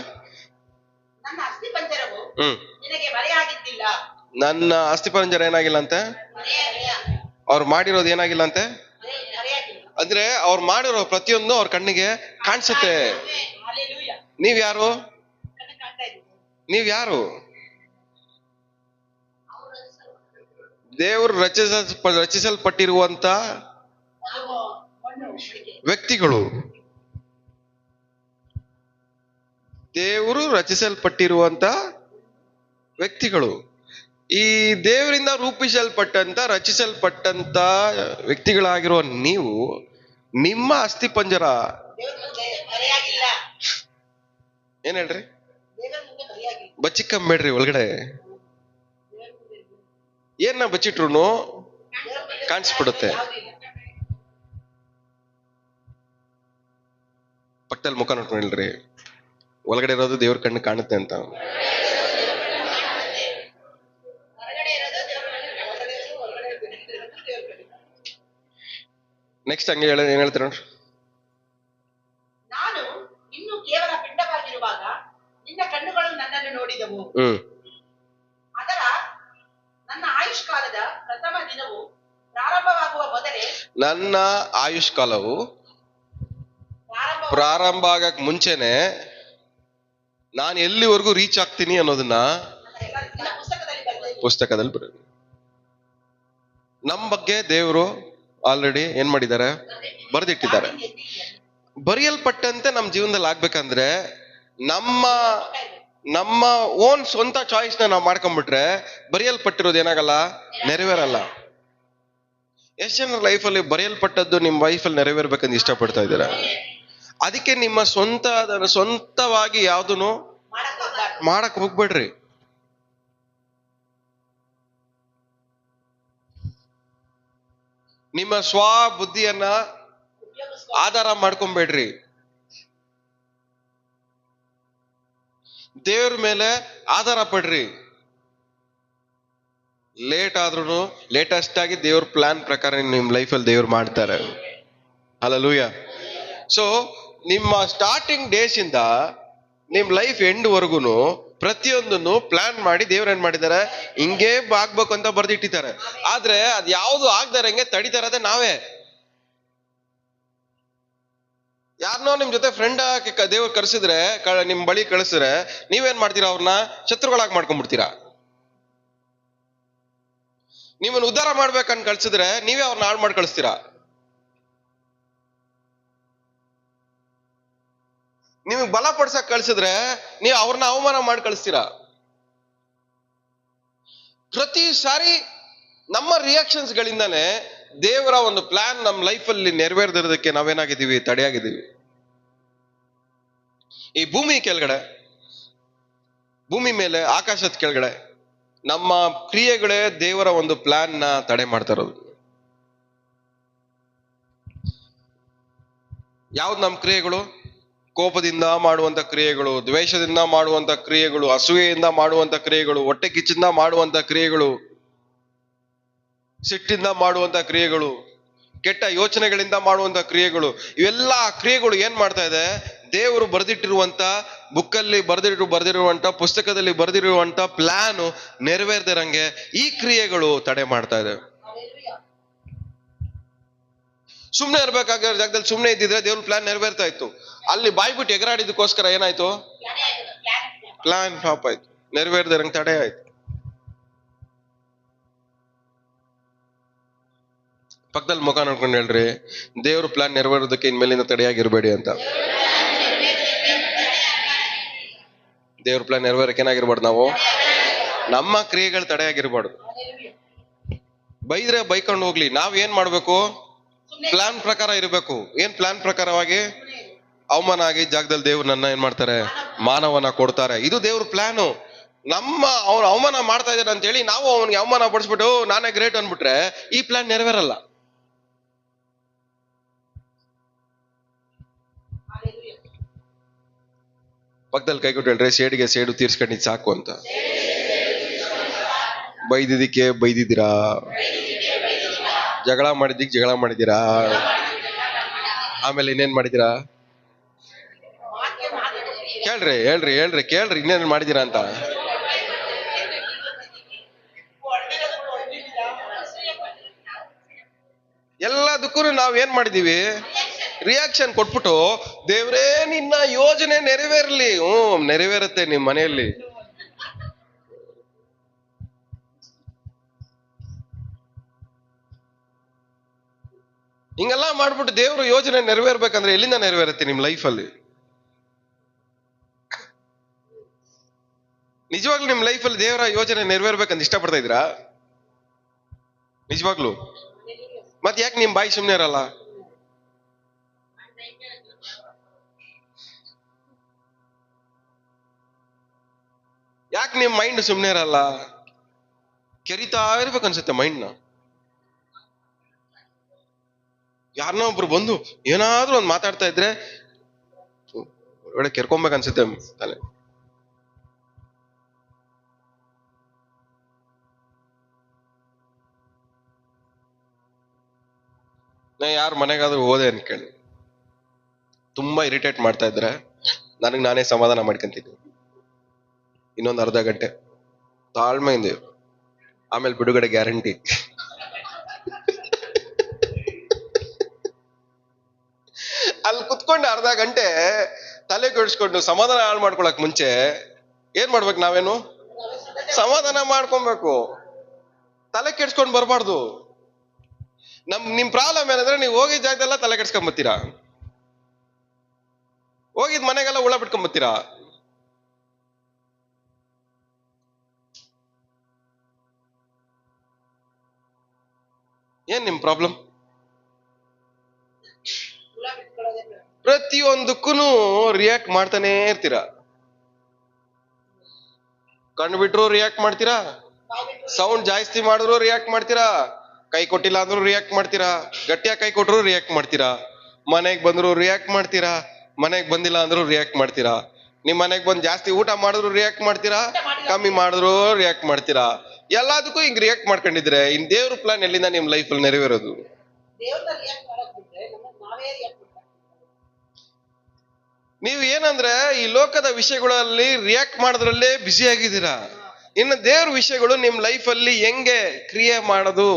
ನನ್ನ ಅಸ್ಥಿಪಂಜರ ಏನಾಗಿಲ್ಲ ಅಂತೆ, ಅವ್ರು ಮಾಡಿರೋದು ಏನಾಗಿಲ್ಲ ಅಂತೆ. ಅಂದ್ರೆ ಅವ್ರು ಮಾಡಿರೋ ಪ್ರತಿಯೊಂದು ಅವ್ರ ಕಣ್ಣಿಗೆ ಕಾಣಿಸುತ್ತೆ. ನೀವ್ಯಾರು? ದೇವರು ರಚಿಸಲ್ಪಟ್ಟಿರುವಂತ ವ್ಯಕ್ತಿಗಳು. ದೇವರು ರಚಿಸಲ್ಪಟ್ಟಿರುವಂತ ವ್ಯಕ್ತಿಗಳು. ಈ ದೇವರಿಂದ ರಚಿಸಲ್ಪಟ್ಟಂತ ವ್ಯಕ್ತಿಗಳಾಗಿರುವ ನೀವು ನಿಮ್ಮ ಅಸ್ಥಿಪಂಜರ ಏನ್ ಹೇಳ್ರಿ, ಬಚ್ಚಿಕ್ಕಂಬೇಡ್ರಿ. ಒಳಗಡೆ ಏನ ಬಚ್ಚಿಟ್ರು ಕಾಣಿಸ್ಬಿಡುತ್ತೆ. ಪಕ್ಕದಲ್ಲಿ ಮುಖ ನೋಡ್ಕೊಂಡು ಹೇಳ್ರಿ, ಒಳಗಡೆ ಇರೋದು ದೇವ್ರ ಕಣ್ಣು ಕಾಣುತ್ತೆ ಅಂತ. ನೆಕ್ಸ್ಟ್ ಹಂಗೆ ಏನ್ ಹೇಳ್ತೀರ ನೋಡ್ರಿ. ನಾನು ಇನ್ನು ಕೇವಲ ಪಿಂಡವಾಗಿರುವಾಗ ನಿನ್ನ ಕಣ್ಣುಗಳು ನನ್ನನ್ನು ನೋಡಿದವು. ಅದರ ನನ್ನ ಆಯುಷ್ಕಾಲದ ಪ್ರಥಮ ದಿನವು ಪ್ರಾರಂಭವಾಗುವ ಮೊದಲೇ, ನನ್ನ ಆಯುಷ್ಕಾಲವು ಪ್ರಾರಂಭ ಆಗಕ್ ಮುಂಚೆನೆ ನಾನು ಎಲ್ಲಿವರೆಗೂ ರೀಚ್ ಆಗ್ತೀನಿ ಅನ್ನೋದನ್ನ ಪುಸ್ತಕದಲ್ಲಿ ಬರೆದ. ನಮ್ಮ ಬಗ್ಗೆ ದೇವರು ಆಲ್ರೆಡಿ ಏನ್ ಮಾಡಿದ್ದಾರೆ, ಬರೆದಿಟ್ಟಿದ್ದಾರೆ. ಬರೆಯಲ್ಪಟ್ಟಂತೆ ನಮ್ಮ ಜೀವನದಲ್ಲಿ ಆಗ್ಬೇಕಂದ್ರೆ ನಮ್ಮ ಓನ್ ಸ್ವಂತ ಚಾಯ್ಸ್ ನಾವು ಮಾಡ್ಕೊಂಡ್ಬಿಟ್ರೆ ಬರೆಯಲ್ಪಟ್ಟಿರೋದು ಏನಾಗಲ್ಲ, ನೆರವೇರಲ್ಲ. ಎಷ್ಟು ಜನರ ಲೈಫಲ್ಲಿ ಬರೆಯಲ್ಪಟ್ಟದ್ದು ನಿಮ್ಮ ಲೈಫಲ್ಲಿ ನೆರವೇರ್ಬೇಕಂತ ಇಷ್ಟಪಡ್ತಾ ಇದ್ದೀರಾ? ಅದಕ್ಕೆ ನಿಮ್ಮ ಸ್ವಂತವಾಗಿ ಯಾವ್ದನ್ನು ಮಾಡಕ್ ಹೋಗ್ಬೇಡ್ರಿ. ನಿಮ್ಮ ಸ್ವ ಬುದ್ಧಿಯನ್ನ ಆಧಾರ ಮಾಡ್ಕೊಂಬೇಡ್ರಿ. ದೇವ್ರ ಮೇಲೆ ಆಧಾರ ಪಡ್ರಿ. ಲೇಟ್ ಆದ್ರೂ ಲೇಟೆಸ್ಟ್ ಆಗಿ ದೇವ್ರ ಪ್ಲಾನ್ ಪ್ರಕಾರ ನಿಮ್ ಲೈಫಲ್ಲಿ ದೇವ್ರು ಮಾಡ್ತಾರೆ. ಹಲ್ಲೆಲೂಯಾ. ಸೊ ನಿಮ್ಮ ಸ್ಟಾರ್ಟಿಂಗ್ ಡೇಸ್ ಇಂದ ನಿಮ್ ಲೈಫ್ ಎಂಡ್ ವರ್ಗುನು ಪ್ರತಿಯೊಂದನ್ನು ಪ್ಲಾನ್ ಮಾಡಿ ದೇವ್ರು ಏನ್ ಮಾಡಿದ್ದಾರೆ, ಹಿಂಗೇ ಆಗ್ಬೇಕು ಅಂತ ಬರ್ದಿಟ್ಟಿದ್ದಾರೆ. ಆದ್ರೆ ಅದ್ ಯಾವ್ದು ಆಗ್ದಾರಂಗೆ ತಡಿತಾರದೆ ನಾವೇ. ಯಾರನ್ನೋ ನಿಮ್ ಜೊತೆ ಫ್ರೆಂಡ್ ಆಗಿ ದೇವ್ರು ಕರ್ಸಿದ್ರೆ, ನಿಮ್ ಬಳಿ ಕಳಿಸಿದ್ರೆ ನೀವೇನ್ ಮಾಡ್ತೀರಾ? ಅವ್ರನ್ನ ಶತ್ರುಗಳಾಗಿ ಮಾಡ್ಕೊಂಡ್ಬಿಡ್ತೀರಾ. ನಿಮ್ಮನ್ನ ಉದ್ಧಾರ ಮಾಡ್ಬೇಕಂತ ಕಳ್ಸಿದ್ರೆ ನೀವೇ ಅವ್ರನ್ನ ಹಾಳು ಮಾಡಿ ಕಳಿಸ್ತೀರಾ. ನಿಮಗ್ ಬಲ ಪಡ್ಸಕ್ ಕಳ್ಸಿದ್ರೆ ನೀವು ಅವ್ರನ್ನ ಅವಮಾನ ಮಾಡಿ ಕಳಿಸ್ತೀರಾ. ಪ್ರತಿ ಸಾರಿ ನಮ್ಮ ರಿಯಾಕ್ಷನ್ಸ್ ಗಳಿಂದಾನೇ ದೇವರ ಒಂದು ಪ್ಲಾನ್ ನಮ್ಮ ಲೈಫಲ್ಲಿ ನೆರವೇರದಿರೋದಕ್ಕೆ ನಾವೇನಾಗಿದ್ದೀವಿ? ತಡೆಯಾಗಿದ್ದೀವಿ. ಈ ಭೂಮಿ ಕೆಳಗಡೆ, ಭೂಮಿ ಮೇಲೆ, ಆಕಾಶದ ಕೆಳಗಡೆ ನಮ್ಮ ಕ್ರಿಯೆಗಳೇ ದೇವರ ಒಂದು ಪ್ಲಾನ್ ನ ತಡೆ ಮಾಡ್ತಾ ಇರೋದು. ಯಾವ್ದು ನಮ್ಮ ಕ್ರಿಯೆಗಳು? ಕೋಪದಿಂದ ಮಾಡುವಂತ ಕ್ರಿಯೆಗಳು, ದ್ವೇಷದಿಂದ ಮಾಡುವಂತ ಕ್ರಿಯೆಗಳು, ಅಸೂಯೆಯಿಂದ ಮಾಡುವಂತ ಕ್ರಿಯೆಗಳು, ಹೊಟ್ಟೆ ಕಿಚ್ಚಿಂದ ಮಾಡುವಂತ ಕ್ರಿಯೆಗಳು, ಸಿಟ್ಟಿಂದ ಮಾಡುವಂತ ಕ್ರಿಯೆಗಳು, ಕೆಟ್ಟ ಯೋಚನೆಗಳಿಂದ ಮಾಡುವಂತ ಕ್ರಿಯೆಗಳು. ಇವೆಲ್ಲ ಕ್ರಿಯೆಗಳು ಏನ್ ಮಾಡ್ತಾ ಇದೆ? ದೇವರು ಬರೆದಿಟ್ಟಿರುವಂತ ಬುಕ್ಕಲ್ಲಿ ಬರೆದಿರುವಂತ ಪುಸ್ತಕದಲ್ಲಿ ಬರೆದಿರುವಂತ ಪ್ಲಾನ್ ನೆರವೇರ್ದಿರಂಗೆ ಈ ಕ್ರಿಯೆಗಳು ತಡೆ ಮಾಡ್ತಾ ಇದೆ. ಸುಮ್ನೆ ಇರ್ಬೇಕಾಗಿರೋ ಜಾಗದಲ್ಲಿ ಸುಮ್ನೆ ಇದ್ದಿದ್ರೆ ದೇವ್ರ ಪ್ಲಾನ್ ನೆರವೇರ್ತಾ ಇತ್ತು. ಅಲ್ಲಿ ಬಾಯ್ಬಿಟ್ಟು ಎಗರಾಡಿದಕ್ಕೋಸ್ಕರ ಏನಾಯ್ತು? ಪ್ಲಾನ್ ಫ್ಲಾಪ್ ಆಯ್ತು, ನೆರವೇರ್ದಿರಂಗೆ ತಡೆ ಆಯ್ತು. ಪಕ್ಕದಲ್ಲಿ ಮುಖ ನೋಡ್ಕೊಂಡು ಹೇಳ್ರಿ, ದೇವ್ರ ಪ್ಲಾನ್ ನೆರವೇರೋದಕ್ಕೆ ಇನ್ಮೇಲಿಂದ ತಡೆಯಾಗಿರ್ಬೇಡಿ ಅಂತ. ದೇವ್ರ ಪ್ಲಾನ್ ನೆರವೇರಕ್ಕೆ ಏನಾಗಿರ್ಬಾರ್ದು? ನಾವು ನಮ್ಮ ಕ್ರಿಯೆಗಳು ತಡೆಯಾಗಿರ್ಬಾರ್ದು. ಬೈದ್ರೆ ಬೈಕೊಂಡು ಹೋಗ್ಲಿ, ನಾವ್ ಏನ್ ಮಾಡ್ಬೇಕು? ಪ್ಲಾನ್ ಪ್ರಕಾರ ಇರಬೇಕು. ಏನ್ ಪ್ಲಾನ್ ಪ್ರಕಾರವಾಗಿ? ಅವಮಾನ ಆಗಿ ಜಾಗದಲ್ಲಿ ದೇವ್ರು ನನ್ನ ಏನ್ ಮಾಡ್ತಾರೆ? ಮಾನವನ ಕೊಡ್ತಾರೆ. ಇದು ದೇವ್ರ ಪ್ಲಾನು. ಅವ್ರು ಅವಮಾನ ಮಾಡ್ತಾ ಇದ್ದಾರೆ ಅಂತ ಹೇಳಿ ನಾವು ಅವನಿಗೆ ಅವಮಾನ ಪಡಿಸ್ಬಿಟ್ಟು ನಾನೇ ಗ್ರೇಟ್ ಅನ್ಬಿಟ್ರೆ ಈ ಪ್ಲಾನ್ ನೆರವೇರಲ್ಲ. ಪಕ್ಕದಲ್ಲಿ ಕೈ ಕೊಟ್ಟು ಹೇಳ್ರಿ, ಸೇಡಿಗೆ ಸೇಡು ತೀರ್ಸ್ಕೊಂಡಿದ್ ಸಾಕು ಅಂತ. ಬೈದಿದ್ದಕ್ಕೆ ಬೈದಿದ್ದೀರಾ, ಜಗಳ ಮಾಡಿದ್ದಕ್ಕೆ ಜಗಳ ಮಾಡಿದ್ದೀರಾ, ಆಮೇಲೆ ಇನ್ನೇನ್ ಮಾಡಿದ್ದೀರಾ? ಕೇಳ್ರಿ ಹೇಳ್ರಿ ಹೇಳ್ರಿ ಕೇಳ್ರಿ, ಇನ್ನೇನ್ ಮಾಡಿದ್ದೀರಾ ಅಂತ. ಎಲ್ಲದಕ್ಕೂ ನಾವ್ ಏನ್ ಮಾಡಿದೀವಿ? ರಿಯಾಕ್ಷನ್ ಕೊಟ್ಬಿಟ್ಟು ದೇವ್ರೇ ನಿನ್ನ ಯೋಜನೆ ನೆರವೇರ್ಲಿ. ನೆರವೇರುತ್ತೆ ನಿಮ್ ಮನೆಯಲ್ಲಿ. ಹಿಂಗೆಲ್ಲ ಮಾಡ್ಬಿಟ್ಟು ದೇವ್ರ ಯೋಜನೆ ನೆರವೇರ್ಬೇಕಂದ್ರೆ ಎಲ್ಲಿಂದ ನೆರವೇರುತ್ತೆ ನಿಮ್ ಲೈಫಲ್ಲಿ? ನಿಜವಾಗ್ಲೂ ನಿಮ್ ಲೈಫಲ್ಲಿ ದೇವರ ಯೋಜನೆ ನೆರವೇರ್ಬೇಕಂತ ಇಷ್ಟಪಡ್ತಾ ಇದ್ದೀರಾ? ನಿಜವಾಗ್ಲು? ಮತ್ ಯಾಕೆ ನಿಮ್ ಬಾಯಿ ಸುಮ್ನೆ ಇರಲ್ಲ? ಯಾಕೆ ನಿಮ್ ಮೈಂಡ್ ಸುಮ್ನೆ ಇರಲ್ಲ? ಕೆರಿತಾ ಇರ್ಬೇಕನ್ಸುತ್ತೆ ಮೈಂಡ್ನ. ಯಾರನ್ನೋ ಒಬ್ರು ಬಂದು ಏನಾದ್ರೂ ಒಂದ್ ಮಾತಾಡ್ತಾ ಇದ್ರೆ ಒಳ್ಳೆ ಕೆರ್ಕೊಬೇಕನ್ಸುತ್ತೆ ತಲೆ. ನಾ ಯಾರ ಮನೆಗಾದ್ರೂ ಹೋದೆ ಅನ್ಕೊಳ್ಳಿ, ತುಂಬಾ ಇರಿಟೇಟ್ ಮಾಡ್ತಾ ಇದ್ರೆ ನನಗ್ ನಾನೇ ಸಮಾಧಾನ ಮಾಡ್ಕೊಂತೀನಿ. ಇನ್ನೊಂದು ಅರ್ಧ ಗಂಟೆ ತಾಳ್ಮೆಯಿಂದ, ಆಮೇಲೆ ಬಿಡುಗಡೆ ಗ್ಯಾರಂಟಿ. ಅಲ್ಲಿ ಕುತ್ಕೊಂಡು ಅರ್ಧ ಗಂಟೆ ತಲೆ ಕೆಡಿಸ್ಕೊಂಡು ಸಮಾಧಾನ ಹಾಳು ಮಾಡ್ಕೊಳಕ್ ಮುಂಚೆ ಏನ್ ಮಾಡ್ಬೇಕು? ನಾವೇನು ಸಮಾಧಾನ ಮಾಡ್ಕೊಬೇಕು, ತಲೆ ಕೆಡ್ಸ್ಕೊಂಡ್ ಬರ್ಬಾರ್ದು. ನಿಮ್ ಪ್ರಾಬ್ಲಮ್ ಏನಂದ್ರೆ ನೀವು ಹೋಗಿದ್ ಜಾಗದೆಲ್ಲ ತಲೆ ಕೆಡ್ಸ್ಕೊಂಡ್ ಬರ್ತೀರಾ, ಹೋಗಿದ್ ಮನೆಗೆಲ್ಲ ಹುಳ ಬಿಟ್ಕೊಂಡ್ ಬರ್ತೀರಾ. ಏನ್ ನಿಮ್ ಪ್ರಾಬ್ಲಮ್? ಹುಳ ಬಿಟ್ಕೊಳ್ಳೋದೇ ಬೇಡ. ಪ್ರತಿಯೊಂದಕ್ಕೂ ರಿಯಾಕ್ಟ್ ಮಾಡ್ತಾನೆ ಇರ್ತೀರಾ. ಕಣ್ಣು ಬಿಟ್ರು ರಿಯಾಕ್ಟ್ ಮಾಡ್ತೀರಾ, ಬಾಯ್ ಬಿಟ್ರು ಸೌಂಡ್ ಜಾಸ್ತಿ ಮಾಡಿದ್ರು ರಿಯಾಕ್ಟ್ ಮಾಡ್ತೀರಾ, ಕೈ ಕೊಟ್ಟಿಲ್ಲ ಅಂದ್ರೂ ರಿಯಾಕ್ಟ್ ಮಾಡ್ತೀರಾ, ಗಟ್ಟಿಯಾಗಿ ಕೈ ಕೊಟ್ರು ರಿಯಾಕ್ಟ್ ಮಾಡ್ತೀರಾ, ಮನೆಗ್ ಬಂದ್ರು ರಿಯಾಕ್ಟ್ ಮಾಡ್ತೀರಾ, ಮನೆಗ್ ಬಂದಿಲ್ಲ ಅಂದ್ರೂ ರಿಯಾಕ್ಟ್ ಮಾಡ್ತೀರಾ, ನಿಮ್ ಮನೆಗ್ ಬಂದ್ ಜಾಸ್ತಿ ಊಟ ಮಾಡಿದ್ರು ರಿಯಾಕ್ಟ್ ಮಾಡ್ತೀರಾ, ಕಮ್ಮಿ ಮಾಡಿದ್ರು ರಿಯಾಕ್ಟ್ ಮಾಡ್ತೀರಾ. ಎಲ್ಲದಕ್ಕೂ ಹಿಂಗ್ ರಿಯಾಕ್ಟ್ ಮಾಡ್ಕೊಂಡಿದ್ರೆ ಇನ್ ದೇವ್ರ ಪ್ಲಾನ್ ಎಲ್ಲಿಂದ ನಿಮ್ ಲೈಫ್ ಅಲ್ಲಿ ನೆರವೇರೋದು? ದೇವ್ರನ್ನ ರಿಯಾಕ್ಟ್ ಮಾಡಕ್ ಬಿಟ್ರೆ ನಾವೇ ರಿಯಾಕ್ಟ್ ಮಾಡ್ತೀವಿ. ನೀವು ಏನಂದ್ರೆ ಈ ಲೋಕದ ವಿಷಯಗಳಲ್ಲಿ ರಿಯಾಕ್ಟ್ ಮಾಡೋದ್ರಲ್ಲೇ ಬ್ಯುಸಿ ಆಗಿದ್ದೀರಾ. ಇನ್ನು ದೇವ್ರ ವಿಷಯಗಳು ನಿಮ್ ಲೈಫ್ ಅಲ್ಲಿ ಹೆಂಗೆ ಕ್ರಿಯೆ ಮಾಡೋದು?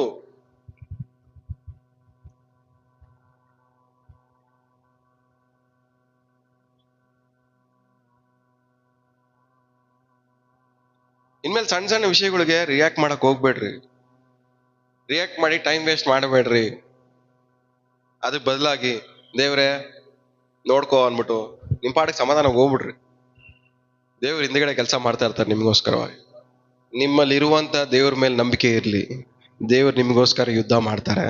ಇನ್ಮೇಲೆ ಸಣ್ಣ ಸಣ್ಣ ವಿಷಯಗಳಿಗೆ ರಿಯಾಕ್ಟ್ ಮಾಡಕ್ ಹೋಗ್ಬೇಡ್ರಿ. ರಿಯಾಕ್ಟ್ ಮಾಡಿ ಟೈಮ್ ವೇಸ್ಟ್ ಮಾಡಬೇಡ್ರಿ. ಅದಕ್ಕೆ ಬದಲಾಗಿ ದೇವ್ರೆ ನೋಡ್ಕೋ ಅನ್ಬಿಟ್ಟು ನಿಮ್ ಪಾಡಿಗೆ ಸಮಾಧಾನ ಹೋಗ್ಬಿಡ್ರಿ. ದೇವ್ರ ಹಿಂದ್ಗಡೆ ಕೆಲಸ ಮಾಡ್ತಾ ಇರ್ತಾರೆ ನಿಮ್ಗೋಸ್ಕರವಾಗಿ. ನಿಮ್ಮಲ್ಲಿ ಇರುವಂತ ದೇವ್ರ ಮೇಲೆ ನಂಬಿಕೆ ಇರ್ಲಿ. ದೇವ್ರು ನಿಮ್ಗೋಸ್ಕರ ಯುದ್ಧ ಮಾಡ್ತಾರೆ.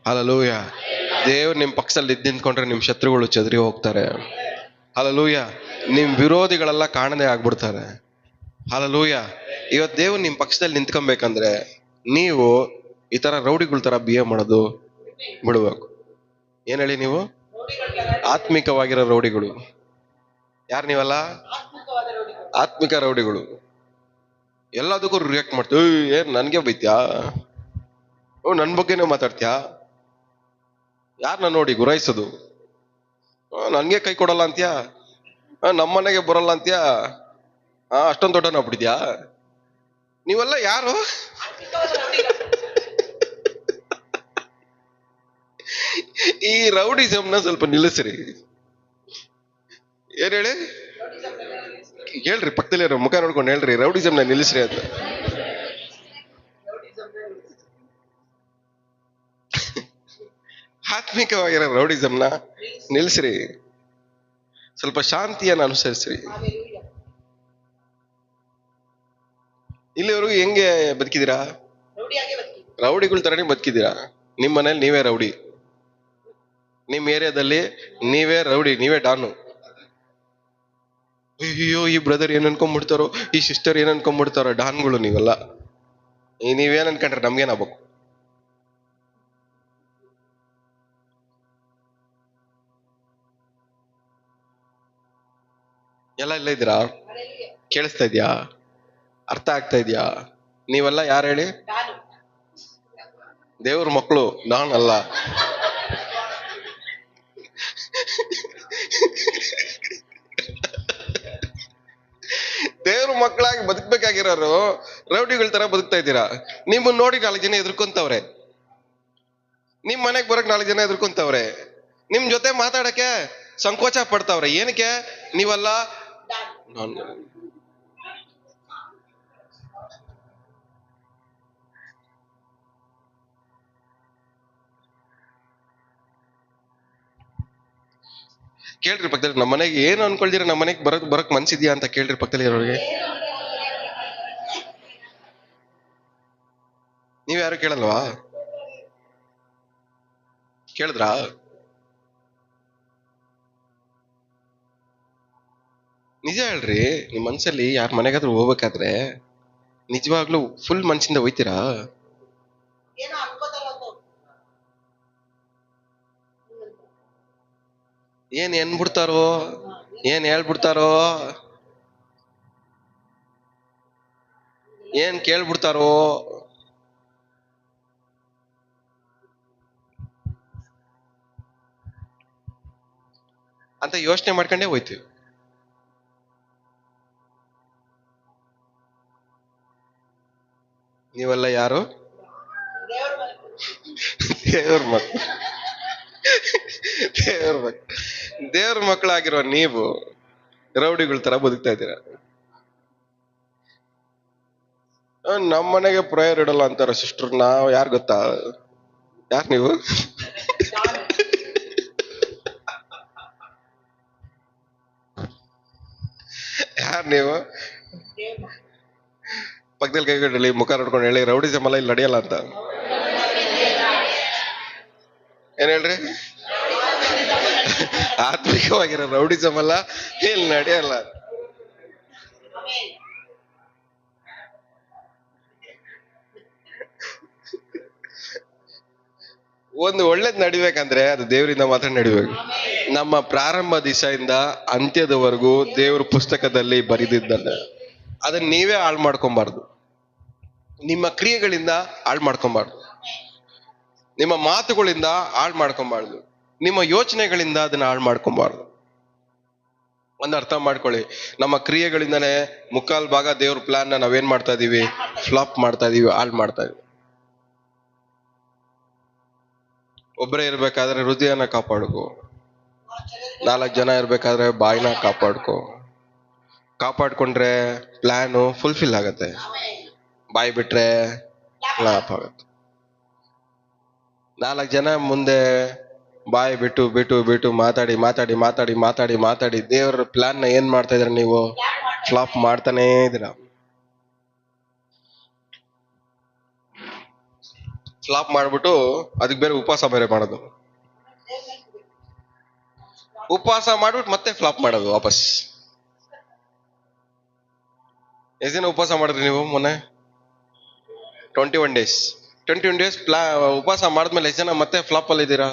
ಹಲ್ಲೆಲೂಯಾ. ದೇವ್ರು ನಿಮ್ ಪಕ್ಷದಲ್ಲಿ ನಿಂತ್ಕೊಂಡ್ರೆ ನಿಮ್ ಶತ್ರುಗಳು ಚದರಿ ಹೋಗ್ತಾರೆ. ಹಲ್ಲೆಲೂಯಾ. ನಿಮ್ ವಿರೋಧಿಗಳೆಲ್ಲ ಕಾಣದೆ ಆಗ್ಬಿಡ್ತಾರೆ. ಹಲ್ಲೆಲೂಯಾ. ಇವತ್ತು ದೇವ್ರು ನಿಮ್ ಪಕ್ಷದಲ್ಲಿ ನಿಂತ್ಕೊಬೇಕಂದ್ರೆ ನೀವು ಈ ತರ ರೌಡಿಗಳ ತರ ಬಿಹೇವ್ ಮಾಡೋದು ಬಿಡ್ಬೇಕು. ಏನ್ ಹೇಳಿ ನೀವು? ಆತ್ಮಿಕವಾಗಿರೋ ರೌಡಿಗಳು. ಯಾರು ನೀವಲ್ಲ? ಆತ್ಮಿಕವಾದ ರೂಢಿಗಳು. ಆತ್ಮಿಕ ರೌಡಿಗಳು. ಎಲ್ಲದಕ್ಕೂ ರಿಯಾಕ್ಟ್ ಮಾಡ್ತೀವಿ. ಏನ್ ನನ್ಗೆ ಬೈತ್ಯಾ? ಓ ನನ್ ಬಗ್ಗೆನೇ ಮಾತಾಡ್ತ್ಯಾ? ಯಾರನ್ನ ನೋಡಿ ಗುರಾಯಿಸೋದು? ನನ್ಗೆ ಕೈ ಕೊಡಲ್ಲ ಅಂತ್ಯಾ? ನಮ್ಮನೆಗೆ ಬರಲ್ಲ ಅಂತ್ಯಾ? ಅಷ್ಟೊಂದು ದೊಡ್ಡನ ಬಿಟ್ಟಿದ್ಯಾ? ನೀವೆಲ್ಲ ಯಾರು? ಆತ್ಮಿಕವಾದ ರೂಢಿಗಳು. ಈ ರೌಡಿಸಮ್ನ ಸ್ವಲ್ಪ ನಿಲ್ಲಿಸ್ರಿ. ಏನ್ ಹೇಳಿ? ಹೇಳ್ರಿ, ಪಕ್ಕದಲ್ಲಿ ಮುಖ ನೋಡ್ಕೊಂಡು ಹೇಳ್ರಿ, ರೌಡಿಸಮ್ನ ನಿಲ್ಲಿಸ್ರಿ ಅಂತ. ಆತ್ಮಿಕವಾಗಿರೋ ರೌಡಿಸಮ್ನ ನಿಲ್ಲಿಸ್ರಿ. ಸ್ವಲ್ಪ ಶಾಂತಿಯನ್ನು ಅನುಸರಿಸ್ರಿ. ಹಾಲೆಲೂಯಾ. ಇಲ್ಲಿವರೆಗೂ ಹೆಂಗೆ ಬದುಕಿದೀರಾ? ರೂಢಿಯಾಗಿ ಬದುಕಿ. ರೌಡಿಗಳ ತರನೇ ಬದುಕಿದೀರಾ. ನಿಮ್ ಮನೇಲಿ ನೀವೇ ರೌಡಿ, ನಿಮ್ ಏರಿಯಾದಲ್ಲಿ ನೀವೇ ರೌಡಿ, ನೀವೇ ಡಾನು. ಅಯ್ಯೋ ಈ ಬ್ರದರ್ ಏನ್ ಅನ್ಕೊಂಡ್ಬಿಡ್ತಾರೋ, ಈ ಸಿಸ್ಟರ್ ಏನ್ ಅನ್ಕೊಂಡ್ಬಿಡ್ತಾರೋ, ಡಾನ್ಗಳು ನೀವೆಲ್ಲ. ನೀವೇನ್ ಅನ್ಕೊಂಡ್ರೆ ನಮ್ಗೇನಾಗ್ಬೇಕು? ಎಲ್ಲ ಇಲ್ಲ ಇದ್ದೀರಾ? ಹಾಲೆಲೂಯಾ. ಕೇಳಿಸ್ತಾ ಇದ್ಯಾ? ಅರ್ಥ ಆಗ್ತಾ ಇದ್ಯಾ? ನೀವೆಲ್ಲ ಯಾರು ಹೇಳಿ? ನಾನು ದೇವ್ರ ಮಕ್ಕಳು, ಡಾನ್ ಅಲ್ಲ. ದೇವ್ರ ಮಕ್ಕಳಾಗಿ ಬದುಕ್ಬೇಕಾಗಿರೋರು ರೌಡಿಗಳ ತರ ಬದುಕ್ತಾ ಇದ್ದೀರಾ. ನಿಮ್ಮನ್ನ ನೋಡಿ 4 ಜನ ಎದುರ್ಕೊಂತವ್ರೆ. ನಿಮ್ ಮನೆಗ್ ಬರಕ್ 4 ಜನ ಎದುರ್ಕೊಂತವ್ರೆ. ನಿಮ್ ಜೊತೆ ಮಾತಾಡಕ್ಕೆ ಸಂಕೋಚ ಪಡ್ತಾವ್ರೆ. ಏನಕ್ಕೆ? ನೀವೆಲ್ಲ ಕೇಳ್ರಿ ಪಕ್ಕದಲ್ಲಿ, ನಮ್ಮ ಮನೆಗೆ ಏನು ಅನ್ಕೊಳ್ತೀರ, ನಮ್ಮ ಮನೆಗೆ ಬರಕ್ ಮನ್ಸಿದ್ಯಾ ಅಂತ ಕೇಳ್ರಿ ಪಕ್ಕದಲ್ಲಿ ಇರೋರಿಗೆ. ನೀವ್ ಯಾರು ಕೇಳಲ್ವಾ? ಕೇಳಿದ್ರಾ? ನಿಜ ಹೇಳ್ರಿ, ನಿಮ್ ಮನ್ಸಲ್ಲಿ ಯಾರ ಮನೆಗಾದ್ರೂ ಹೋಗ್ಬೇಕಾದ್ರೆ ನಿಜವಾಗ್ಲೂ ಫುಲ್ ಮನ್ಸಿಂದ ಹೋಯ್ತೀರಾ? ಏನೋ ಅನ್ಕೋತಾರ ಅಂತ. ಏನ್ ಏನ್ಬಿಡ್ತಾರೋ, ಏನ್ ಹೇಳ್ಬಿಡ್ತಾರೋ, ಏನ್ ಕೇಳ್ಬಿಡ್ತಾರೋ ಅಂತ ಯೋಚನೆ ಮಾಡ್ಕೊಂಡೇ ಹೋಯ್ತೀವಿ. ನೀವೆಲ್ಲ ಯಾರು? ದೇವ್ರ ಮನೆ. ದೇವ್ರ ಮಕ್ಕಳು. ದೇವ್ರ ಮಕ್ಕಳು. ದೇವ್ರ ಮಕ್ಕಳಾಗಿರೋ ನೀವು ರೌಡಿಗಳ ತರ ಬದುಕ್ತಾ ಇದ್ದೀರಾ. ನಮ್ಮನೆಗೆ ಪ್ರೇಯರ್ ಇಡಲ್ಲ ಅಂತಾರ ಸಿಸ್ಟರ್. ನಾವ್ ಯಾರು ಗೊತ್ತಾ? ಯಾರು ನೀವು? ನಾನು ಯಾರು ನೀವು? ದೇವ್ರ ಮನೆ. ಪಕ್ಕದಲ್ಲಿ ಕೈಗೊಂಡು ಹೇಳಿ, ಮುಖ ನೋಡ್ಕೊಂಡು ಹೇಳಿ, ರೌಡಿಸಮ್ ಎಲ್ಲ ಇಲ್ಲಿ ನಡೆಯಲ್ಲ ಅಂತ. ಏನ್ ಹೇಳ್ರಿ? ಆತ್ಮಿಕವಾಗಿರೋ ರೌಡಿಸಮ್ ಅಲ್ಲ, ಇಲ್ಲಿ ನಡೆಯಲ್ಲ. ಒಂದು ಒಳ್ಳೇದ್ ನಡಿಬೇಕಂದ್ರೆ ಅದು ದೇವರಿಂದ ಮಾತ್ರ ನಡಿಬೇಕು. ನಮ್ಮ ಪ್ರಾರಂಭ ದಿಶೆಯಿಂದ ಅಂತ್ಯದವರೆಗೂ ದೇವ್ರ ಪುಸ್ತಕದಲ್ಲಿ ಬರೆದಿದ್ದಲ್ಲ, ಅದನ್ನ ನೀವೇ ಹಾಳು ಮಾಡ್ಕೊಬಾರ್ದು. ನಿಮ್ಮ ಕ್ರಿಯೆಗಳಿಂದ ಹಾಳು ಮಾಡ್ಕೊಬಾರ್ದು, ನಿಮ್ಮ ಮಾತುಗಳಿಂದ ಹಾಳು ಮಾಡ್ಕೊಬಾರ್ದು, ನಿಮ್ಮ ಯೋಚನೆಗಳಿಂದ ಅದನ್ನ ಹಾಳು ಮಾಡ್ಕೊಬಾರ್ದು. ಒಂದು ಅರ್ಥ ಮಾಡ್ಕೊಳ್ಳಿ, ನಮ್ಮ ಕ್ರಿಯೆಗಳಿಂದನೇ ಮುಕ್ಕಾಲ್ ಭಾಗ ದೇವ್ರ ಪ್ಲಾನ್ ನಾವೇನ್ ಮಾಡ್ತಾ ಇದೀವಿ? ಫ್ಲಾಪ್ ಮಾಡ್ತಾ ಇದೀವಿ, ಹಾಳು ಮಾಡ್ತಾ ಇದೀವಿ. ಒಬ್ಬರೇ ಇರ್ಬೇಕಾದ್ರೆ ಹೃದಯನ ಕಾಪಾಡ್ಕೋ, 4 ಜನ ಇರ್ಬೇಕಾದ್ರೆ ಬಾಯಿನ ಕಾಪಾಡ್ಕೊಂಡ್ರೆ ಪ್ಲಾನು ಫುಲ್ಫಿಲ್ ಆಗತ್ತೆ. ಬಾಯಿ ಬಿಟ್ರೆ ಫ್ಲಾಪ್ ಆಗತ್ತೆ. 4 ಜನ ಮುಂದೆ ಬಾಯಿ ಬಿಟ್ಟು ಬಿಟ್ಟು ಬಿಟ್ಟು ಮಾತಾಡಿ ದೇವ್ರ ಪ್ಲಾನ್ ನ ಏನ್ ಮಾಡ್ತಾ ಇದ್ರ ನೀವು? ಫ್ಲಾಪ್ ಮಾಡ್ತಾನೇ ಇದೀರ. ಫ್ಲಾಪ್ ಮಾಡ್ಬಿಟ್ಟು ಅದಕ್ಕೆ ಬೇರೆ ಉಪವಾಸ ಬೇರೆ ಮಾಡೋದು, ಉಪವಾಸ ಮಾಡ್ಬಿಟ್ಟು ಮತ್ತೆ ಫ್ಲಾಪ್ ಮಾಡೋದು ವಾಪಸ್. ಎಷ್ಟು ದಿನ ಉಪವಾಸ ಮಾಡಿದ್ರಿ ನೀವು ಮೊನ್ನೆ? 21 days. 21 days ಉಪವಾಸ ಮಾಡಿದ್ಮೇಲೆ ಎಷ್ಟು ಜನ ಮತ್ತೆ ಫ್ಲಾಪ್ ಅಲ್ಲಿ ಇದ್ದೀರಾ?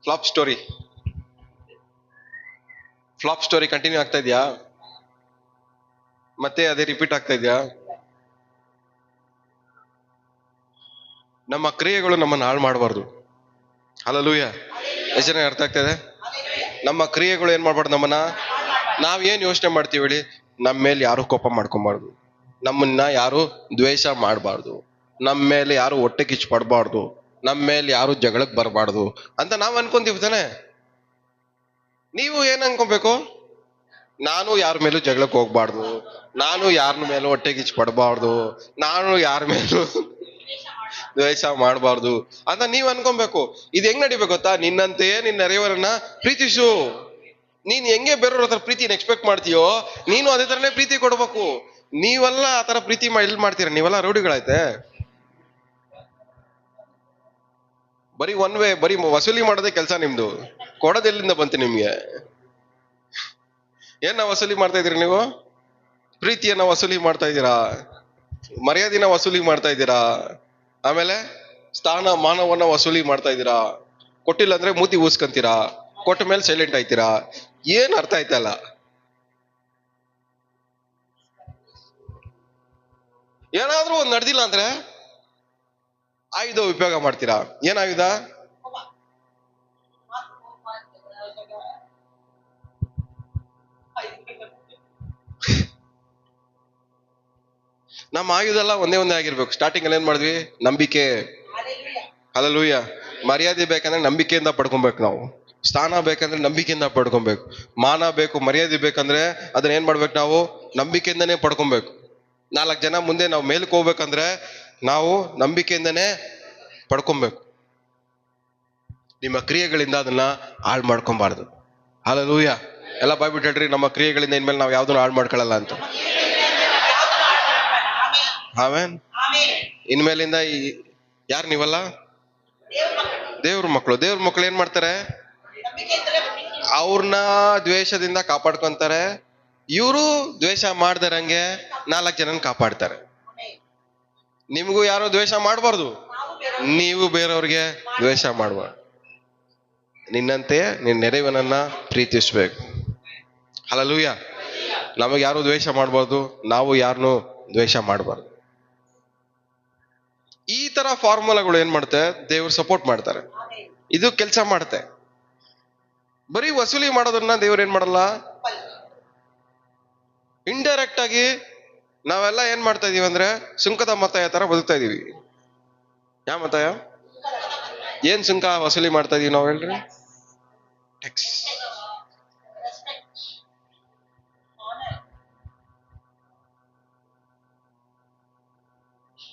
ಫ್ಲಾಪ್ ಸ್ಟೋರಿ ಕಂಟಿನ್ಯೂ ಆಗ್ತಾ ಇದೆಯಾ? ಮತ್ತೆ ಅದೇ ರಿಪೀಟ್ ಆಗ್ತಾ ಇದೆಯಾ? ನಮ್ಮ ಕ್ರಿಯೆಗಳು ನಮ್ಮನ್ನು ಹಾಳು ಮಾಡಬಾರ್ದು. ಹಲ್ಲೆಲೂಯಾ. ಎಷ್ಟು ಜನ ಅರ್ಥ ಆಗ್ತಾ ಇದೆ? ನಮ್ಮ ಕ್ರಿಯೆಗಳು ಏನ್ ಮಾಡ್ಬಾರ್ದು ನಮ್ಮನ್ನ. ನಾವೇನ್ ಯೋಚನೆ ಮಾಡ್ತೀವಿ ಹೇಳಿ? ನಮ್ಮ ಮೇಲೆ ಯಾರು ಕೋಪ ಮಾಡ್ಕೊಬಾರ್ದು, ನಮ್ಮನ್ನ ಯಾರು ದ್ವೇಷ ಮಾಡಬಾರ್ದು, ನಮ್ಮ ಮೇಲೆ ಯಾರು ಹೊಟ್ಟೆ ಕಿಚ್ಚು ಪಡಬಾರ್ದು, ನಮ್ಮ ಮೇಲೆ ಯಾರು ಜಗಳಕ್ಕೆ ಬರಬಾರ್ದು ಅಂತ ನಾವ್ ಅನ್ಕೊಂತೀವಿ ತಾನೆ. ನೀವು ಏನ್ ಅನ್ಕೊಬೇಕು? ನಾನು ಯಾರ ಮೇಲೂ ಜಗಳಕ್ಕೆ ಹೋಗ್ಬಾರ್ದು, ನಾನು ಯಾರ ಮೇಲೂ ಹೊಟ್ಟೆ ಕಿಚ್ಚು ಪಡಬಾರ್ದು, ನಾನು ಯಾರ ಮೇಲೂ ದ್ವೇಷ ಮಾಡಬಾರ್ದು ಅಂತ ನೀವ್ ಅನ್ಕೊಬೇಕು. ಇದು ಹೆಂಗ್ ನಡಿಬೇಕು ಗೊತ್ತಾ? ನಿನ್ನಂತೆಯೇ ನಿನ್ನ ನೆರೆಯವರನ್ನ ಪ್ರೀತಿಸು. ನೀನ್ ಹೆಂಗೆ ಬೇರೆಯವ್ರ ಹತ್ರ ಪ್ರೀತಿನ ಎಕ್ಸ್ಪೆಕ್ಟ್ ಮಾಡ್ತೀಯೋ ನೀನು ಅದೇ ತರನೇ ಪ್ರೀತಿ ಕೊಡ್ಬೇಕು. ನೀವೆಲ್ಲ ಆ ತರ ಪ್ರೀತಿ ಎಲ್ಲಿ ಮಾಡ್ತೀರ? ನೀವೆಲ್ಲ ರೌಡಿಗಳಾಯ್ತೆ. ಬರೀ ಒನ್ ವೇ, ಬರೀ ವಸೂಲಿ ಮಾಡೋದೇ ಕೆಲಸ ನಿಮ್ದು. ಕೊಡೋದೆಲ್ಲಿಂದ ಬಂತು ನಿಮ್ಗೆ? ಏನ ವಸೂಲಿ ಮಾಡ್ತಾ ಇದೀರಿ ನೀವು? ಪ್ರೀತಿಯನ್ನ ವಸೂಲಿ ಮಾಡ್ತಾ ಇದ್ದೀರಾ, ಮರ್ಯಾದಿನ ವಸೂಲಿ ಮಾಡ್ತಾ ಇದ್ದೀರಾ, ಆಮೇಲೆ ಸ್ಥಾನ ಮಾನವನ್ನ ವಸೂಲಿ ಮಾಡ್ತಾ ಇದ್ದೀರಾ. ಕೊಟ್ಟಿಲ್ಲ ಅಂದ್ರೆ ಮೂತಿ ಊಸ್ಕಂತೀರಾ, ಕೊಟ್ಟ ಮೇಲೆ ಸೈಲೆಂಟ್ ಆಯ್ತೀರಾ. ಏನ್ ಅರ್ಥ ಆಯ್ತಲ್ಲ? ಏನಾದ್ರೂ ಒಂದ್ ನಡೆದಿಲ್ಲ ಅಂದ್ರೆ ಆಯುಧ ಉಪಯೋಗ ಮಾಡ್ತೀರಾ. ಏನ್ ಆಯುಧ? ನಮ್ಮ ಆಯುಧ ಎಲ್ಲ ಒಂದೇ ಆಗಿರ್ಬೇಕು. ಸ್ಟಾರ್ಟಿಂಗ್ ಅಲ್ಲಿ ಏನ್ ಮಾಡಿದ್ವಿ? ನಂಬಿಕೆ. ಹಲ್ಲೆಲೂಯಾ. ಮರ್ಯಾದೆ ಬೇಕಂದ್ರೆ ನಂಬಿಕೆಯಿಂದ ಪಡ್ಕೊಬೇಕು ನಾವು. ಸ್ಥಾನ ಬೇಕಂದ್ರೆ ನಂಬಿಕೆಯಿಂದ ಪಡ್ಕೊಬೇಕು. ಮಾನ ಬೇಕು, ಮರ್ಯಾದೆ ಬೇಕಂದ್ರೆ ಅದನ್ನ ಏನ್ ಮಾಡ್ಬೇಕು ನಾವು? ನಂಬಿಕೆಯಿಂದನೇ ಪಡ್ಕೊಬೇಕು. 4 ಜನ ಮುಂದೆ ನಾವು ಮೇಲಕ್ಕೆ ಹೋಗ್ಬೇಕಂದ್ರೆ ನಾವು ನಂಬಿಕೆಯಿಂದನೇ ಪಡ್ಕೊಬೇಕು. ನಿಮ್ಮ ಕ್ರಿಯೆಗಳಿಂದ ಅದನ್ನ ಹಾಳು ಮಾಡ್ಕೊಬಾರ್ದು. ಹಲ್ಲೆಲೂಯಾ. ಎಲ್ಲ ಬಾಯ್ಬಿಟ್ಟು ಹೇಳ್ರಿ, ನಮ್ಮ ಕ್ರಿಯೆಗಳಿಂದ ಇನ್ಮೇಲೆ ನಾವು ಯಾವ್ದನ್ನ ಹಾಳು ಮಾಡ್ಕೊಳ್ಳಲ್ಲ ಅಂತ. ಆಮೆನ್. ಇನ್ಮೇಲಿಂದ ಯಾರು ನೀವಲ್ಲ? ದೇವ್ರ ಮಕ್ಕಳು. ದೇವ್ರ ಮಕ್ಕಳು ಏನ್ ಮಾಡ್ತಾರೆ? ಅವ್ರನ್ನ ದ್ವೇಷದಿಂದ ಕಾಪಾಡ್ಕೊಂತಾರೆ. ಇವರು ದ್ವೇಷ ಮಾಡ್ದಾರಂಗೆ 4 ಜನನ ಕಾಪಾಡ್ತಾರೆ. ನಿಮ್ಗೂ ಯಾರು ದ್ವೇಷ ಮಾಡಬಾರ್ದು, ನೀವು ಬೇರೆಯವ್ರಿಗೆ ದ್ವೇಷ ಮಾಡಬಾರ್ದು. ನಿನ್ನಂತೆ ನಿನ್ನ ನೆರೆಯವನನ್ನ ಪ್ರೀತಿಸ್ಬೇಕು. ಹಲ್ಲೆಲೂಯಾ. ನಮಗೆ ಯಾರು ದ್ವೇಷ ಮಾಡಬಾರ್ದು, ನಾವು ಯಾರನ್ನು ದ್ವೇಷ ಮಾಡಬಾರ್ದು. ಈ ತರ ಫಾರ್ಮುಲಾಗಳು ಏನ್ ಮಾಡುತ್ತೆ? ದೇವ್ರು ಸಪೋರ್ಟ್ ಮಾಡ್ತಾರೆ. ಇದು ಕೆಲಸ ಮಾಡುತ್ತೆ. ಬರೀ ವಸೂಲಿ ಮಾಡೋದನ್ನ ದೇವ್ರು ಏನ್ ಮಾಡಲ್ಲ. ಇಂಡೈರೆಕ್ಟ್ ಆಗಿ ನಾವೆಲ್ಲ ಏನ್ ಮಾಡ್ತಾ ಇದೀವಿ ಅಂದ್ರೆ ಸುಂಕದ ಮತಾಯ ತರ ಬದುಕ್ತಾ ಇದೀವಿ. ಯಾವ ಮತಾಯ? ಏನ್ ಸುಂಕ ವಸೂಲಿ ಮಾಡ್ತಾ ಇದೀವಿ ನಾವು ಹೇಳ್ರಿ? ಟ್ಯಾಕ್ಸ್.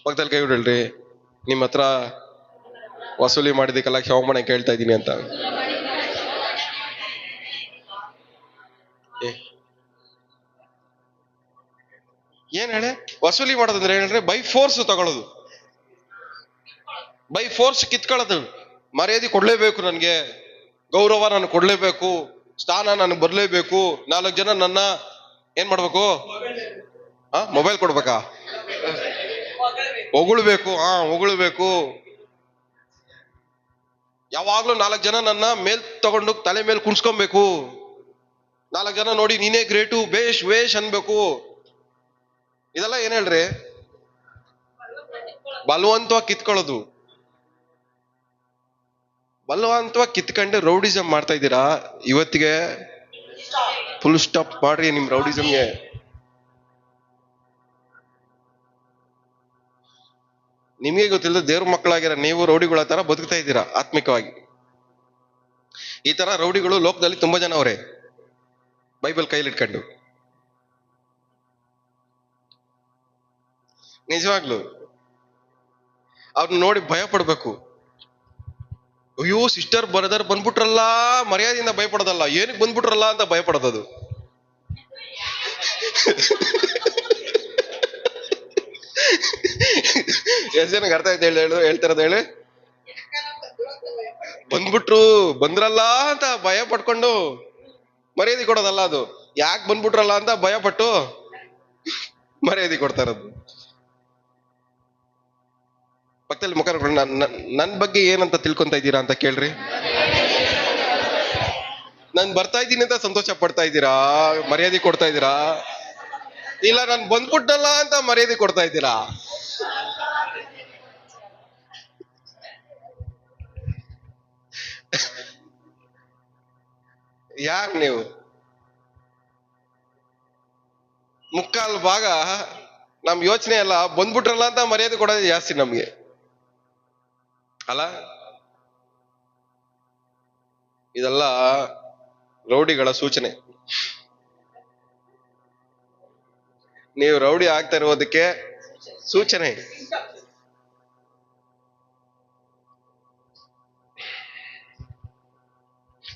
ಪಕ್ಕದಲ್ಲಿ ಕೈ ಬಿಡ್ರಿ. ನಿಮ್ಮ ಹತ್ರ ವಸೂಲಿ ಮಾಡಿದಕ್ಕೆಲ್ಲ ಕ್ಷಮಾಪಣೆ ಕೇಳ್ತಾ ಇದ್ದೀನಿ ಅಂತ. ಏನ್ ಹೇಳಿ? ವಸೂಲಿ ಮಾಡೋದಂದ್ರೆ ಏನಂದ್ರೆ ಬೈ ಫೋರ್ಸ್ ತಗೊಳ್ಳೋದು. ಬೈ ಫೋರ್ಸ್ ಕಿತ್ಕೊಳ್ಳೋದು. ಮರ್ಯಾದೆ ಕೊಡ್ಲೇಬೇಕು, ನನಗೆ ಗೌರವ ನನಗೆ ಕೊಡ್ಲೇಬೇಕು, ಸ್ಥಾನ ನನಗೆ ಬರ್ಲೇಬೇಕು, 4 ಜನ ನನ್ನ ಏನ್ ಮಾಡ್ಬೇಕು, ಮೊಬೈಲ್ ಕೊಡ್ಬೇಕಾ, ಹೊಗಳ್ಬೇಕು, ಹೊಗಳ್ಬೇಕು. ಯಾವಾಗ್ಲೂ 4 ಜನ ನನ್ನ ಮೇಲ್ ತಗೊಂಡು ತಲೆ ಮೇಲೆ ಕುಣ್ಸ್ಕೊಬೇಕು, 4 ಜನ ನೋಡಿ ನೀನೇ ಗ್ರೇಟು, ಬೇಷ್ ವೇಷ್ ಅನ್ಬೇಕು. ಇದೆಲ್ಲ ಏನ್ ಹೇಳ್ರಿ, ಬಲವಂತವಾಗಿ ಕಿತ್ಕೊಳ್ಳೋದು. ಬಲವಂತವಾಗಿ ಕಿತ್ಕೊಂಡು ರೌಡಿಸಂ ಮಾಡ್ತಾ ಇದ್ದೀರಾ. ಇವತ್ತಿಗೆ ಫುಲ್ ಸ್ಟಾಪ್ ಮಾಡ್ರಿ ನಿಮ್ ರೌಡಿಸಂಗೆ. ನಿಮ್ಗೆ ಗೊತ್ತಿಲ್ಲ, ದೇವ್ರ ಮಕ್ಕಳಾಗಿರ ನೀವು ರೌಡಿಗಳ ತರ ಬದುಕ್ತಾ ಇದ್ದೀರಾ ಆತ್ಮಿಕವಾಗಿ. ಈ ತರ ರೌಡಿಗಳು ಲೋಕದಲ್ಲಿ ತುಂಬಾ ಜನ ಅವರೇ, ಬೈಬಲ್ ಕೈಲಿಟ್ಕೊಂಡು. ನಿಜವಾಗ್ಲು ಅವ್ರನ್ನ ನೋಡಿ ಭಯ ಪಡ್ಬೇಕು. ಅಯ್ಯೋ ಸಿಸ್ಟರ್ ಬ್ರದರ್ ಬಂದ್ಬಿಟ್ರಲ್ಲ, ಮರ್ಯಾದೆಯಿಂದ ಭಯಪಡೋದಲ್ಲ, ಏನಕ್ಕೆ ಬಂದ್ಬಿಟ್ರಲ್ಲ ಅಂತ ಭಯಪಡೋದು. ಎಷ್ಟು ಜನಕ್ಕೆ ಅರ್ಥ ಆಯ್ತು ಹೇಳ್ತಾರದು ಹೇಳಿ. ಬಂದ್ರಲ್ಲ ಅಂತ ಭಯ ಪಡ್ಕೊಂಡು ಮರ್ಯಾದೆ ಕೊಡೋದಲ್ಲ ಅದು. ಯಾಕೆ ಬಂದ್ಬಿಟ್ರಲ್ಲ ಅಂತ ಭಯ ಪಟ್ಟು ಮರ್ಯಾದೆ ಕೊಡ್ತಾ ಇರೋದು. ಪಕ್ಕದಲ್ಲಿ ಮುಖ ನನ್ ಬಗ್ಗೆ ಏನಂತ ತಿಳ್ಕೊಂತ ಇದ್ದೀರಾ ಅಂತ ಕೇಳ್ರಿ. ನಾನ್ ಬರ್ತಾ ಇದ್ದೀನಿ ಅಂತ ಸಂತೋಷ ಪಡ್ತಾ ಇದ್ದೀರಾ, ಮರ್ಯಾದೆ ಕೊಡ್ತಾ ಇದ್ದೀರಾ? ಇಲ್ಲ ನಾನು ಬಂದ್ಬಿಟ್ಟಲ್ಲ ಅಂತ ಮರ್ಯಾದೆ ಕೊಡ್ತಾ ಇದ್ದೀರಾ? ಯಾರ್ ನೀವು? ಮುಕ್ಕಾಲು ಭಾಗ ನಮ್ ಯೋಚನೆ ಎಲ್ಲ ಬಂದ್ಬಿಟ್ರಲ್ಲ ಅಂತ ಮರ್ಯಾದೆ ಕೊಡೋದು ಜಾಸ್ತಿ ನಮ್ಗೆ ಅಲ್ಲ. ಇದೆಲ್ಲ ರೌಡಿಗಳ ಸೂಚನೆ. ನೀವು ರೌಡಿ ಆಗ್ತಾ ಇರೋದಕ್ಕೆ ಸೂಚನೆ.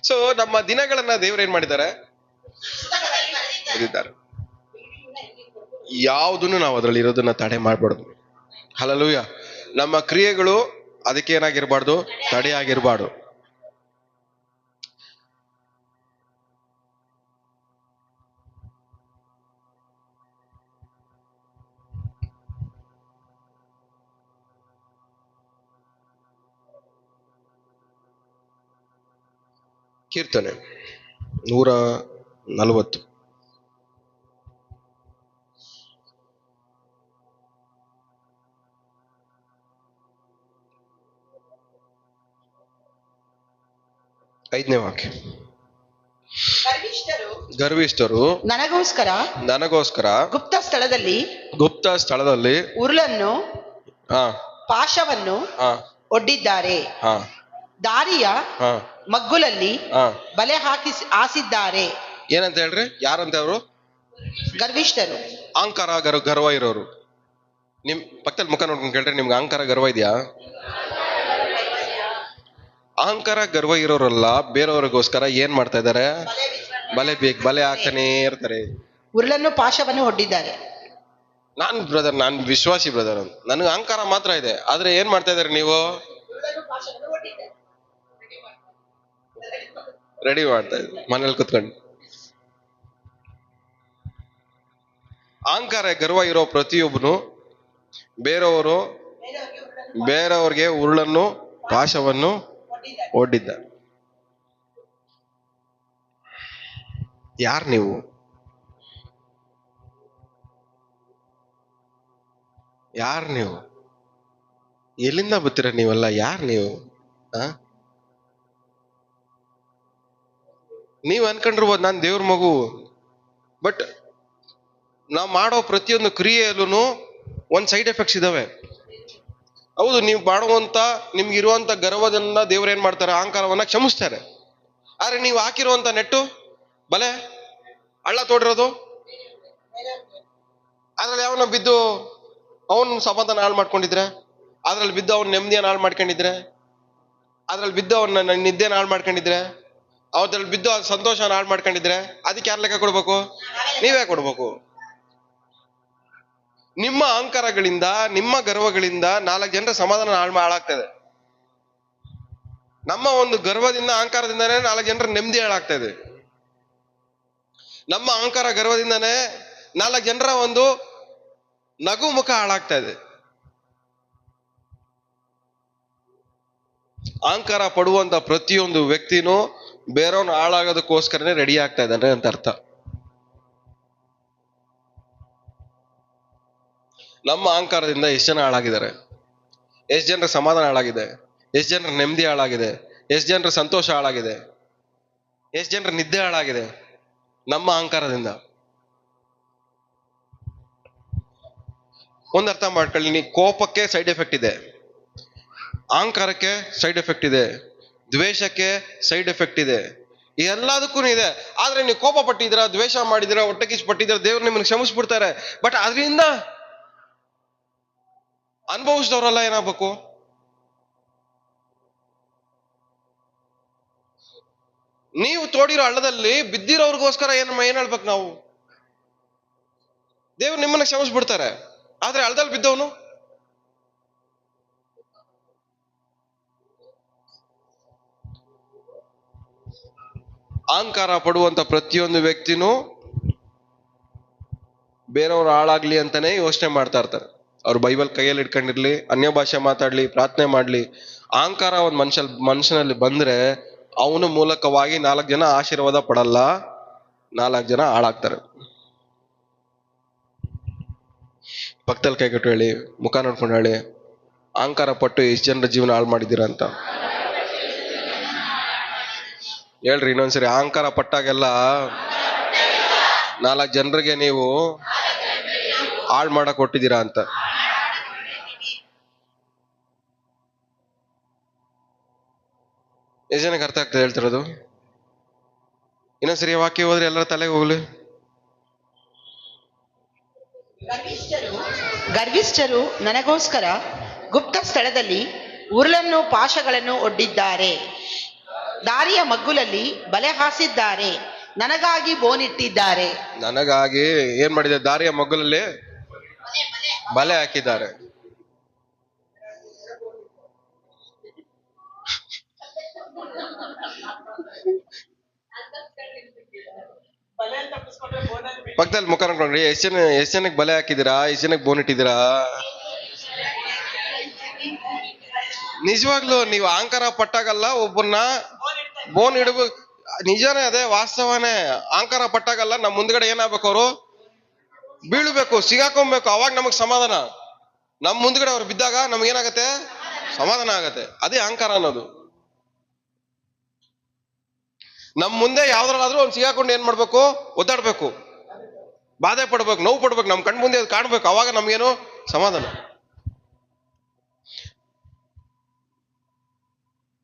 ಸೊ ನಮ್ಮ ದಿನಗಳನ್ನ ದೇವ್ರು ಏನ್ ಮಾಡಿದ್ದಾರೆ, ಯಾವುದನ್ನು ನಾವು ಅದ್ರಲ್ಲಿ ಇರೋದನ್ನ ತಡೆ ಮಾಡ್ಬಾರ್ದು. ಹಲ್ಲೆಲೂಯ. ನಮ್ಮ ಕ್ರಿಯೆಗಳು ಅದಕ್ಕೆ ಏನಾಗಿರ್ಬಾರ್ದು, ತಡೆ ಆಗಿರ್ಬಾರ್ದು. ಕೀರ್ತನೆ 140. ಐದನೇ ವಾಕ್ಯ. ಗರ್ವಿಷ್ಠರು ನನಗೋಸ್ಕರ ಗುಪ್ತ ಸ್ಥಳದಲ್ಲಿ ಉರುಳನ್ನು ಪಾಶವನ್ನು ಒಡ್ಡಿದ್ದಾರೆ, ದಾರಿಯ ಮಗ್ಗುಲಲ್ಲಿ ಬಲೆ ಹಾಸಿದ್ದಾರೆ. ಏನಂತ ಹೇಳ್ರಿ? ಯಾರಂತ ಅವರು? ಗರ್ವಿಷ್ಠರು. ಅಹಂಕಾರ ಗರ್ವ ಇರೋರು. ನಿಮ್ ಪಕ್ಕದಲ್ಲಿ ಮುಖ ನೋಡ್ಕೊಂಡು ಕೇಳ್ರಿ, ನಿಮ್ಗೆ ಅಹಂಕಾರ ಗರ್ವ ಇದೆಯಾ? ಅಹಂಕಾರ ಗರ್ವ ಇರೋರಲ್ಲ, ಬೇರೆಯವ್ರಿಗೋಸ್ಕರ ಏನ್ ಮಾಡ್ತಾ ಇದಾರೆ? ಬಲೆ ಹಾಕ್ತಾನೆ ಇರ್ತಾರೆ. ಉರುಳನ್ನು ಪಾಶವನ್ನು ಒಡ್ಡಿದ್ದಾರೆ. ನಾನ್ ವಿಶ್ವಾಸಿ ಬ್ರದರ್, ನನಗೆ ಅಹಂಕಾರ ಮಾತ್ರ ಇದೆ. ಆದ್ರೆ ಏನ್ ಮಾಡ್ತಾ ಇದಾರೆ ನೀವು? ರೆಡಿ ಮಾಡ್ತಾ ಇದ್ರಿ ಮನೇಲಿ ಕುತ್ಕೊಂಡು. ಅಹಂಕಾರ ಗರ್ವ ಇರೋ ಪ್ರತಿಯೊಬ್ಬನು ಬೇರೆಯವ್ರಿಗೆ ಉರುಳನ್ನು ಪಾಶವನ್ನು ಒಡ್ಡಿದ್ದ. ಯಾರ್ ನೀವು? ಎಲ್ಲಿಂದ ಬರ್ತೀರ ನೀವೆಲ್ಲ? ಯಾರ್ ನೀವು? ನೀವ್ ಅನ್ಕೊಂಡಿರ್ಬೋದು ನಾನ್ ದೇವ್ರ ಮಗು. ಬಟ್ ನಾವ್ ಮಾಡೋ ಪ್ರತಿಯೊಂದು ಕ್ರಿಯೆಯಲ್ಲೂ ಒಂದ್ ಸೈಡ್ ಎಫೆಕ್ಟ್ಸ್ ಇದಾವೆ. ಹೌದು, ನೀವು ಮಾಡುವಂತ ನಿಮ್ಗಿರುವಂತ ಗರ್ವದನ್ನ ದೇವ್ರ ಏನ್ ಮಾಡ್ತಾರೆ? ಅಹಂಕಾರವನ್ನ ಕ್ಷಮಿಸ್ತಾರೆ. ಆದ್ರೆ ನೀವು ಹಾಕಿರುವಂತ ನೆಟ್ಟು ಬಲೆ ಹಳ್ಳ ತೋಡಿರೋದು, ಅದ್ರಲ್ಲಿ ಯಾವನ ಬಿದ್ದು ಅವನ್ ಸಮಾಧಾನ ಹಾಳು ಮಾಡ್ಕೊಂಡಿದ್ರೆ, ಅದ್ರಲ್ಲಿ ಬಿದ್ದು ಅವ್ನ ನೆಮ್ಮದಿಯನ್ನು ಹಾಳು ಮಾಡ್ಕೊಂಡಿದ್ರೆ, ಅದ್ರಲ್ಲಿ ಬಿದ್ದು ಅವನ್ನ ನಿದ್ದೆನ ಹಾಳು ಮಾಡ್ಕೊಂಡಿದ್ರೆ, ಅದ್ರಲ್ಲಿ ಬಿದ್ದು ಸಂತೋಷನ ಹಾಳು ಮಾಡ್ಕೊಂಡಿದ್ರೆ, ಅದಕ್ಕೆ ಯಾರು ಲೆಕ್ಕ ಕೊಡ್ಬೇಕು? ನೀವೇ ಕೊಡ್ಬೇಕು. ನಿಮ್ಮ ಅಹಂಕಾರಗಳಿಂದ, ನಿಮ್ಮ ಗರ್ವಗಳಿಂದ 4 ಜನರ ಸಮಾಧಾನ ಹಾಳಾಗ್ತದೆ. ನಮ್ಮ ಒಂದು ಗರ್ವದಿಂದ ಅಹಂಕಾರದಿಂದನೇ 4 ಜನರ ನೆಮ್ಮದಿ ಹಾಳಾಗ್ತಾ ಇದೆ. ನಮ್ಮ ಅಹಂಕಾರ ಗರ್ವದಿಂದನೇ 4 ಜನರ ಒಂದು ನಗು ಮುಖ ಹಾಳಾಗ್ತಾ ಇದೆ. ಅಹಂಕಾರ ಪಡುವಂತ ಪ್ರತಿಯೊಂದು ವ್ಯಕ್ತಿನೂ ಬೇರೆಯವ್ನ ಹಾಳಾಗೋದಕ್ಕೋಸ್ಕರನೇ ರೆಡಿ ಆಗ್ತಾ ಇದ್ದಾನೆ ಅಂತ ಅರ್ಥ. ನಮ್ಮ ಅಹಂಕಾರದಿಂದ ಎಷ್ಟು ಜನ ಹಾಳಾಗಿದ್ದಾರೆ, ಎಷ್ಟು ಜನರ ಸಮಾಧಾನ ಹಾಳಾಗಿದೆ, ಎಷ್ಟು ಜನರ ನೆಮ್ಮದಿ ಹಾಳಾಗಿದೆ, ಎಷ್ಟು ಜನರ ಸಂತೋಷ ಹಾಳಾಗಿದೆ, ಎಷ್ಟು ಜನರ ನಿದ್ದೆ ಹಾಳಾಗಿದೆ ನಮ್ಮ ಅಹಂಕಾರದಿಂದ. ಒಂದು ಅರ್ಥ ಮಾಡ್ಕೊಳ್ಳಿ, ನೀ ಕೋಪಕ್ಕೆ ಸೈಡ್ ಎಫೆಕ್ಟ್ ಇದೆ, ಅಹಂಕಾರಕ್ಕೆ ಸೈಡ್ ಎಫೆಕ್ಟ್ ಇದೆ, ದ್ವೇಷಕ್ಕೆ ಸೈಡ್ ಎಫೆಕ್ಟ್ ಇದೆ, ಎಲ್ಲದಕ್ಕೂ ಇದೆ. ಆದ್ರೆ ನೀವು ಕೋಪ ಪಟ್ಟಿದ್ದೀರಾ, ದ್ವೇಷ ಮಾಡಿದಿರಾ, ಹೊಟ್ಟೆ ಕಿಚ್ಚು ಪಟ್ಟಿದ್ದೀರಾ, ದೇವ್ರು ನಿಮ್ಮನ್ನು ಕ್ಷಮಿಸ್ಬಿಡ್ತಾರೆ. ಬಟ್ ಅದರಿಂದ ಅನುಭವಿಸಿದವರೆಲ್ಲ ಏನಾಗಬೇಕು? ನೀವು ತೋಡಿರೋ ಹಳ್ಳದಲ್ಲಿ ಬಿದ್ದಿರೋರ್ಗೋಸ್ಕರ ಏನ್ ಹೇಳ್ಬೇಕು ನಾವು? ದೇವ್ರು ನಿಮ್ಮನ್ನ ಕ್ಷಮಿಸ್ಬಿಡ್ತಾರೆ. ಆದ್ರೆ ಹಳ್ಳದಲ್ಲಿ ಬಿದ್ದವನು ಅಹಂಕಾರ ಪಡುವಂತ ಪ್ರತಿಯೊಂದು ವ್ಯಕ್ತಿನೂ ಬೇರೆಯವ್ರು ಹಾಳಾಗ್ಲಿ ಅಂತಾನೆ ಯೋಚನೆ ಮಾಡ್ತಾ ಇರ್ತಾರೆ. ಅವ್ರು ಬೈಬಲ್ ಕೈಯಲ್ಲಿ ಇಟ್ಕೊಂಡಿರ್ಲಿ, ಅನ್ಯ ಭಾಷೆ ಮಾತಾಡ್ಲಿ, ಪ್ರಾರ್ಥನೆ ಮಾಡ್ಲಿ, ಅಹಂಕಾರ ಒಂದು ಮನುಷ್ಯನಲ್ಲಿ ಬಂದ್ರೆ ಅವನ ಮೂಲಕವಾಗಿ 4 ಜನ ಆಶೀರ್ವಾದ ಪಡಲ್ಲ, 4 ಜನ ಹಾಳಾಗ್ತಾರೆ. ಪಕ್ಕದಲ್ಲಿ ಕೈಗಟ್ಟು ಹೇಳಿ, ಮುಖ ನೋಡ್ಕೊಂಡು ಹೇಳಿ, ಅಹಂಕಾರ ಪಟ್ಟು ಎಷ್ಟು ಜನರ ಜೀವನ ಹಾಳು ಮಾಡಿದ್ದೀರಾ ಅಂತ ಹೇಳ್ರಿ. ಇನ್ನೊಂದ್ಸರಿ, ಅಹಂಕಾರ ಪಟ್ಟಾಗೆಲ್ಲ 4 ಜನರಿಗೆ ನೀವು ಹಾಳು ಮಾಡಕ್ ಕೊಟ್ಟಿದ್ದೀರಾ ಅಂತ. ಎಷ್ಟು ಜನಕ್ಕೆ ಅರ್ಥ ಆಗ್ತದೆ ಹೇಳ್ತಿರೋದು? ಇನ್ನೊಂದ್ಸರಿ ವಾಕ್ಯ ಹೋದ್ರೆ ಎಲ್ಲರ ತಲೆಗೆ ಹೋಗ್ಲಿ. ಗರ್ವಿಷ್ಠರು ನನಗೋಸ್ಕರ ಗುಪ್ತ ಸ್ಥಳದಲ್ಲಿ ಉರುಳನ್ನು ಪಾಶಗಳನ್ನು ಒಡ್ಡಿದ್ದಾರೆ, ದಾರಿಯ ಮಗ್ಗುಲಲ್ಲಿ ಬಲೆ ಹಾಸಿದ್ದಾರೆ, ನನಗಾಗಿ ಬೋನಿಟ್ಟಿದ್ದಾರೆ. ನನಗಾಗಿ ಏನ್ ಮಾಡಿದೆ? ದಾರಿಯ ಮಗ್ಗುಲಲ್ಲಿ ಬಲೆ ಹಾಕಿದ್ದಾರೆ. ಪಕ್ಕದಲ್ಲಿ ಮುಖ ನೋಡ್ಕೊಂಡ್ರಿ, ಎಷ್ಟು ಜನಕ್ಕೆ ಬಲೆ ಹಾಕಿದ್ದೀರಾ, ಎಷ್ಟು ಜನಕ್ಕೆ ಬೋನ್ ಇಟ್ಟಿದ್ದೀರಾ? ನಿಜವಾಗ್ಲು ನೀವು ಅಹಂಕಾರ ಪಟ್ಟಾಗಲ್ಲ ಒಬ್ಬರನ್ನ ಬೋನ್ ಇಡಬೇಕು. ನಿಜಾನೇ, ಅದೇ ವಾಸ್ತವನೇ. ಅಹಂಕಾರ ಪಟ್ಟಾಗಲ್ಲ ನಮ್ಮ ಮುಂದ್ಗಡೆ ಏನಾಗ್ಬೇಕು? ಅವರು ಬೀಳ್ಬೇಕು, ಸಿಗಾಕೊಬೇಕು, ಅವಾಗ ನಮಗ್ ಸಮಾಧಾನ. ನಮ್ಮ ಮುಂದ್ಗಡೆ ಅವ್ರು ಬಿದ್ದಾಗ ನಮ್ಗೇನಾಗತ್ತೆ? ಸಮಾಧಾನ ಆಗತ್ತೆ. ಅದೇ ಅಹಂಕಾರ ಅನ್ನೋದು. ನಮ್ ಮುಂದೆ ಯಾವ್ದ್ರಾದ್ರೂ ಅವ್ನು ಸಿಗಾಕೊಂಡು ಏನ್ ಮಾಡ್ಬೇಕು? ಒದ್ದಾಡ್ಬೇಕು, ಬಾಧೆ ಪಡ್ಬೇಕು, ನೋವು ಪಡ್ಬೇಕು, ನಮ್ ಕಣ್ ಮುಂದೆ ಕಾಣ್ಬೇಕು, ಅವಾಗ ನಮ್ಗೇನು ಸಮಾಧಾನ.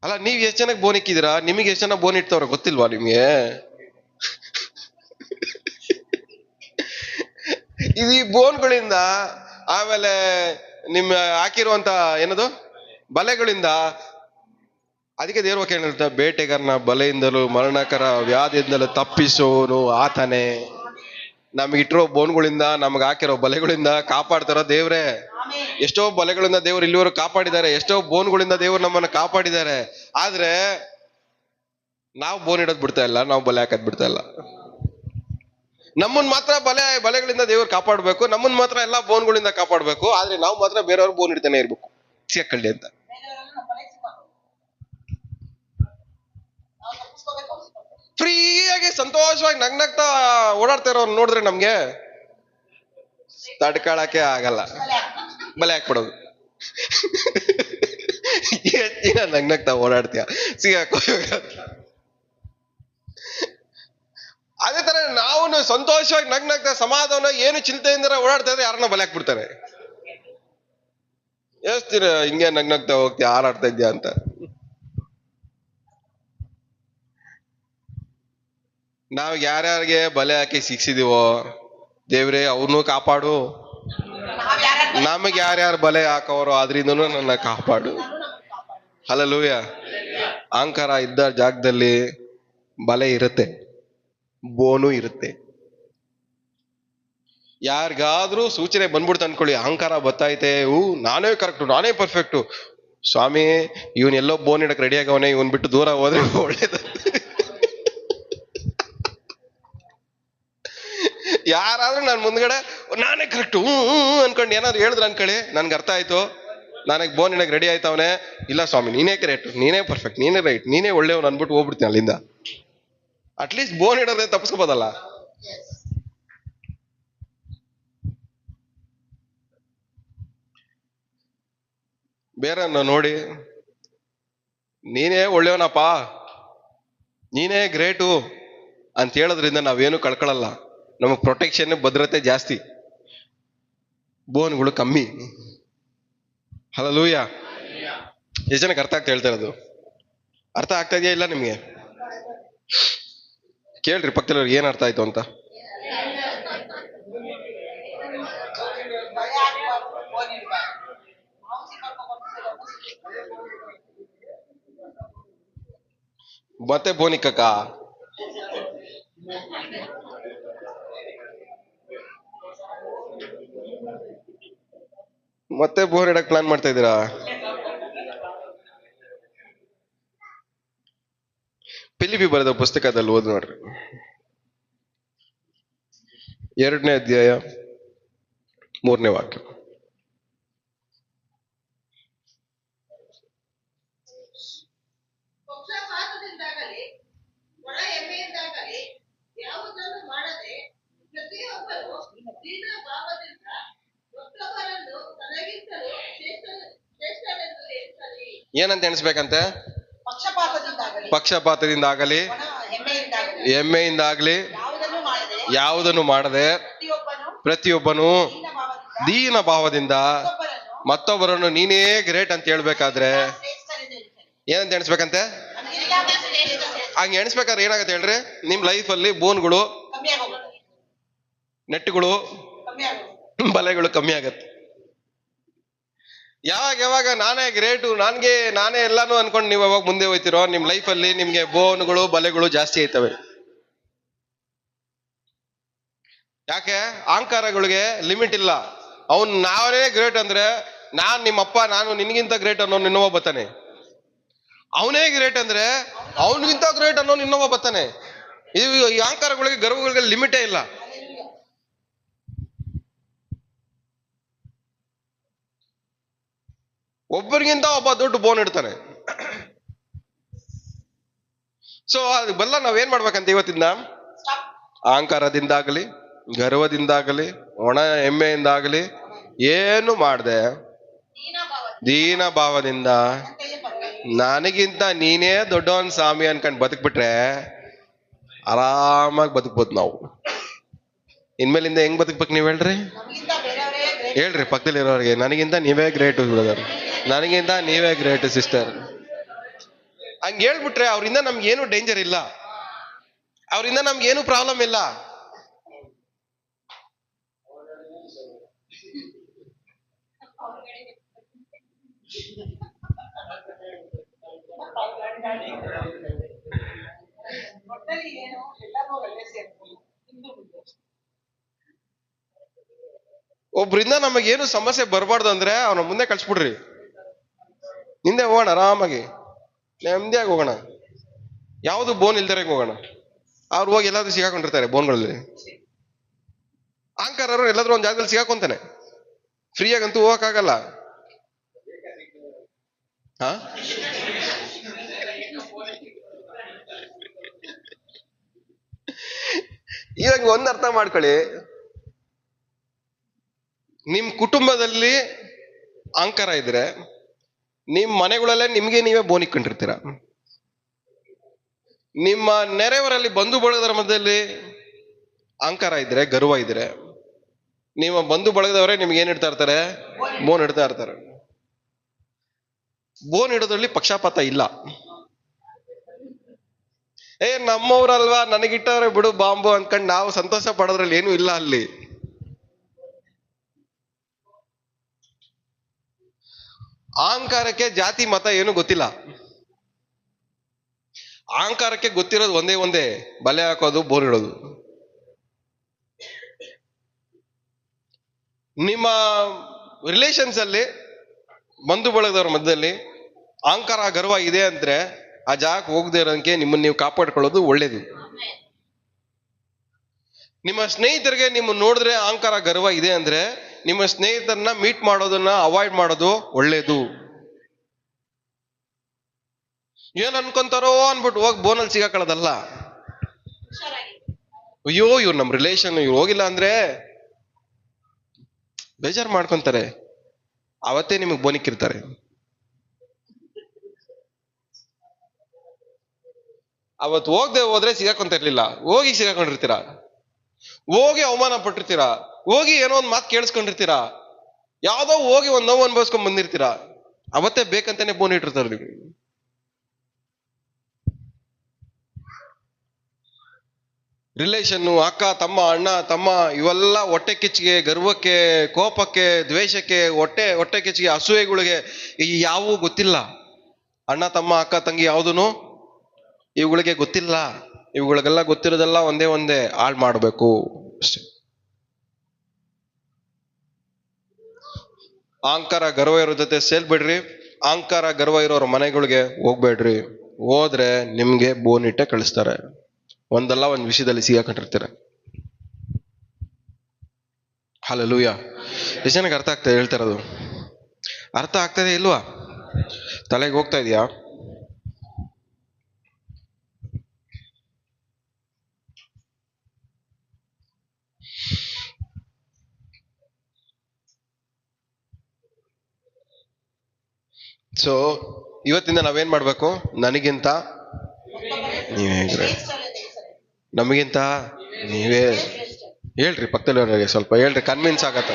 ಅಲ್ಲ, ನೀವ್ ಎಷ್ಟು ಜನಕ್ಕೆ ಬೋನ್ ಇಕ್ಕಿದ್ದೀರಾ? ನಿಮಗೆ ಎಷ್ಟು ಜನ ಬೋನ್ ಇಡ್ತವ್ರ ಗೊತ್ತಿಲ್ವಾ ನಿಮ್ಗೆ? ಇದು ಈ ಬೋನ್ಗಳಿಂದ, ಆಮೇಲೆ ನಿಮ್ಮ ಹಾಕಿರುವಂತ ಏನದು ಬಲೆಗಳಿಂದ, ಅದಕ್ಕೆ ದೇವ್ರ ವಾಕ್ಯ ಹೇಳಿರ್ತಾರೆ, ಬೇಟೆಗಾರನ ಬಲೆಯಿಂದಲೂ ಮರಣಕರ ವ್ಯಾಧಿಯಿಂದಲೂ ತಪ್ಪಿಸೋನು ಆತನೇ. ನಮ್ಗೆ ಇಟ್ಟಿರೋ ಬೋನ್ಗಳಿಂದ, ನಮ್ಗೆ ಹಾಕಿರೋ ಬಲೆಗಳಿಂದ ಕಾಪಾಡ್ತಾರೋ ದೇವ್ರೆ. ಎಷ್ಟೋ ಬಲೆಗಳಿಂದ ದೇವ್ರು ಇಲ್ಲಿವರೆಗೂ ಕಾಪಾಡಿದ್ದಾರೆ, ಎಷ್ಟೋ ಬೋನ್ಗಳಿಂದ ದೇವ್ರು ನಮ್ಮನ್ನ ಕಾಪಾಡಿದ್ದಾರೆ. ಆದ್ರೆ ನಾವು ಬೋನ್ ಇಡೋದ್ ಬಿಡ್ತಾ ಇಲ್ಲ, ನಾವು ಬಲೆ ಹಾಕದ್ ಬಿಡ್ತಾ ಇಲ್ಲ. ನಮ್ಮನ್ ಮಾತ್ರ ಬಲೆಗಳಿಂದ ದೇವ್ರು ಕಾಪಾಡ್ಬೇಕು, ನಮ್ಮನ್ ಮಾತ್ರ ಎಲ್ಲಾ ಬೋನ್ಗಳಿಂದ ಕಾಪಾಡ್ಬೇಕು. ಆದ್ರೆ ನಾವು ಮಾತ್ರ ಬೇರೆಯವ್ರ ಬೋನ್ ಇಡ್ತಾನೆ ಇರ್ಬೇಕು, ಸಿಕ್ಕಳ್ಳಿ ಅಂತ. ಫ್ರೀಯಾಗಿ ಸಂತೋಷವಾಗಿ ನಗ್ನಗ್ತಾ ಓಡಾಡ್ತಾ ಇರೋರು ನೋಡಿದ್ರೆ ನಮ್ಗೆ ತಡ್ಕೊಳಕ್ಕೆ ಆಗಲ್ಲ, ಬಲೆ ಹಾಕ್ಬಿಡೋದು. ನಗ್ನಗ್ತಾ ಓಡಾಡ್ತೀಯ, ಸಿಗಾಕೋ. ಅದೇ ತರ ನಾವು ಸಂತೋಷವಾಗಿ ನಗ್ನಗ್ತಾ ಸಮಾಧಾನ ಏನು ಚಿಂತೆಯಿಂದ ಓಡಾಡ್ತಾ ಇದ್ರೆ ಯಾರನ್ನ ಬಲೆ ಹಾಕ್ಬಿಡ್ತಾರೆ. ಎಷ್ಟು ದಿನ ಹಿಂಗೆ ನಗ್ನಗ್ತಾ ಹೋಗ್ತೀಯ, ಹಾರಾಡ್ತಾ ಇದ್ಯಾ ಅಂತ. ನಾವ್ ಯಾರ್ಯಾರಿಗೆ ಬಲೆ ಹಾಕಿ ಶಿಕ್ಷಿದೀವೋ ದೇವ್ರೆ ಅವ್ರನ್ನೂ ಕಾಪಾಡು, ನಮಗ್ ಯಾರ್ಯಾರು ಬಲೆ ಹಾಕೋರು ಅದ್ರಿಂದನೂ ನನ್ನ ಕಾಪಾಡು. ಹಲ್ಲೆಲೂಯಾ. ಅಹಂಕಾರ ಇದ್ದ ಜಾಗದಲ್ಲಿ ಬಲೆ ಇರುತ್ತೆ, ಬೋನು ಇರುತ್ತೆ. ಯಾರಿಗಾದ್ರೂ ಸೂಚನೆ ಬಂದ್ಬಿಡ್ತು ಅನ್ಕೊಳ್ಳಿ, ಅಹಂಕಾರ ಬತ್ತೈತೆ, ನಾನೇ ಕರೆಕ್ಟು, ನಾನೇ ಪರ್ಫೆಕ್ಟು, ಸ್ವಾಮಿ ಇವನ್ ಎಲ್ಲೋ ಬೋನ್ ಇಡಕ್ ರೆಡಿ ಆಗವನೆ, ಇವನ್ ಬಿಟ್ಟು ದೂರ ಹೋದ್ರೆ ಒಳ್ಳೇದು. ಯಾರಾದ್ರೂ ನಾನು ಮುಂದ್ಗಡೆ ನಾನೇ ಕರೆಕ್ಟ್ ಅನ್ಕೊಂಡು ಏನಾದ್ರು ಹೇಳಿದ್ರು ಅನ್ಕೊಳ್ಳಿ, ನನ್ಗೆ ಅರ್ಥ ಆಯ್ತು, ನನಗೆ ಬೋನ್ ಇಡಕ್ ರೆಡಿ ಆಯ್ತವನೆ, ಇಲ್ಲ ಸ್ವಾಮಿ ನೀನೇ ಕರೆಕ್ಟ್, ನೀನೇ ಪರ್ಫೆಕ್ಟ್, ನೀನೇ ರೈಟ್, ನೀನೇ ಒಳ್ಳೆಯವನು ಅನ್ಬಿಟ್ಟು ಹೋಗ್ಬಿಡ್ತೀನಿ ಅಲ್ಲಿಂದ. ಅಟ್ಲೀಸ್ಟ್ ಬೋನ್ ಇಡೋದೇ ತಪ್ಪಿಸ್ಕೋಬೋದಲ್ಲ. ಬೇರೆ ನೋಡಿ ನೀನೇ ಒಳ್ಳೆಯವನಪ್ಪ, ನೀನೇ ಗ್ರೇಟು ಅಂತ ಹೇಳೋದ್ರಿಂದ ನಾವೇನು ಕಳ್ಕೊಳ್ಳಲ್ಲ. ನಮಗೆ ಪ್ರೊಟೆಕ್ಷನ್ ಭದ್ರತೆ ಜಾಸ್ತಿ, ಬೋನ್ಗಳು ಕಮ್ಮಿ. ಹಲ್ಲೆಲೂಯಾ. ಎಷ್ಟು ಜನಕ್ಕೆ ಅರ್ಥ ಆಗ್ತಾ ಹೇಳ್ತಾ ಇರೋದು? ಅರ್ಥ ಆಗ್ತಾ ಇದೆಯಾ ಇಲ್ಲ ನಿಮ್ಗೆ? ಕೇಳ್ರಿ ಪಕ್ಕದವ್ರಿಗೆ ಏನ್ ಅರ್ಥ ಆಯ್ತು ಅಂತ. ಮತ್ತೆ ಬೋನಿಕ್ಕಕ್ಕ ಮತ್ತೆ ಬೋರ್ ಇಡಕ್ ಪ್ಲಾನ್ ಮಾಡ್ತಾ ಇದ್ದೀರಾ? ಫಿಲಿಪ್ಪಿ ಬರೆದ ಪುಸ್ತಕದಲ್ಲಿ ಓದ್ ನೋಡ್ರಿ, 2ನೇ ಅಧ್ಯಾಯ 3ನೇ ವಾಕ್ಯ. ಪಕ್ಷಪಾತದಿಂದಾಗಲಿ ಒಳ ಹೆಮ್ಮೆಯಿಂದಾಗಲಿ ಯಾವುದನ್ನು ಮಾಡದೆ ಪ್ರತಿಯೊಬ್ಬರು ದೀನ ಭಾವದಿಂದ ಮತ್ತೊಬ್ಬರನ್ನು ತನಗಿಂತಲೂ ಶ್ರೇಷ್ಠರೆಂದು ಎಣಿಸಲಿ. ಏನಂತ ಎಣಿಸ್ಬೇಕಂತೆ? ಪಕ್ಷಪಾತದಿಂದಾಗಲಿ ಪಕ್ಷಪಾತದಿಂದಾಗಲಿ ಒಣ ಹೆಮ್ಮೆಯಿಂದಾಗಲಿ ಹೆಮ್ಮೆಯಿಂದಾಗಲಿ ಯಾವುದನ್ನು ಮಾಡದೆ ಪ್ರತಿಯೊಬ್ಬನು ದೀನ ಭಾವದಿಂದ ಮತ್ತೊಬ್ಬರನ್ನು ನೀನೇ ಗ್ರೇಟ್ ಅಂತ ಹೇಳ್ಬೇಕಾದ್ರೆ ಏನಂತ ಎಣಿಸ್ಬೇಕಂತೆ? ಹಂಗೆ ಎಣಿಸ್ಬೇಕಾದ್ರೆ ಏನಾಗತ್ತೆ ಹೇಳ್ರಿ? ನಿಮ್ ಲೈಫ್ ಅಲ್ಲಿ ಬೋನ್ಗಳು, ನೆಟ್ಗಳು, ಬಲೆಗಳು ಕಮ್ಮಿ ಆಗತ್ತೆ. ಯಾವಾಗ ನಾನೇ ಗ್ರೇಟು, ನಾನೇ ಎಲ್ಲಾನು ಅನ್ಕೊಂಡು ನೀವು ಯಾವಾಗ ಮುಂದೆ ಹೋಯ್ತಿರೋ ನಿಮ್ ಲೈಫ್ ಅಲ್ಲಿ ನಿಮ್ಗೆ ಬೋನ್ಗಳು ಬಲೆಗಳು ಜಾಸ್ತಿ ಆಯ್ತವೆ. ಯಾಕೆ? ಅಹಂಕಾರಗಳಿಗೆ ಲಿಮಿಟ್ ಇಲ್ಲ. ಅವನ್ ನಾವೇ ಗ್ರೇಟ್ ಅಂದ್ರೆ ನಾನ್ ನಿಮ್ಮಪ್ಪ, ನಾನು ನಿನ್ಗಿಂತ ಗ್ರೇಟ್ ಅನ್ನೋ ಇನ್ನೊಬ್ಬ ಬರ್ತಾನೆ. ಅವನೇ ಗ್ರೇಟ್ ಅಂದ್ರೆ ಅವನಿಗಿಂತ ಗ್ರೇಟ್ ಅನ್ನೋ ಇನ್ನೊಬ್ಬ ಬರ್ತಾನೆ. ಈ ಅಹಂಕಾರಗಳಿಗೆ ಗರ್ವಗಳಿಗೆ ಲಿಮಿಟೇ ಇಲ್ಲ. ಒಬ್ಬರಿಗಿಂತ ಒಬ್ಬ ದೊಡ್ಡ ಬೋನ್ ಇಡ್ತಾನೆ. ಸೊ ಅದೆಲ್ಲ ನಾವೇನ್ ಮಾಡ್ಬೇಕಂತ ಇವತ್ತಿಂದ, ಅಹಂಕಾರದಿಂದಾಗಲಿ ಗರ್ವದಿಂದಾಗಲಿ ಒಣ ಹೆಮ್ಮೆಯಿಂದಾಗಲಿ ಏನು ಮಾಡ್ದೆ ದೀನ ಭಾವದಿಂದ ನನಗಿಂತ ನೀನೇ ದೊಡ್ಡವನ್ ಸ್ವಾಮಿ ಅನ್ಕೊಂಡ್ ಬದುಕ್ಬಿಟ್ರೆ ಆರಾಮಾಗಿ ಬದುಕ್ಬೋದು ನಾವು. ಇನ್ಮೇಲಿಂದ ಹೆಂಗ್ ಬದುಕ್ಬೇಕು ನೀವ್ ಹೇಳ್ರಿ? ಹೇಳ್ರಿ ಪಕ್ಕದಲ್ಲಿರೋರಿಗೆ, ನನಗಿಂತ ನೀವೇ ಗ್ರೇಟ್ ಬ್ರದರ್, ನನಗಿಂತ ನೀವೇ ಗ್ರೇಟ್ ಸಿಸ್ಟರ್. ಹಂಗ ಹೇಳ್ಬಿಟ್ರೆ ಅವ್ರಿಂದ ನಮ್ಗೆ ಏನು ಡೇಂಜರ್ ಇಲ್ಲ, ಅವರಿಂದ ನಮ್ಗೆ ಏನು ಪ್ರಾಬ್ಲಮ್ ಇಲ್ಲ. ಒಬ್ರಿಂದ ನಮಗೇನು ಸಮಸ್ಯೆ ಬರಬಾರ್ದು ಅಂದ್ರೆ ಅವನ ಮುಂದೆ ಕಳ್ಸ್ಬಿಡ್ರಿ, ಹಿಂದೆ ಹೋಗೋಣ, ಆರಾಮಾಗಿ ನೆಮ್ಮದಿಯಾಗಿ ಹೋಗೋಣ, ಯಾವುದು ಬೋನ್ ಇಲ್ದರೆ ಹೋಗೋಣ. ಅವ್ರು ಹೋಗಿ ಎಲ್ಲಾದ್ರೂ ಸಿಗಾಕೊಂಡಿರ್ತಾರೆ ಬೋನ್ಗಳಲ್ಲಿ. ಅಹಂಕಾರರು ಎಲ್ಲಾದ್ರೂ ಒಂದ್ ಜಾಗದಲ್ಲಿ ಸಿಗಾಕೊಂತಾನೆ, ಫ್ರೀಯಾಗಂತೂ ಹೋಗಕ್ಕಾಗಲ್ಲ. ಹಾ ಇವಾಗ ಒಂದ್ ಅರ್ಥ ಮಾಡ್ಕೊಳ್ಳಿ, ನಿಮ್ ಕುಟುಂಬದಲ್ಲಿ ಅಹಂಕಾರ ಇದ್ರೆ ನಿಮ್ ಮನೆಗಳಲ್ಲೇ ನಿಮ್ಗೆ ನೀವೇ ಬೋನ್ ಇಕ್ಕೊಂಡಿರ್ತೀರ. ನಿಮ್ಮ ನೆರೆಯವರಲ್ಲಿ ಬಂಧು ಬಳಗದವರ ಮಧ್ಯದಲ್ಲಿ ಅಹಂಕಾರ ಇದ್ರೆ ಗರ್ವ ಇದ್ರೆ ನಿಮ್ಮ ಬಂಧು ಬಳಗದವರೇ ನಿಮ್ಗೆ ಏನ್ ಇಡ್ತಾ ಇರ್ತಾರೆ? ಬೋನ್ ಇಡ್ತಾ ಇರ್ತಾರೆ. ಬೋನ್ ಇಡೋದ್ರಲ್ಲಿ ಪಕ್ಷಪಾತ ಇಲ್ಲ. ನಮ್ಮವ್ರಲ್ವಾ ನನಗಿಟ್ಟವ್ರೆ ಬಿಡು ಬಾಂಬು ಅನ್ಕೊಂಡ್ ನಾವು ಸಂತೋಷ ಪಡೋದ್ರಲ್ಲಿ ಏನು ಇಲ್ಲ ಅಲ್ಲಿ. ಅಹಂಕಾರಕ್ಕೆ ಜಾತಿ ಮತ ಏನು ಗೊತ್ತಿಲ್ಲ. ಅಹಂಕಾರಕ್ಕೆ ಗೊತ್ತಿರೋದು ಒಂದೇ, ಬಲೆ ಹಾಕೋದು, ಬೋನ್ ಇಡೋದು. ನಿಮ್ಮ ರಿಲೇಷನ್ಸ್ ಅಲ್ಲಿ ಬಂಧು ಬಳಗದವ್ರ ಮಧ್ಯದಲ್ಲಿ ಅಹಂಕಾರ ಗರ್ವ ಇದೆ ಅಂದ್ರೆ ಆ ಜಾಗಕ್ಕೆ ಹೋಗದೆ ಇರೋದಕ್ಕೆ ನಿಮ್ಮನ್ನ ನೀವು ಕಾಪಾಡ್ಕೊಳ್ಳೋದು ಒಳ್ಳೇದು. ನಿಮ್ಮ ಸ್ನೇಹಿತರಿಗೆ ನಿಮ್ಮ ನೋಡಿದ್ರೆ ಅಹಂಕಾರ ಗರ್ವ ಇದೆ ಅಂದ್ರೆ ನಿಮ್ಮ ಸ್ನೇಹಿತರನ್ನ ಮೀಟ್ ಮಾಡೋದನ್ನ ಅವಾಯ್ಡ್ ಮಾಡೋದು ಒಳ್ಳೇದು. ಏನ್ ಅನ್ಕೊಂತಾರೋ ಅನ್ಬಿಟ್ಟು ಹೋಗಿ ಬೋನಲ್ಲಿ ಸಿಗಾಕೊಳ್ಳೋದಲ್ಲ. ಅಯ್ಯೋ ಇವ್ರು ನಮ್ ರಿಲೇಷನ್, ಇವ್ರು ಹೋಗಿಲ್ಲ ಅಂದ್ರೆ ಬೇಜಾರು ಮಾಡ್ಕೊಂತಾರೆ, ಅವತ್ತೇ ನಿಮಗೆ ಬೋನಿಕ್ಕಿರ್ತಾರೆ. ಅವತ್ತು ಹೋಗದೆ ಹೋದ್ರೆ ಸಿಗಾಕೊಂತ ಇರ್ಲಿಲ್ಲ, ಹೋಗಿ ಸಿಗಾಕೊಂಡಿರ್ತೀರ, ಹೋಗಿ ಅವಮಾನ ಪಟ್ಟಿರ್ತೀರ, ಹೋಗಿ ಏನೋ ಒಂದ್ ಮಾತು ಕೇಳಿಸ್ಕೊಂಡಿರ್ತೀರ, ಯಾವ್ದೋ ಹೋಗಿ ಒಂದ್ ನೋವು ಅನ್ಭವಿಸ್ಕೊಂಡ್ ಬಂದಿರ್ತೀರ, ಅವತ್ತೇ ಬೇಕಂತಾನೆ ಬೋನ್ ಇಟ್ಟಿರ್ತಾರೆ ನೀವು. ರಿಲೇಷನ್ನು, ಅಕ್ಕ ತಮ್ಮ, ಅಣ್ಣ ತಮ್ಮ, ಇವೆಲ್ಲ ಹೊಟ್ಟೆ ಕಿಚ್ಚಿಗೆ, ಗರ್ವಕ್ಕೆ, ಕೋಪಕ್ಕೆ, ದ್ವೇಷಕ್ಕೆ, ಹೊಟ್ಟೆ ಕಿಚ್ಚಿಗೆ, ಅಸೂಯೆಗಳಿಗೆ ಈ ಯಾವೂ ಗೊತ್ತಿಲ್ಲ. ಅಣ್ಣ ತಮ್ಮ ಅಕ್ಕ ತಂಗಿ ಯಾವುದೂ ಇವುಗಳಿಗೆ ಗೊತ್ತಿಲ್ಲ. ಇವುಗಳಿಗೆಲ್ಲ ಗೊತ್ತಿರೋದೆಲ್ಲ ಒಂದೇ ಹಾಳು ಮಾಡಬೇಕು ಅಷ್ಟೇ. ಅಹಂಕಾರ ಗರ್ವ ಇರೋ ಜೊತೆ ಸೇಲ್ಬೇಡ್ರಿ. ಅಹಂಕಾರ ಗರ್ವ ಇರೋರ ಮನೆಗಳಿಗೆ ಹೋಗ್ಬೇಡ್ರಿ. ಹೋದ್ರೆ ನಿಮ್ಗೆ ಬೋನಿಟ್ಟೆ ಕಳಿಸ್ತಾರೆ. ಒಂದಲ್ಲ ಒಂದ್ ವಿಷಯದಲ್ಲಿ ಸಿಗಾಕೊಂಡಿರ್ತೀರ. ಹಲ್ಲೆಲೂಯಾ. ಎಷ್ಟು ಜನಕ್ಕೆ ಅರ್ಥ ಆಗ್ತದೆ ಹೇಳ್ತಾ ಇರೋದು? ಅರ್ಥ ಆಗ್ತದೆ ಇಲ್ವಾ? ತಲೆಗೆ ಹೋಗ್ತಾ ಇದೆಯಾ? ಸೊ ಇವತ್ತಿಂದ ನಾವೇನ್ ಮಾಡ್ಬೇಕು? ನನಗಿಂತ ನೀವೇ, ನಮಗಿಂತ ನೀವೇ. ಹೇಳ್ರಿ ಪಕ್ಕದಲ್ಲಿರೋರಿಗೆ ಸ್ವಲ್ಪ ಹೇಳ್ರಿ, ಕನ್ವಿನ್ಸ್ ಆಗತ್ತ.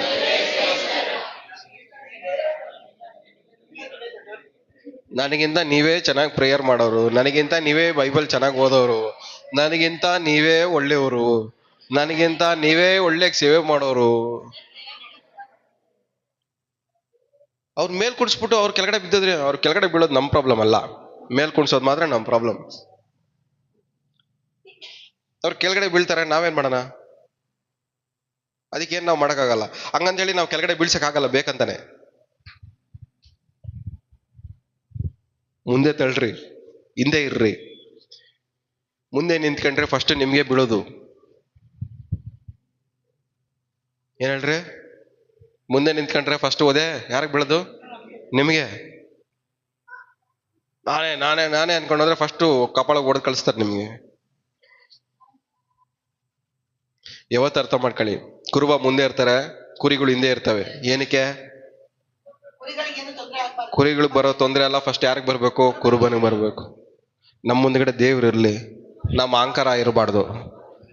ನನಗಿಂತ ನೀವೇ ಚೆನ್ನಾಗಿ ಪ್ರೇಯರ್ ಮಾಡೋರು, ನನಗಿಂತ ನೀವೇ ಬೈಬಲ್ ಚೆನ್ನಾಗಿ ಓದೋರು, ನನಗಿಂತ ನೀವೇ ಒಳ್ಳೆಯವರು, ನನಗಿಂತ ನೀವೇ ಒಳ್ಳೆ ಸೇವೆ ಮಾಡೋರು. ಅವ್ರ ಮೇಲ್ ಕುಡಿಸ್ಬಿಟ್ಟು ಅವ್ರ ಕೆಳಗಡೆ ಬಿದ್ದಿದ್ರೆ ಅವ್ರ ಕೆಳಗಡೆ ಬೀಳೋದು ನಮ್ ಪ್ರಾಬ್ಲಮ್ ಅಲ್ಲ, ಮೇಲ್ ಕುಣಿಸೋದು ಮಾತ್ರ ನಮ್ ಪ್ರಾಬ್ಲಮ್. ಅವ್ರ ಕೆಳಗಡೆ ಬೀಳ್ತಾರೆ, ನಾವೇನ್ ಮಾಡೋಣ? ಅದಕ್ಕೇನ್ ನಾವು ಮಾಡಕ್ಕಾಗಲ್ಲ. ಹಂಗಂತೇಳಿ ನಾವು ಕೆಳಗಡೆ ಬೀಳ್ಸಕ್ಕಾಗಲ್ಲ ಬೇಕಂತಾನೆ. ಮುಂದೆ ತಳ್ಳ್ರಿ, ಹಿಂದೆ ಇರ್ರಿ. ಮುಂದೆ ನಿಂತ್ಕೊಂಡ್ರೆ ಫಸ್ಟ್ ನಿಮ್ಗೆ ಬೀಳೋದು. ಏನ್ ಹೇಳ್ರಿ? ಮುಂದೆ ನಿಂತ್ಕೊಂಡ್ರೆ ಫಸ್ಟ್ ಓದೆ ಯಾರಿಗೆ ಬೀಳೋದು? ನಿಮಗೆ. ನಾನೇ ಅನ್ಕೊಂಡ್ರೆ ಫಸ್ಟ್ ಕಪಾಳ ಹೊಡೆದು ಕಳಿಸ್ತಾರೆ ನಿಮ್ಗೆ. ಯಾವತ್ತು ಅರ್ಥ ಮಾಡ್ಕೊಳ್ಳಿ, ಕುರುಬ ಮುಂದೆ ಇರ್ತಾರೆ, ಕುರಿಗಳು ಹಿಂದೆ ಇರ್ತವೆ. ಏನಕ್ಕೆ? ಕುರಿಗಳಿಗೆ ಬರೋ ತೊಂದರೆ ಎಲ್ಲ ಫಸ್ಟ್ ಯಾರಿಗೆ ಬರ್ಬೇಕು? ಕುರುಬನಿಗೆ ಬರ್ಬೇಕು. ನಮ್ಮ ಮುಂದ್ಗಡೆ ದೇವ್ರು ಇರ್ಲಿ, ನಮ್ಮ ಅಹಂಕಾರ ಇರಬಾರ್ದು,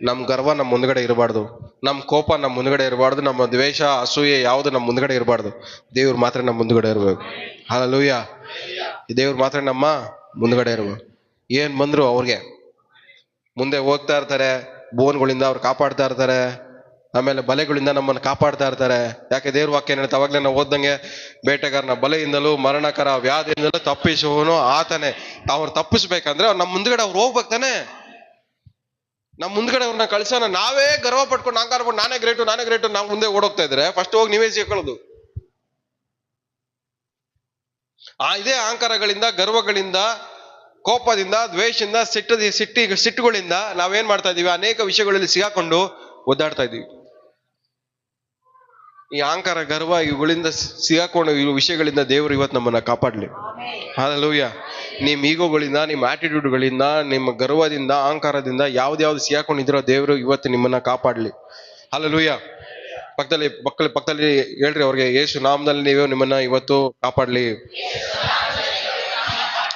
ನಮ್ಮ ಗರ್ವ ನಮ್ಮ ಮುಂದ್ಗಡೆ ಇರಬಾರ್ದು, ನಮ್ಮ ಕೋಪ ನಮ್ಮ ಮುಂದ್ಗಡೆ ಇರಬಾರ್ದು, ನಮ್ಮ ದ್ವೇಷ ಅಸೂಯೆ ಯಾವುದು ನಮ್ಮ ಮುಂದ್ಗಡೆ ಇರಬಾರ್ದು. ದೇವ್ರು ಮಾತ್ರ ನಮ್ಮ ಮುಂದ್ಗಡೆ ಇರಬೇಕು. ಹಲ್ಲೆಲೂಯಾ. ದೇವ್ರು ಮಾತ್ರ ನಮ್ಮ ಮುಂದ್ಗಡೆ ಇರಬೇಕು. ಏನ್ ಬಂದ್ರು ಅವ್ರಿಗೆ ಮುಂದೆ ಹೋಗ್ತಾ ಇರ್ತಾರೆ. ಬೋನ್ಗಳಿಂದ ಅವ್ರು ಕಾಪಾಡ್ತಾ ಇರ್ತಾರೆ, ಆಮೇಲೆ ಬಲೆಗಳಿಂದ ನಮ್ಮನ್ನು ಕಾಪಾಡ್ತಾ ಇರ್ತಾರೆ. ಯಾಕೆ ದೇವ್ರ ವಾಕ್ಯ ಏನ್ ಹೇಳ್ತಾ? ಅವಾಗ್ಲೇ ನಾವು ಓದ್ದಂಗೆ, ಬೇಟೆಗಾರನ ಬಲೆಯಿಂದಲೂ ಮರಣಕರ ವ್ಯಾಧಿಯಿಂದಲೂ ತಪ್ಪಿಸುವನು ಆತನೇ. ಅವ್ರು ತಪ್ಪಿಸ್ಬೇಕಂದ್ರೆ ಅವ್ರು ನಮ್ಮ ಮುಂದ್ಗಡೆ ಅವ್ರು ಹೋಗ್ಬೇಕು ತಾನೆ. ನಮ್ಮ ಮುಂದ್ಗಡೆ ಅವ್ರನ್ನ ಕಳ್ಸೋಣ. ನಾವೇ ಗರ್ವ ಪಟ್ಕೊಂಡು ಅಹಂಕಾರ ಪಟ್ಟು ನಾನೇ ಗ್ರೇಟು ನಾವು ಮುಂದೆ ಓಡೋಗ್ತಾ ಇದ್ರೆ ಫಸ್ಟ್ ಹೋಗಿ ನೀವೇ ಸಿಕ್ಕೊಳ್ಳೋದು. ಇದೇ ಅಹಂಕಾರಗಳಿಂದ, ಗರ್ವಗಳಿಂದ, ಕೋಪದಿಂದ, ದ್ವೇಷದಿಂದ, ಸಿಟ್ಟುಗಳಿಂದ ನಾವೇನ್ ಮಾಡ್ತಾ ಇದೀವಿ? ಅನೇಕ ವಿಷಯಗಳಲ್ಲಿ ಸಿಗಾಕೊಂಡು ಒದ್ದಾಡ್ತಾ ಇದೀವಿ. ಈ ಅಹಂಕಾರ, ಗರ್ವ ಇವುಗಳಿಂದ ಸಿಗಾಕೊಂಡು ಇವು ವಿಷಯಗಳಿಂದ ದೇವರು ಇವತ್ತು ನಮ್ಮನ್ನ ಕಾಪಾಡ್ಲಿ. ಹಲ್ಲೆಲೂಯಾ. ನಿಮ್ಮ ಈಗೋಗಳಿಂದ, ನಿಮ್ಮ ಆಟಿಟ್ಯೂಡ್ಗಳಿಂದ, ನಿಮ್ಮ ಗರ್ವದಿಂದ, ಅಹಂಕಾರದಿಂದ ಯಾವ್ದು ಸಿಗಾಕೊಂಡಿದ್ರೋ ದೇವರು ಇವತ್ತು ನಿಮ್ಮನ್ನ ಕಾಪಾಡ್ಲಿ. ಹಲ್ಲೆಲೂಯಾ. ಪಕ್ಕದಲ್ಲಿ ಹೇಳ್ರಿ ಅವ್ರಿಗೆ, ಯೇಸು ನಾಮದಲ್ಲಿ ನೀವು ನಿಮ್ಮನ್ನ ಇವತ್ತು ಕಾಪಾಡ್ಲಿ.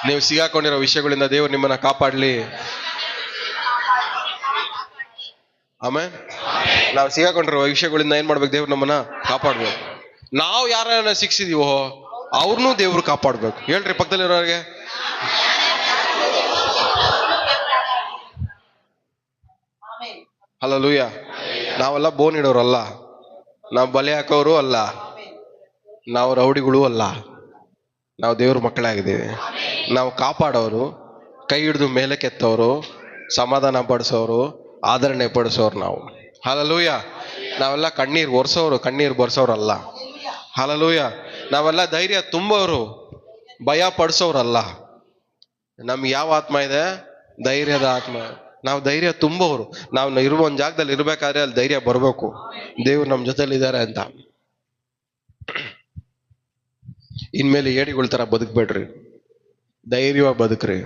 ನೀವು ಸಿಗಾಕೊಂಡಿರೋ ವಿಷಯಗಳಿಂದ ದೇವರು ನಿಮ್ಮನ್ನ ಕಾಪಾಡ್ಲಿ. ಆಮೇಲೆ ನಾವು ಸಿಗಾಕೊಂಡಿರೋ ವಿಷಯಗಳಿಂದ ಏನ್ ಮಾಡ್ಬೇಕು? ದೇವ್ರು ನಮ್ಮನ್ನ ಕಾಪಾಡ್ಬೇಕು. ನಾವು ಯಾರನ್ನ ಶಿಕ್ಷಿದೀವೋ ಅವ್ರನ್ನೂ ದೇವ್ರು ಕಾಪಾಡ್ಬೇಕು. ಹೇಳ್ರಿ ಪಕ್ಕದಲ್ಲಿರೋರಿಗೆ. ಹಲ್ಲೆಲೂಯಾ. ನಾವೆಲ್ಲ ಬೋನ್ ಇಡೋರಲ್ಲ, ನಾವು ಬಲೆ ಹಾಕೋರು ಅಲ್ಲ, ನಾವು ರೌಡಿಗಳು ಅಲ್ಲ, ನಾವು ದೇವ್ರ ಮಕ್ಕಳಾಗಿದ್ದೀವಿ. ನಾವು ಕಾಪಾಡೋರು, ಕೈ ಹಿಡಿದು ಮೇಲೆ ಕೆತ್ತೋರು, ಸಮಾಧಾನ ಪಡಿಸೋರು, ಆದರಣೆ ಪಡಿಸೋರು ನಾವು. ಹಲ್ಲೆಲೂಯಾ. ನಾವೆಲ್ಲ ಕಣ್ಣೀರು ಬರ್ಸೋರಲ್ಲ. ಹಲ್ಲೆಲೂಯಾ. ನಾವೆಲ್ಲ ಧೈರ್ಯ ತುಂಬೋರು, ಭಯ ಪಡಿಸೋರಲ್ಲ. ನಮ್ಗೆ ಯಾವ ಆತ್ಮ ಇದೆ? ಧೈರ್ಯದ ಆತ್ಮ. ನಾವು ಧೈರ್ಯ ತುಂಬೋರು. ನಾವು ಇರುವ ಒಂದು ಜಾಗದಲ್ಲಿ ಇರ್ಬೇಕಾದ್ರೆ ಅಲ್ಲಿ ಧೈರ್ಯ ಬರ್ಬೇಕು, ದೇವ್ರು ನಮ್ಮ ಜೊತೆಲಿ ಇದ್ದಾರೆ ಅಂತ. ಇನ್ಮೇಲೆ ಏಡಿಗಳ ತರ ಬದುಕ್ಬೇಡ್ರಿ, ಧೈರ್ಯವಾಗಿ ಬದುಕ್ರಿ.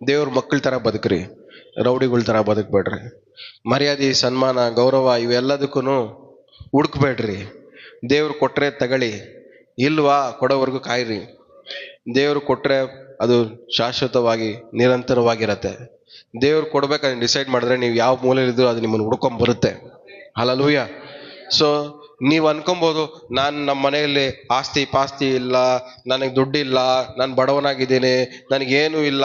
ದೇವ್ರ ಮಕ್ಕಳ ತರ ಬದುಕ್ರಿ, ರೌಡಿಗಳ ತರ ಬದುಕ್ಬೇಡ್ರಿ. ಮರ್ಯಾದೆ, ಸನ್ಮಾನ, ಗೌರವ ಇವೆಲ್ಲದಕ್ಕೂ ಹುಡುಕ್ಬೇಡ್ರಿ. ದೇವ್ರು ಕೊಟ್ರೆ ತಗೊಳ್ಳಿ, ಇಲ್ವಾ ಕೊಡೋವರೆಗೂ ಕಾಯ್ರಿ. ದೇವ್ರು ಕೊಟ್ರೆ ಅದು ಶಾಶ್ವತವಾಗಿ ನಿರಂತರವಾಗಿರತ್ತೆ. ದೇವ್ರು ಕೊಡ್ಬೇಕಾದ್ರೆ ಡಿಸೈಡ್ ಮಾಡಿದ್ರೆ ನೀವು ಯಾವ ಮೂಲೆಯಲ್ಲಿದ್ದು ಅದು ನಿಮ್ಮನ್ನು ಹುಡ್ಕೊಂಡ್ ಬರುತ್ತೆ. ಹಲ್ಲೆಲೂಯ. ಸೊ ನೀವು ಅನ್ಕೊಬೋದು, ನಮ್ಮ ಮನೆಯಲ್ಲಿ ಆಸ್ತಿ ಪಾಸ್ತಿ ಇಲ್ಲ, ನನಗೆ ದುಡ್ಡಿಲ್ಲ, ನಾನು ಬಡವನಾಗಿದ್ದೀನಿ, ನನಗೇನು ಇಲ್ಲ,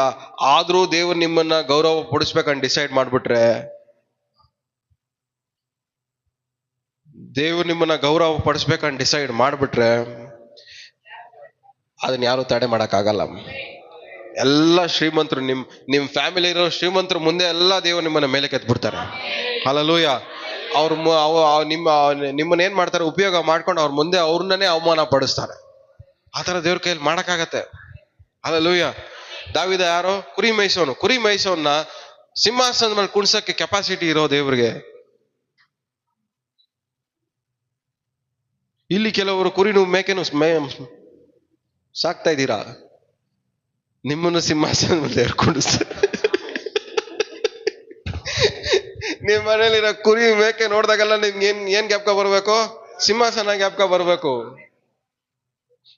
ಆದ್ರೂ ದೇವ್ರು ನಿಮ್ಮನ್ನ ಗೌರವ ಪಡಿಸ್ಬೇಕಂತ ಡಿಸೈಡ್ ಮಾಡ್ಬಿಟ್ರೆ, ದೇವ್ರು ನಿಮ್ಮನ್ನ ಗೌರವ ಪಡಿಸ್ಬೇಕಂತ ಡಿಸೈಡ್ ಮಾಡ್ಬಿಟ್ರೆ ಅದನ್ನ ಯಾರು ತಡೆ ಮಾಡಕ್ಕಾಗಲ್ಲ. ಎಲ್ಲ ಶ್ರೀಮಂತರು, ನಿಮ್ ಫ್ಯಾಮಿಲಿ ಇರೋ ಶ್ರೀಮಂತರು ಮುಂದೆ ಎಲ್ಲ ದೇವರು ನಿಮ್ಮನ್ನ ಮೇಲೆ ಕೆತ್ಬಿಡ್ತಾರೆ. ಹಲ್ಲೆಲೂಯ. ಅವ್ರು ನಿಮ್ಮನ್ನ ಏನ್ ಮಾಡ್ತಾರೆ, ಉಪಯೋಗ ಮಾಡ್ಕೊಂಡು ಅವ್ರ ಮುಂದೆ ಅವ್ರನ್ನೇ ಅವಮಾನ ಪಡಿಸ್ತಾರೆ. ಆತರ ದೇವ್ರ ಕೈಯಲ್ಲಿ ಮಾಡಕ್ಕಾಗತ್ತೆ. ಹಲ್ಲೆಲೂಯ. ದಾವಿದ ಯಾರೋ ಕುರಿ ಮೇಯಿಸೋನು. ಕುರಿ ಮೇಯಿಸೋನ್ನ ಸಿಂಹಾಸನದ ಮೇಲೆ ಕುಣ್ಸಕ್ಕೆ ಕೆಪಾಸಿಟಿ ಇರೋ ದೇವ್ರಿಗೆ. ಇಲ್ಲಿ ಕೆಲವರು ಕುರಿನು ಮೇಕೆನು ಸಾಕ್ತಾ ಇದ್ದೀರಾ, ನಿಮ್ಮನ್ನು ಸಿಂಹಾಸನದ ಮೇಲೆ ಕುಂಡಿಸ್ತಾರೆ. ನಿಮ್ ಮನೇಲಿರೋ ಕುರಿ ಮೇಕೆ ನೋಡ್ದಾಗೆಲ್ಲ ನಿಮ್ಗೆ ಏನ್ ಜ್ಞಾಪಕ ಬರ್ಬೇಕು? ಸಿಂಹಾಸನ ಜ್ಞಾಪಕ ಬರ್ಬೇಕು.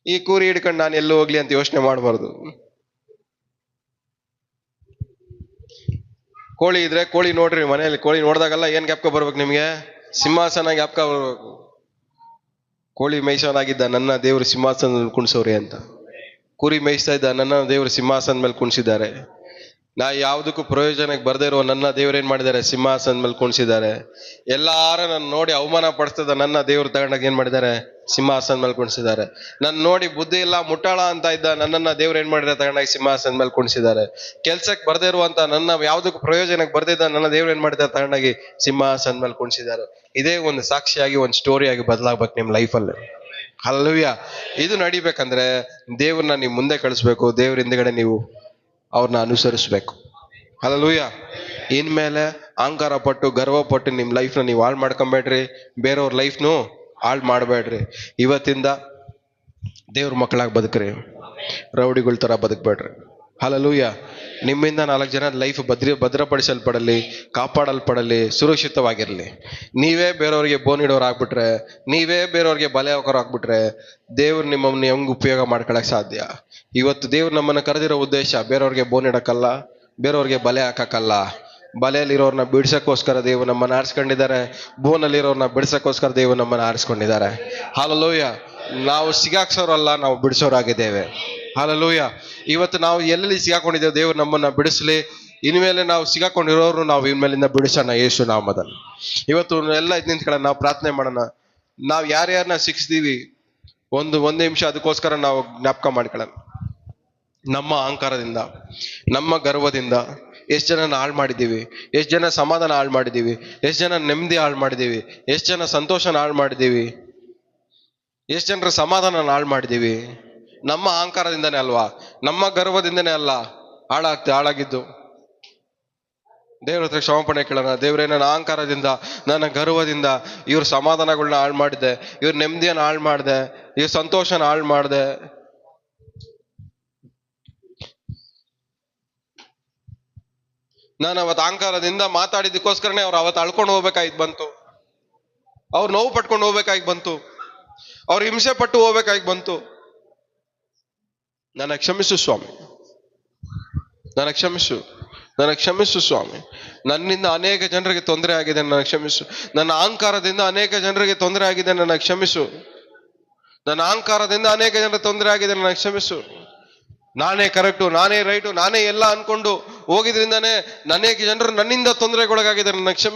ಈ ಕುರಿ ಹಿಡ್ಕೊಂಡು ನಾನು ಎಲ್ಲೂ ಹೋಗ್ಲಿ ಅಂತ ಯೋಚನೆ ಮಾಡಬಾರ್ದು. ಕೋಳಿ ಇದ್ರೆ ಕೋಳಿ ನೋಡ್ರಿ, ಮನೆಯಲ್ಲಿ ಕೋಳಿ ನೋಡ್ದಾಗೆಲ್ಲ ಏನ್ ಜ್ಞಾಪಕ ಬರ್ಬೇಕು ನಿಮ್ಗೆ? ಸಿಂಹಾಸನ ಜ್ಞಾಪಕ ಬರ್ಬೇಕು. ಕೋಳಿ ಮೇಯಿಸೋನಾಗಿದ್ದ ನನ್ನ ದೇವರು ಸಿಂಹಾಸನ ಕುಣಿಸೋರಿ ಅಂತ. ಕುರಿ ಮೇಯಿಸ್ತಾ ಇದ್ದ ನನ್ನ ದೇವರು ಸಿಂಹಾಸನ ಮೇಲೆ ಕುಣಿಸಿದ್ದಾರೆ. ನಾ ಯಾವುದಕ್ಕೂ ಪ್ರಯೋಜನಕ್ಕೆ ಬರ್ದೇ ಇರೋ ನನ್ನ ದೇವ್ರೇನ್ ಮಾಡಿದ್ದಾರೆ? ಸಿಂಹಾಸನ ಮೇಲೆ ಕುಣಿಸಿದ್ದಾರೆ. ಎಲ್ಲಾರ ನನ್ನ ನೋಡಿ ಅವಮಾನ ಪಡಿಸ್ತದ ನನ್ನ ದೇವ್ರು ತಗೊಂಡಾಗ ಏನ್ ಮಾಡಿದ್ದಾರೆ? ಸಿಂಹಾಸನ ಮೇಲೆ ಕುಣಿಸಿದ್ದಾರೆ. ನನ್ನ ನೋಡಿ ಬುದ್ಧಿ ಇಲ್ಲ, ಮುಟ್ಟಾಳ ಅಂತ ಇದ್ದ ನನ್ನನ್ನ ದೇವ್ರು ಏನ್ ಮಾಡಿದ್ದಾರೆ? ತಗೊಂಡಾಗ ಸಿಂಹಾಸನ ಮೇಲೆ ಕುಣಿಸಿದ್ದಾರೆ. ಕೆಲ್ಸಕ್ಕೆ ಬರ್ದೇ ಇರುವಂತ ನನ್ನ, ಯಾವುದಕ್ಕೂ ಪ್ರಯೋಜನಕ್ಕೆ ಬರ್ದಿದ್ದ ನನ್ನ ದೇವ್ರು ಏನ್ ಮಾಡಿದ್ದಾರೆ? ತಗೊಂಡಾಗಿ ಸಿಂಹಾಸನ ಮೇಲೆ ಕುಣಿಸಿದ್ದಾರೆ. ಇದೇ ಒಂದು ಸಾಕ್ಷಿಯಾಗಿ, ಒಂದು ಸ್ಟೋರಿಯಾಗಿ ಬದಲಾಗ್ಬೇಕು ನಿಮ್ ಲೈಫಲ್ಲಿ. ಹಲ್ಲೆಲೂಯ. ಇದು ನಡಿಬೇಕಂದ್ರೆ ದೇವ್ರನ್ನ ನೀವು ಮುಂದೆ ಕಳಿಸ್ಬೇಕು, ದೇವ್ರ ಹಿಂದೆಗಡೆ ನೀವು ಅವ್ರನ್ನ ಅನುಸರಿಸ್ಬೇಕು. ಹಲ್ಲೆಲೂಯ. ಇನ್ಮೇಲೆ ಅಹಂಕಾರ ಪಟ್ಟು, ಗರ್ವ ಪಟ್ಟು ನಿಮ್ ಲೈಫ್ನ ನೀವು ಹಾಳು ಮಾಡ್ಕೊಂಬೇಡ್ರಿ, ಬೇರೆಯವ್ರ ಲೈಫ್ನು ಹಾಳು ಮಾಡಬೇಡ್ರಿ. ಇವತ್ತಿಂದ ದೇವ್ರ ಮಕ್ಕಳಾಗಿ ಬದುಕ್ರಿ, ರೌಡಿಗಳ ತರ ಬದುಕ್ಬೇಡ್ರಿ. ಹಲ್ಲೆಲೂಯ. ನಿಮ್ಮಿಂದ 4 ಜನ ಲೈಫ್ ಭದ್ರಪಡಿಸಲ್ಪಡಲಿ, ಕಾಪಾಡಲ್ಪಡಲಿ, ಸುರಕ್ಷಿತವಾಗಿರಲಿ. ನೀವೇ ಬೇರೆಯವ್ರಿಗೆ ಬೋನಿಡೋರು ಆಗ್ಬಿಟ್ರೆ, ನೀವೇ ಬೇರೆಯವ್ರಿಗೆ ಬಲೆ ಹಾಕೋರು ಆಗ್ಬಿಟ್ರೆ ದೇವ್ರು ನಿಮ್ಮನ್ನ ಹೆಂಗ್ ಉಪಯೋಗ ಮಾಡ್ಕೊಳಕ್ ಸಾಧ್ಯ? ಇವತ್ತು ದೇವ್ರು ನಮ್ಮನ್ನ ಕರೆದಿರೋ ಉದ್ದೇಶ ಬೇರೆಯವ್ರಿಗೆ ಬೋನಿಡಕ್ಕಲ್ಲ, ಬೇರೆಯವ್ರಿಗೆ ಬಲೆ ಹಾಕಕ್ಕಲ್ಲ. ಬಲೆಯಲ್ಲಿರೋರ್ನ ಬಿಡ್ಸಕ್ಕೋಸ್ಕರ ದೇವ್ರು ನಮ್ಮನ್ನ ಆರಿಸ್ಕೊಂಡಿದ್ದಾರೆ, ಬೋನಲ್ಲಿರೋರ್ನ ಬಿಡ್ಸಕ್ಕೋಸ್ಕರ ದೇವ್ರು ನಮ್ಮನ್ನ ಆರಿಸ್ಕೊಂಡಿದ್ದಾರೆ. ಹಲ್ಲೆಲೂಯ. ನಾವು ಸಿಗಾಕ್ಸೋರಲ್ಲ, ನಾವು ಬಿಡಿಸೋರಾಗಿದ್ದೇವೆ. ಹಲ್ಲೆಲೂಯ. ಇವತ್ತು ನಾವು ಎಲ್ಲೆಲ್ಲಿ ಸಿಗಾಕೊಂಡಿದ್ದೇವೆ ದೇವ್ರು ನಮ್ಮನ್ನ ಬಿಡಿಸ್ಲಿ. ಇನ್ಮೇಲೆ ನಾವು ಸಿಗಾಕೊಂಡಿರೋರು ನಾವು ಇನ್ಮೇಲಿಂದ ಬಿಡಿಸೋಣ ಯೇಸು ನಾಮದಲ್ಲಿ. ಇವತ್ತು ಎಲ್ಲ ನಿಂತ್ಕೊಳ್ಳೋಣ, ನಾವು ಪ್ರಾರ್ಥನೆ ಮಾಡೋಣ. ನಾವು ಯಾರ್ಯಾರನ್ನ ಸಿಕ್ಕಿಸ್ತೀವಿ ಒಂದು ನಿಮಿಷ ಅದಕ್ಕೋಸ್ಕರ ನಾವು ಜ್ಞಾಪಕ ಮಾಡ್ಕೊಳ್ಳೋಣ. ನಮ್ಮ ಅಹಂಕಾರದಿಂದ, ನಮ್ಮ ಗರ್ವದಿಂದ ಎಷ್ಟು ಜನ ಹಾಳು ಮಾಡಿದ್ದೀವಿ, ಎಷ್ಟು ಜನ ಸಮಾಧಾನ ಹಾಳು ಮಾಡಿದ್ದೀವಿ, ಎಷ್ಟು ಜನ ನೆಮ್ಮದಿ ಹಾಳು ಮಾಡಿದ್ದೀವಿ, ಎಷ್ಟು ಜನ ಸಂತೋಷನ ಹಾಳು ಮಾಡಿದ್ದೀವಿ, ಎಷ್ಟು ಜನರ ಸಮಾಧಾನ ಹಾಳು ಮಾಡಿದ್ದೀವಿ. ನಮ್ಮ ಅಹಂಕಾರದಿಂದನೇ ಅಲ್ವಾ, ನಮ್ಮ ಗರ್ವದಿಂದನೇ ಅಲ್ಲ ಹಾಳಾಗಿದ್ದು. ದೇವ್ರ ಹತ್ರ ಕ್ಷಮಾಪಣೆ ಕೇಳೋಣ. ದೇವ್ರೇ, ನನ್ನ ಅಹಂಕಾರದಿಂದ, ನನ್ನ ಗರ್ವದಿಂದ ಇವ್ರ ಸಮಾಧಾನಗಳನ್ನ ಹಾಳು ಮಾಡಿದೆ, ಇವ್ರ ನೆಮ್ಮದಿಯನ್ನು ಹಾಳು ಮಾಡಿದೆ, ಇವ್ರ ಸಂತೋಷನ ಹಾಳು ಮಾಡಿದೆ. ನಾನು ಅವತ್ತು ಅಹಂಕಾರದಿಂದ ಮಾತಾಡಿದಕ್ಕೋಸ್ಕರನೇ ಅವ್ರು ಅವತ್ತು ಅಳ್ಕೊಂಡು ಹೋಗ್ಬೇಕಾಗಿ ಬಂತು, ಅವ್ರು ನೋವು ಪಟ್ಕೊಂಡು ಹೋಗ್ಬೇಕಾಗಿ ಬಂತು, ಅವ್ರು ಹಿಂಸೆ ಪಟ್ಟು ಹೋಗ್ಬೇಕಾಗಿ ಬಂತು. ನನ್ನ ಕ್ಷಮಿಸು ಸ್ವಾಮಿ, ನನ್ನ ಕ್ಷಮಿಸು ಸ್ವಾಮಿ. ನನ್ನಿಂದ ಅನೇಕ ಜನರಿಗೆ ತೊಂದರೆ ಆಗಿದೆ, ನನ್ನ ಕ್ಷಮಿಸು. ನನ್ನ ಅಹಂಕಾರದಿಂದ ಅನೇಕ ಜನರಿಗೆ ತೊಂದರೆ ಆಗಿದೆ, ನನ್ನ ಕ್ಷಮಿಸು. ನನ್ನ ಅಹಂಕಾರದಿಂದ ಅನೇಕ ಜನರಿಗೆ ತೊಂದರೆ ಆಗಿದೆ, ನನ್ನ ಕ್ಷಮಿಸು. ನಾನೇ ಕರೆಕ್ಟು, ನಾನೇ ರೈಟು, ನಾನೇ ಎಲ್ಲ ಅನ್ಕೊಂಡು ಹೋಗಿದ್ರಿಂದಾನೇ ಅನೇಕ ಜನರು ನನ್ನಿಂದ ತೊಂದರೆಗೊಳಗಾಗಿದ್ದಾರೆ, ನನ್ನ ಕ್ಷಮಿಸು.